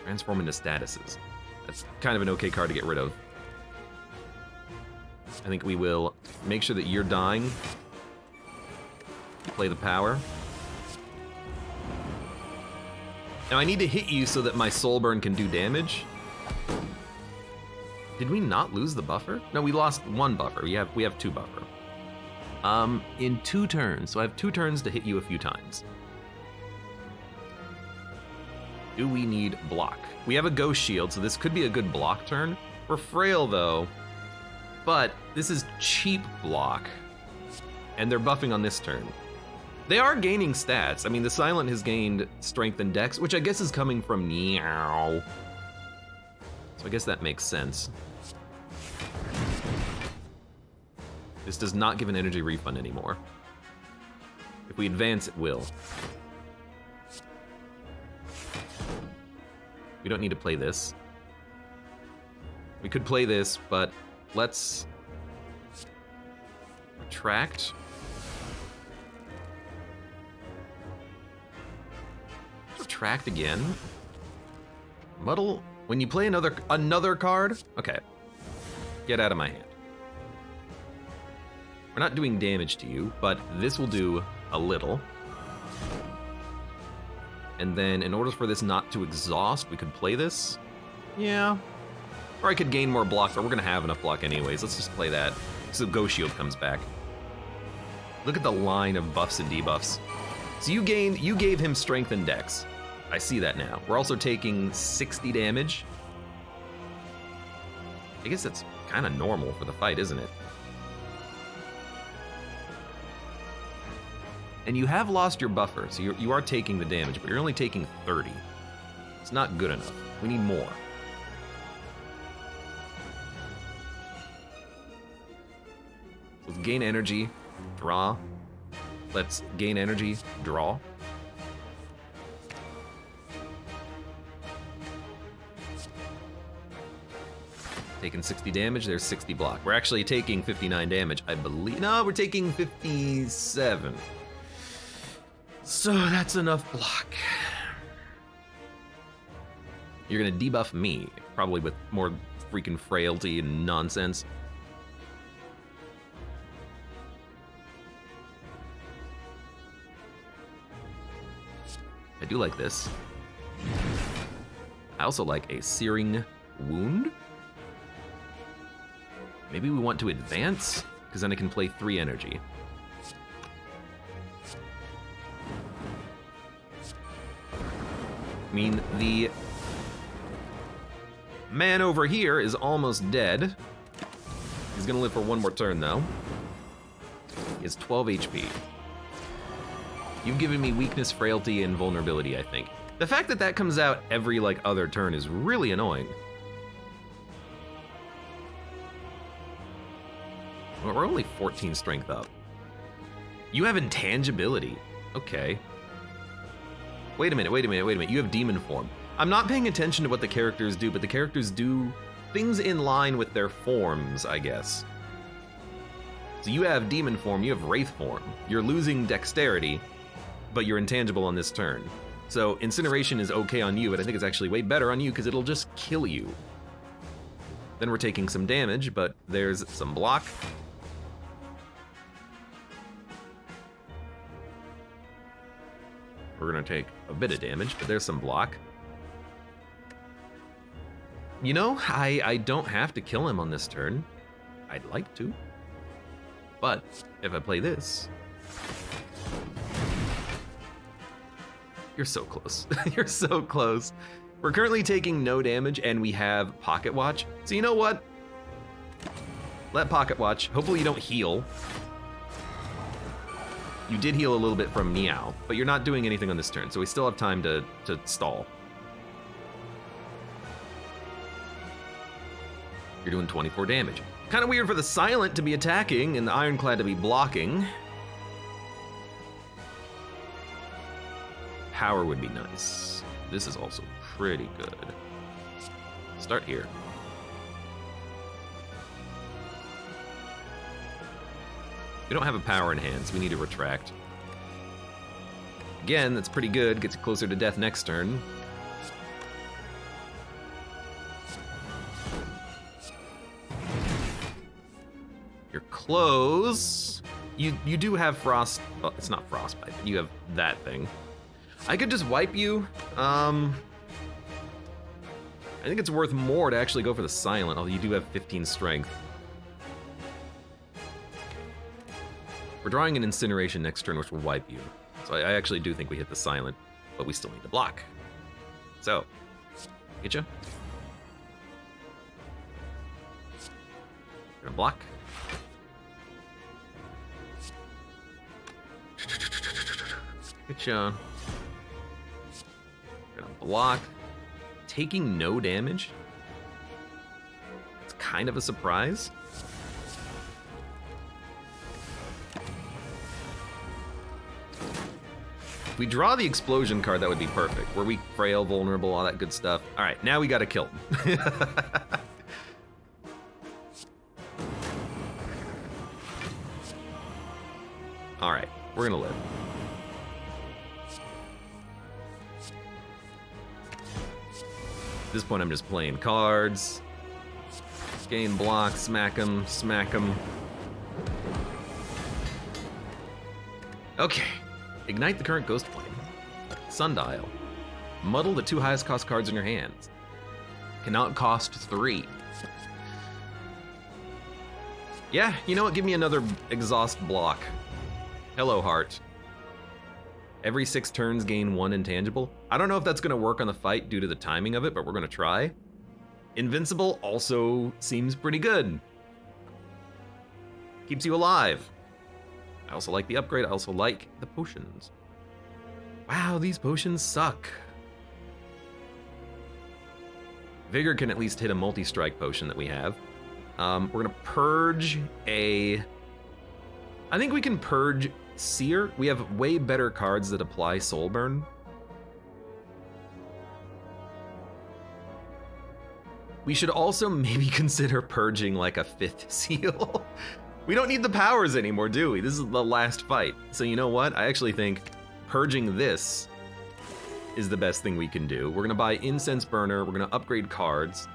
Transform into statuses. That's kind of an okay card to get rid of. I think we will make sure that you're dying. Play the power. Now I need to hit you so that my Soulburn can do damage. Did we not lose the buffer? No, we lost 1 buffer. We have 2 buffer. In 2 turns, so I have 2 turns to hit you a few times. Do we need block? We have a ghost shield, so this could be a good block turn. We're frail though, but this is cheap block, and they're buffing on this turn. They are gaining stats. I mean, the Silent has gained strength and dex, which I guess is coming from Meow. So I guess that makes sense. This does not give an energy refund anymore. If we advance, it will. We don't need to play this. We could play this, but let's retract. Retract again. Muddle. When you play another card, okay. Get out of my hand. We're not doing damage to you, but this will do a little. And then in order for this not to exhaust, we could play this. Yeah. Or I could gain more block, but we're gonna have enough block anyways. Let's just play that. So Ghost Shield comes back. Look at the line of buffs and debuffs. So you gave him strength and dex. I see that now. We're also taking 60 damage. I guess that's kind of normal for the fight, isn't it? And you have lost your buffer, so you are taking the damage, but you're only taking 30. It's not good enough. We need more. So let's gain energy, draw. Let's gain energy, draw. Taking 60 damage, there's 60 block. We're actually taking 59 damage, I believe. No, we're taking 57. So that's enough block. You're gonna debuff me, probably with more freaking frailty and nonsense. I do like this. I also like a Searing Wound. Maybe we want to advance, because then I can play 3 energy. I mean, the man over here is almost dead. He's gonna live for 1 more turn, though. He has 12 HP. You've given me weakness, frailty, and vulnerability, I think. The fact that that comes out every, other turn is really annoying. Well, we're only 14 strength up. You have intangibility. Okay. Wait a minute. You have demon form. I'm not paying attention to what the characters do, but the characters do things in line with their forms, I guess. So you have demon form, you have wraith form. You're losing dexterity, but you're intangible on this turn. So incineration is okay on you, but I think it's actually way better on you because it'll just kill you. Then we're taking some damage, but there's some block. We're gonna take a bit of damage, but there's some block. You know, I don't have to kill him on this turn. I'd like to. But if I play this... You're so close. You're so close. We're currently taking no damage and we have Pocket Watch. So you know what? Let Pocket Watch. Hopefully you don't heal. You did heal a little bit from Meow, but you're not doing anything on this turn, so we still have time to stall. You're doing 24 damage. Kind of weird for the Silent to be attacking and the Ironclad to be blocking. Power would be nice. This is also pretty good. Start here. We don't have a power in hand, so we need to retract. Again, that's pretty good. Gets you closer to death next turn. You're close. You do have frost. Well, it's not frostbite, but you have that thing. I could just wipe you. I think it's worth more to actually go for the Silent, although you do have 15 strength. We're drawing an Incineration next turn, which will wipe you. So I actually do think we hit the Silent, but we still need to block. So, get you. Gonna block. Get you. Gonna block. Taking no damage. It's kind of a surprise. If we draw the explosion card, that would be perfect. We're weak, frail, vulnerable, all that good stuff. All right, now we gotta kill him. All right, we're gonna live. At this point, I'm just playing cards. Gain block, smack him, smack him. Okay. Ignite the current Ghost Flame. Sundial. Muddle the 2 highest cost cards in your hands. Cannot cost 3. Yeah, you know what? Give me another exhaust block. Hello, Heart. Every 6 turns, gain 1 intangible. I don't know if that's going to work on the fight due to the timing of it, but we're going to try. Invincible also seems pretty good. Keeps you alive. I also like the upgrade. I also like the potions. Wow, these potions suck. Vigor can at least hit a multi-strike potion that we have. We're gonna purge a... I think we can purge Seer. We have way better cards that apply Soulburn. We should also maybe consider purging like a 5th seal. We don't need the powers anymore, do we? This is the last fight. So you know what? I actually think purging this is the best thing we can do. We're gonna buy Incense Burner, we're gonna upgrade cards.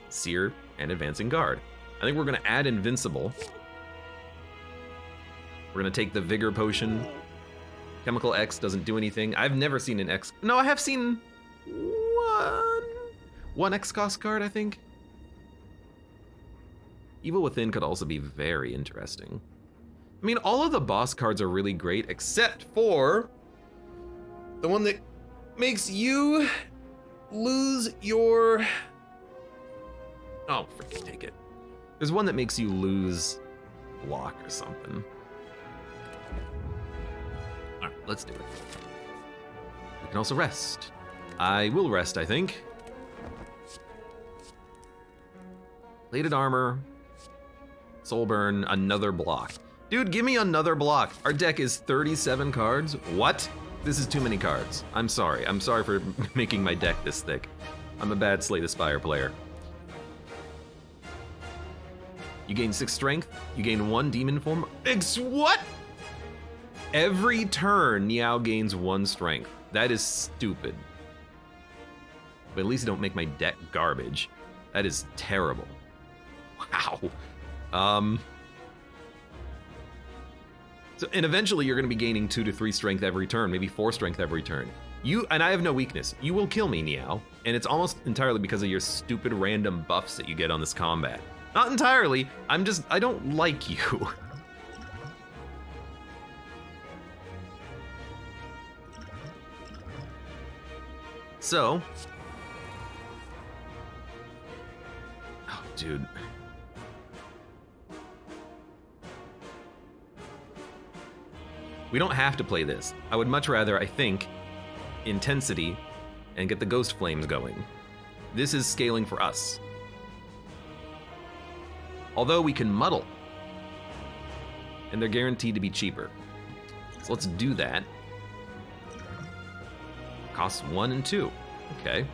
Seer and Advancing Guard. I think we're gonna add Invincible. We're gonna take the Vigor Potion. Chemical X doesn't do anything. I've never seen an X. No, I have seen one X cost card, I think. Evil Within could also be very interesting. I mean, all of the boss cards are really great, except for the one that makes you lose your... Oh, freaking take it. There's one that makes you lose block or something. All right, let's do it. We can also rest. I will rest, I think. Plated armor, Soulburn, another block. Dude, give me another block. Our deck is 37 cards. What? This is too many cards. I'm sorry. I'm sorry for making my deck this thick. I'm a bad Slay the Spire player. You gain 6 strength. You gain 1 demon form. What? Every turn, Niao gains 1 strength. That is stupid. But at least don't make my deck garbage. That is terrible. Wow. So, and eventually you're gonna be gaining 2 to 3 strength every turn, maybe 4 strength every turn. And I have no weakness. You will kill me, Niao. And it's almost entirely because of your stupid random buffs that you get on this combat. Not entirely, I don't like you. So, Dude. We don't have to play this. I would much rather, I think, intensity and get the ghost flames going. This is scaling for us. Although we can muddle. And they're guaranteed to be cheaper. So let's do that. Costs 1 and 2. Okay.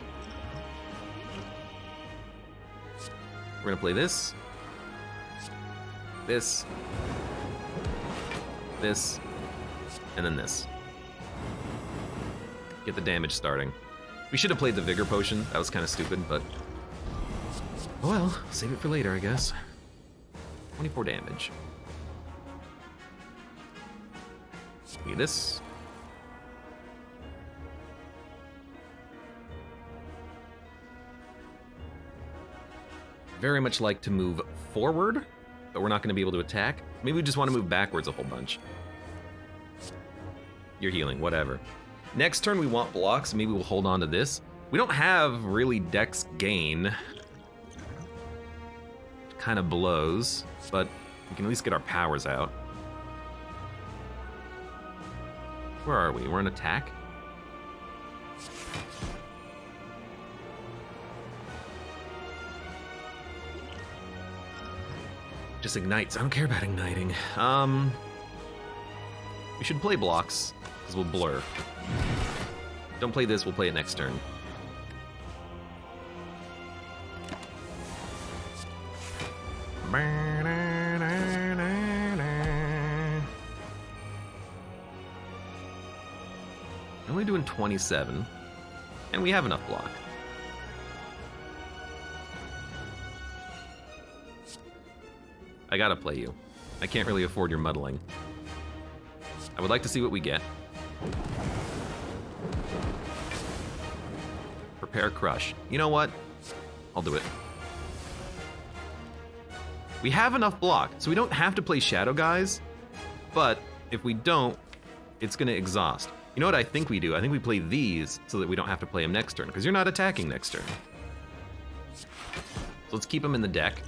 We're gonna play this. This. This. And then this. Get the damage starting. We should have played the Vigor Potion. That was kind of stupid, but... Oh well, save it for later, I guess. 24 damage. Give me this. Very much like to move forward, but we're not going to be able to attack. Maybe we just want to move backwards a whole bunch. You're healing, whatever. Next turn we want blocks, maybe we'll hold on to this. We don't have really dex gain. Kind of blows, but we can at least get our powers out. Where are we? We're in attack? Just ignites. I don't care about igniting. We should play blocks, because we'll blur. Don't play this, we'll play it next turn. Only doing 27, and we have enough block. I gotta play you. I can't really afford your muddling. I would like to see what we get. Prepare Crush. You know what? I'll do it. We have enough block, so we don't have to play Shadow Guys, but if we don't, it's gonna exhaust. You know what I think we do? I think we play these so that we don't have to play them next turn, because you're not attacking next turn. So let's keep them in the deck.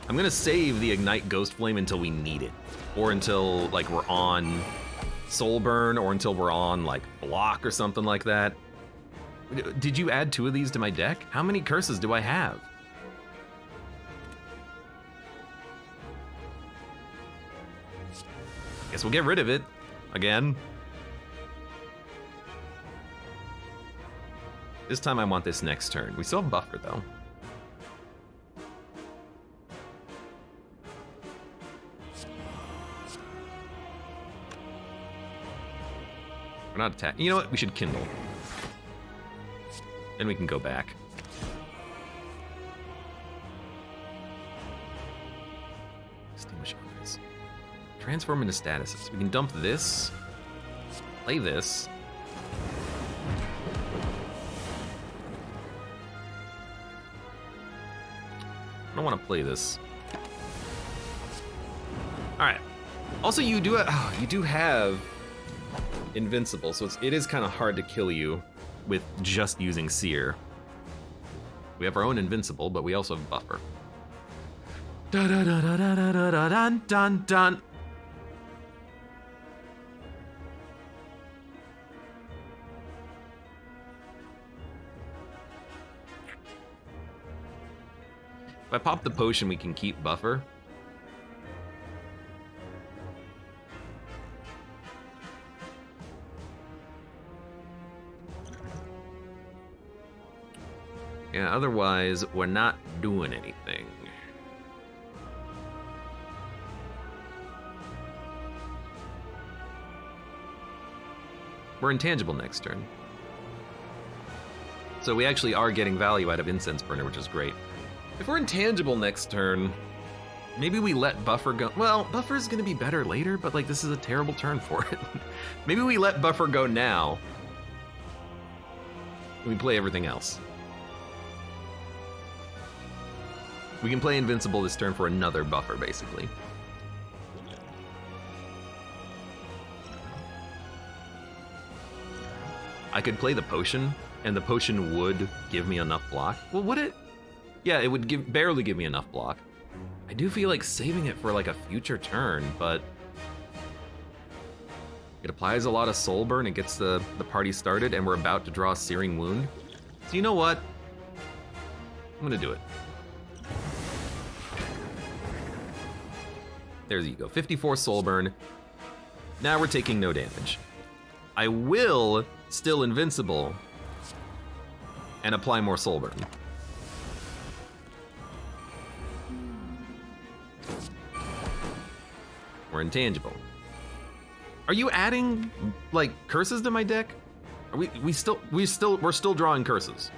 I'm gonna save the Ignite Ghost Flame until we need it, or until like we're on Soulburn, or until we're on like Block or something like that. Did you add 2 of these to my deck? How many curses do I have? Guess we'll get rid of it again. This time I want this next turn. We still have buffer though. We're not attacking. You know what? We should kindle. Then we can go back. Extinguish eyes. Transform into statuses. We can dump this. Play this. I don't want to play this. All right. Also, you do have Invincible, so it is kind of hard to kill you with just using Seer. We have our own Invincible, but we also have Buffer. Da da da da da da da da dun dun dun. If I pop the potion, we can keep Buffer. Yeah, otherwise, we're not doing anything. We're intangible next turn. So we actually are getting value out of Incense Burner, which is great. If we're intangible next turn, maybe we let Buffer go. Well, Buffer's gonna be better later, but like this is a terrible turn for it. Maybe we let Buffer go now. And we play everything else. We can play Invincible this turn for another Buffer, basically. I could play the potion, and the potion would give me enough block. Well, would it? Yeah, it would barely give me enough block. I do feel like saving it for like a future turn, but it applies a lot of Soulburn, it gets the party started, and we're about to draw a Searing Wound. So you know what? I'm gonna do it. There you go, 54 Soulburn. Now we're taking no damage. I will still invincible and apply more Soulburn. We're intangible. Are you adding like curses to my deck? Are we're still drawing curses.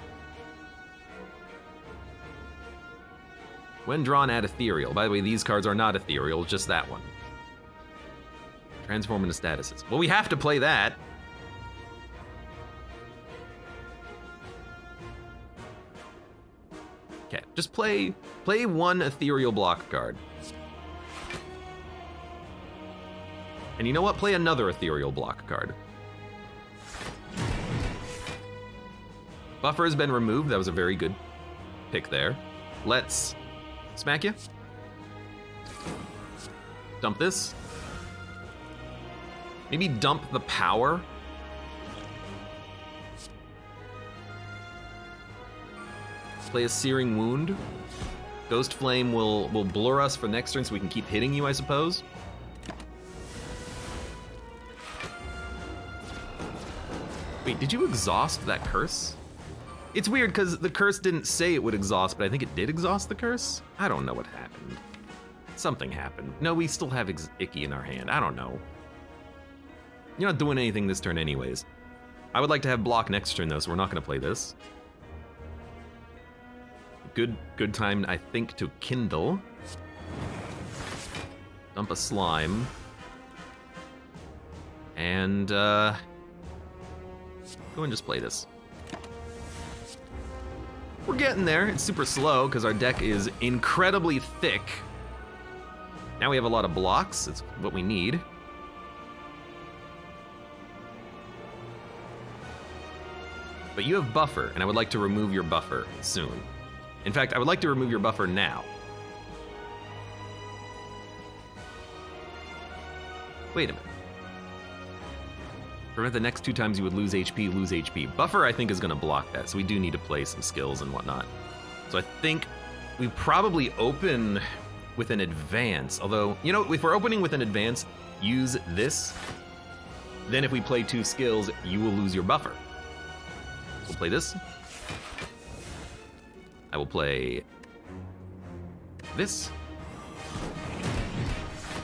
When drawn, add ethereal. By the way, these cards are not ethereal, just that one. Transform into statuses. Well, we have to play that. Okay, just play one ethereal block card. And you know what? Play another ethereal block card. Buffer has been removed. That was a very good pick there. Let's smack you. Dump this. Maybe dump the power. Play a Searing Wound. Ghost Flame will blur us for next turn so we can keep hitting you, I suppose. Wait, did you exhaust that curse? It's weird because the curse didn't say it would exhaust, but I think it did exhaust the curse? I don't know what happened. Something happened. No, we still have Icky in our hand. I don't know. You're not doing anything this turn anyways. I would like to have block next turn though, so we're not gonna play this. Good time, I think, to kindle. Dump a slime. And go and just play this. We're getting there. It's super slow because our deck is incredibly thick. Now we have a lot of blocks. It's what we need. But you have buffer, and I would like to remove your buffer soon. In fact, I would like to remove your buffer now. Wait a minute. Prevent the next 2 times you would lose HP, lose HP. Buffer, I think, is gonna block that, so we do need to play some skills and whatnot. So I think we probably open with an advance, although, you know, if we're opening with an advance, use this. Then if we play 2 skills, you will lose your buffer. We'll play this. I will play this.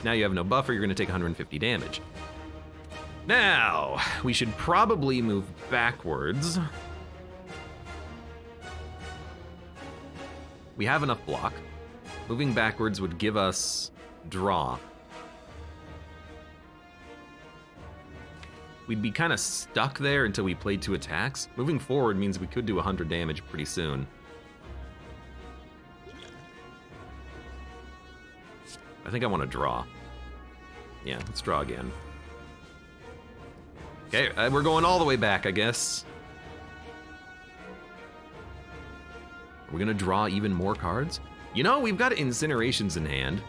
Now you have no buffer, you're gonna take 150 damage. Now, we should probably move backwards. We have enough block. Moving backwards would give us draw. We'd be kind of stuck there until we played 2 attacks. Moving forward means we could do 100 damage pretty soon. I think I want to draw. Yeah, let's draw again. Okay, we're going all the way back, I guess. Are we gonna draw even more cards? You know, we've got Incinerations in hand.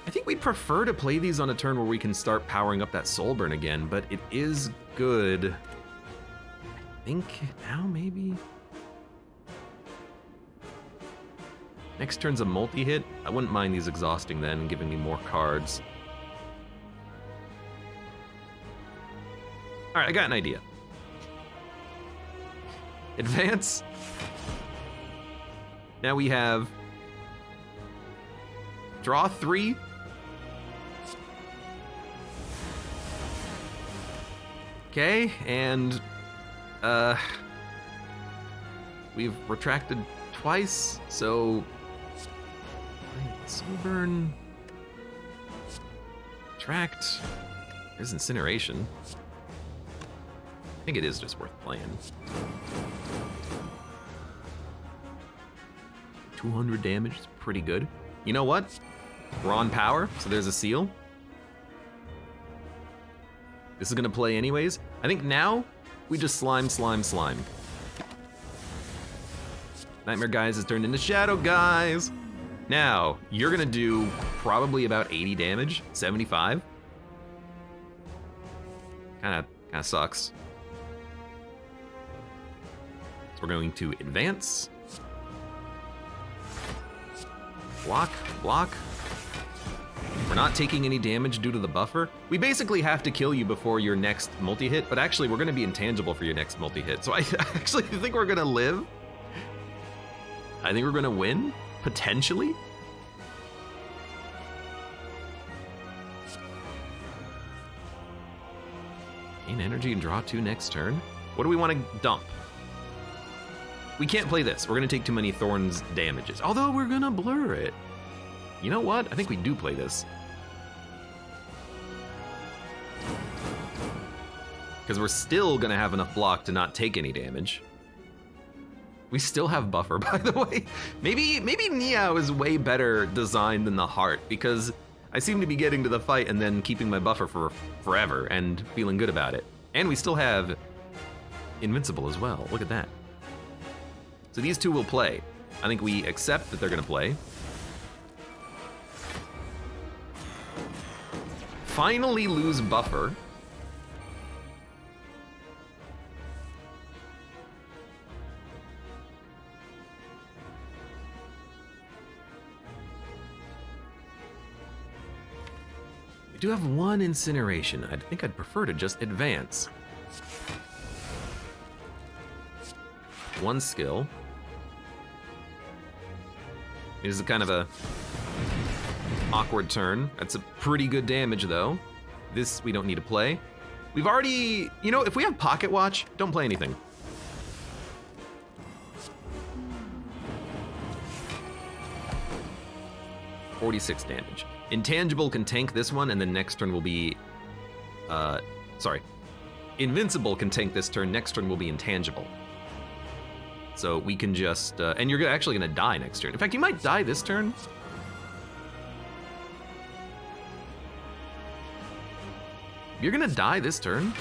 I think we'd prefer to play these on a turn where we can start powering up that Soulburn again, but it is good. I think now, maybe? Next turn's a multi-hit. I wouldn't mind these exhausting then and giving me more cards. All right, I got an idea. Advance. Now we have draw 3. Okay, and we've retracted twice, so Soulburn, retract. There's Incineration. I think it is just worth playing. 200 damage is pretty good. You know what? We're on power, so there's a seal. This is gonna play anyways. I think now we just slime. Nightmare Guys has turned into Shadow Guys. Now, you're gonna do probably about 80 damage, 75. Kinda sucks. So we're going to advance. Block, block. We're not taking any damage due to the buffer. We basically have to kill you before your next multi-hit, but actually we're gonna be intangible for your next multi-hit. So I actually think we're gonna live. I think we're gonna win, potentially. Gain energy and draw 2 next turn. What do we want to dump? We can't play this. We're gonna take too many Thorns damages. Although we're gonna blur it. You know what? I think we do play this. Because we're still gonna have enough block to not take any damage. We still have buffer, by the way. Maybe Niao is way better designed than the heart, because I seem to be getting to the fight and then keeping my buffer for forever and feeling good about it. And we still have Invincible as well. Look at that. So these two will play. I think we accept that they're gonna play. Finally lose buffer. We do have 1 incineration. I think I'd prefer to just advance. 1 skill. It is a kind of a awkward turn. That's a pretty good damage though. This we don't need to play. We've already, you know, if we have Pocket Watch, don't play anything. $46 damage. Intangible can tank this one, and then next turn will be, Invincible can tank this turn, next turn will be Intangible. So we can just, and you're actually gonna die next turn. In fact, you might die this turn. You're gonna die this turn.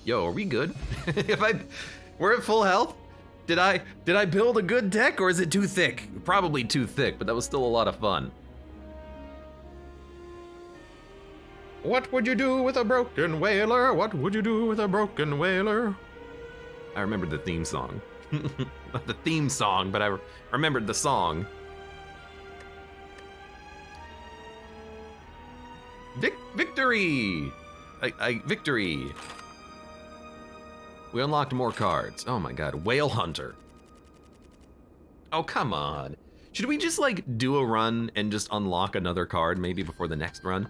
Yo, are we good? We're at full health? Did I build a good deck, or is it too thick? Probably too thick, but that was still a lot of fun. What would you do with a broken whaler? What would you do with a broken whaler? I remembered the theme song. Not the theme song, but I remembered the song. Victory! Victory! We unlocked more cards. Oh my god, Whale Hunter. Oh, come on. Should we just like do a run and just unlock another card maybe before the next run?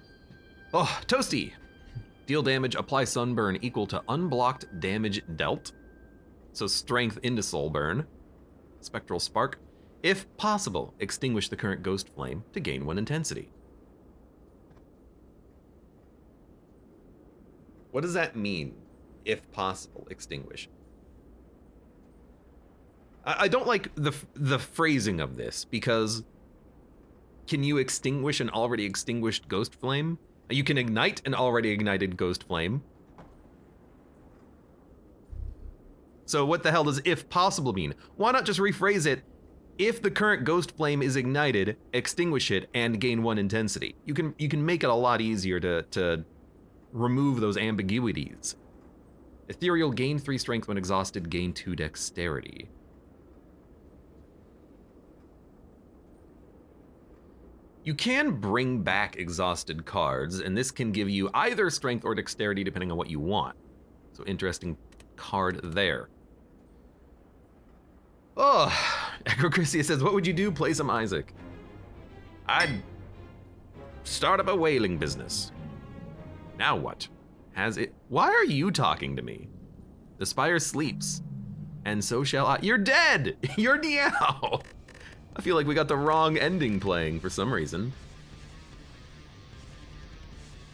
Oh, Toasty. Deal damage, apply Sunburn equal to unblocked damage dealt. So strength into Soulburn. Spectral Spark. If possible, extinguish the current Ghost Flame to gain 1 intensity. What does that mean? If possible, extinguish. I don't like the phrasing of this, because can you extinguish an already extinguished Ghost Flame? You can ignite an already ignited Ghost Flame. So what the hell does if possible mean? Why not just rephrase it? If the current Ghost Flame is ignited, extinguish it and gain 1 intensity. You can make it a lot easier to remove those ambiguities. Ethereal, gain 3 strength when exhausted, gain 2 dexterity. You can bring back exhausted cards, and this can give you either strength or dexterity depending on what you want. So interesting card there. Oh, Acrocrisia says, what would you do? Play some Isaac. I'd start up a whaling business. Now what? Has it? Why are you talking to me? The Spire sleeps, and so shall I. You're dead! You're Niao! I feel like we got the wrong ending playing for some reason.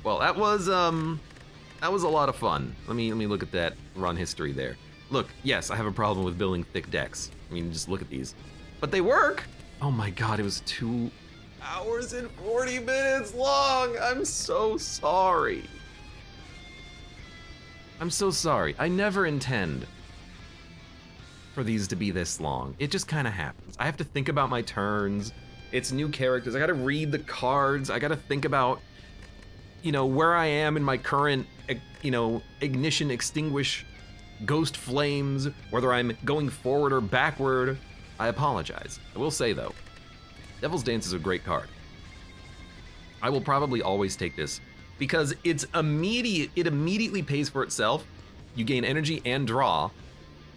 Well, that was a lot of fun. Let me look at that run history there. Look, yes, I have a problem with building thick decks. I mean, just look at these. But they work! Oh my god, it was 2 hours and 40 minutes long! I'm so sorry. I'm so sorry. I never intend for these to be this long. It just kind of happens. I have to think about my turns. It's new characters. I gotta read the cards. I gotta think about, you know, where I am in my current, you know, ignition, extinguish, ghost flames, whether I'm going forward or backward. I apologize. I will say though, Devil's Dance is a great card. I will probably always take this because it's immediate. It immediately pays for itself. You gain energy and draw.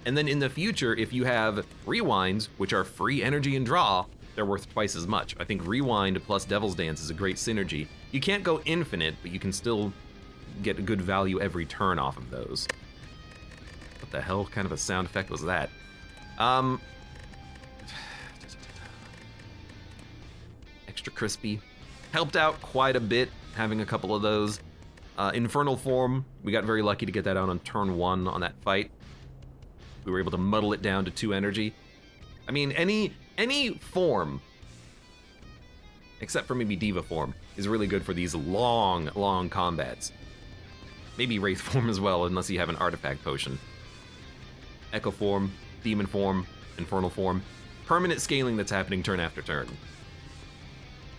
And then in the future, if you have rewinds, which are free energy and draw, they're worth twice as much. I think rewind plus Devil's Dance is a great synergy. You can't go infinite, but you can still get a good value every turn off of those. What the hell kind of a sound effect was that? Extra crispy. Helped out quite a bit having a couple of those. Infernal Form, we got very lucky to get that out on turn 1 on that fight. We were able to muddle it down to 2 energy. I mean, any form, except for maybe Diva Form, is really good for these long combats. Maybe Wraith Form as well, unless you have an Artifact Potion. Echo Form, Demon Form, Infernal Form. Permanent scaling that's happening turn after turn.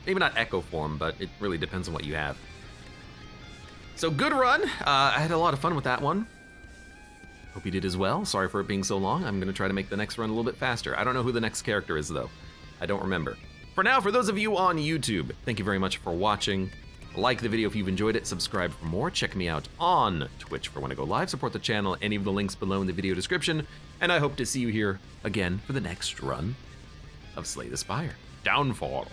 Maybe not Echo Form, but it really depends on what you have. So good run. I had a lot of fun with that one. Hope you did as well. Sorry for it being so long. I'm gonna try to make the next run a little bit faster. I don't know who the next character is though. I don't remember. For now, for those of you on YouTube, thank you very much for watching. Like the video if you've enjoyed it, subscribe for more. Check me out on Twitch for when I go live. Support the channel, any of the links below in the video description. And I hope to see you here again for the next run of Slay the Spire. Downfall.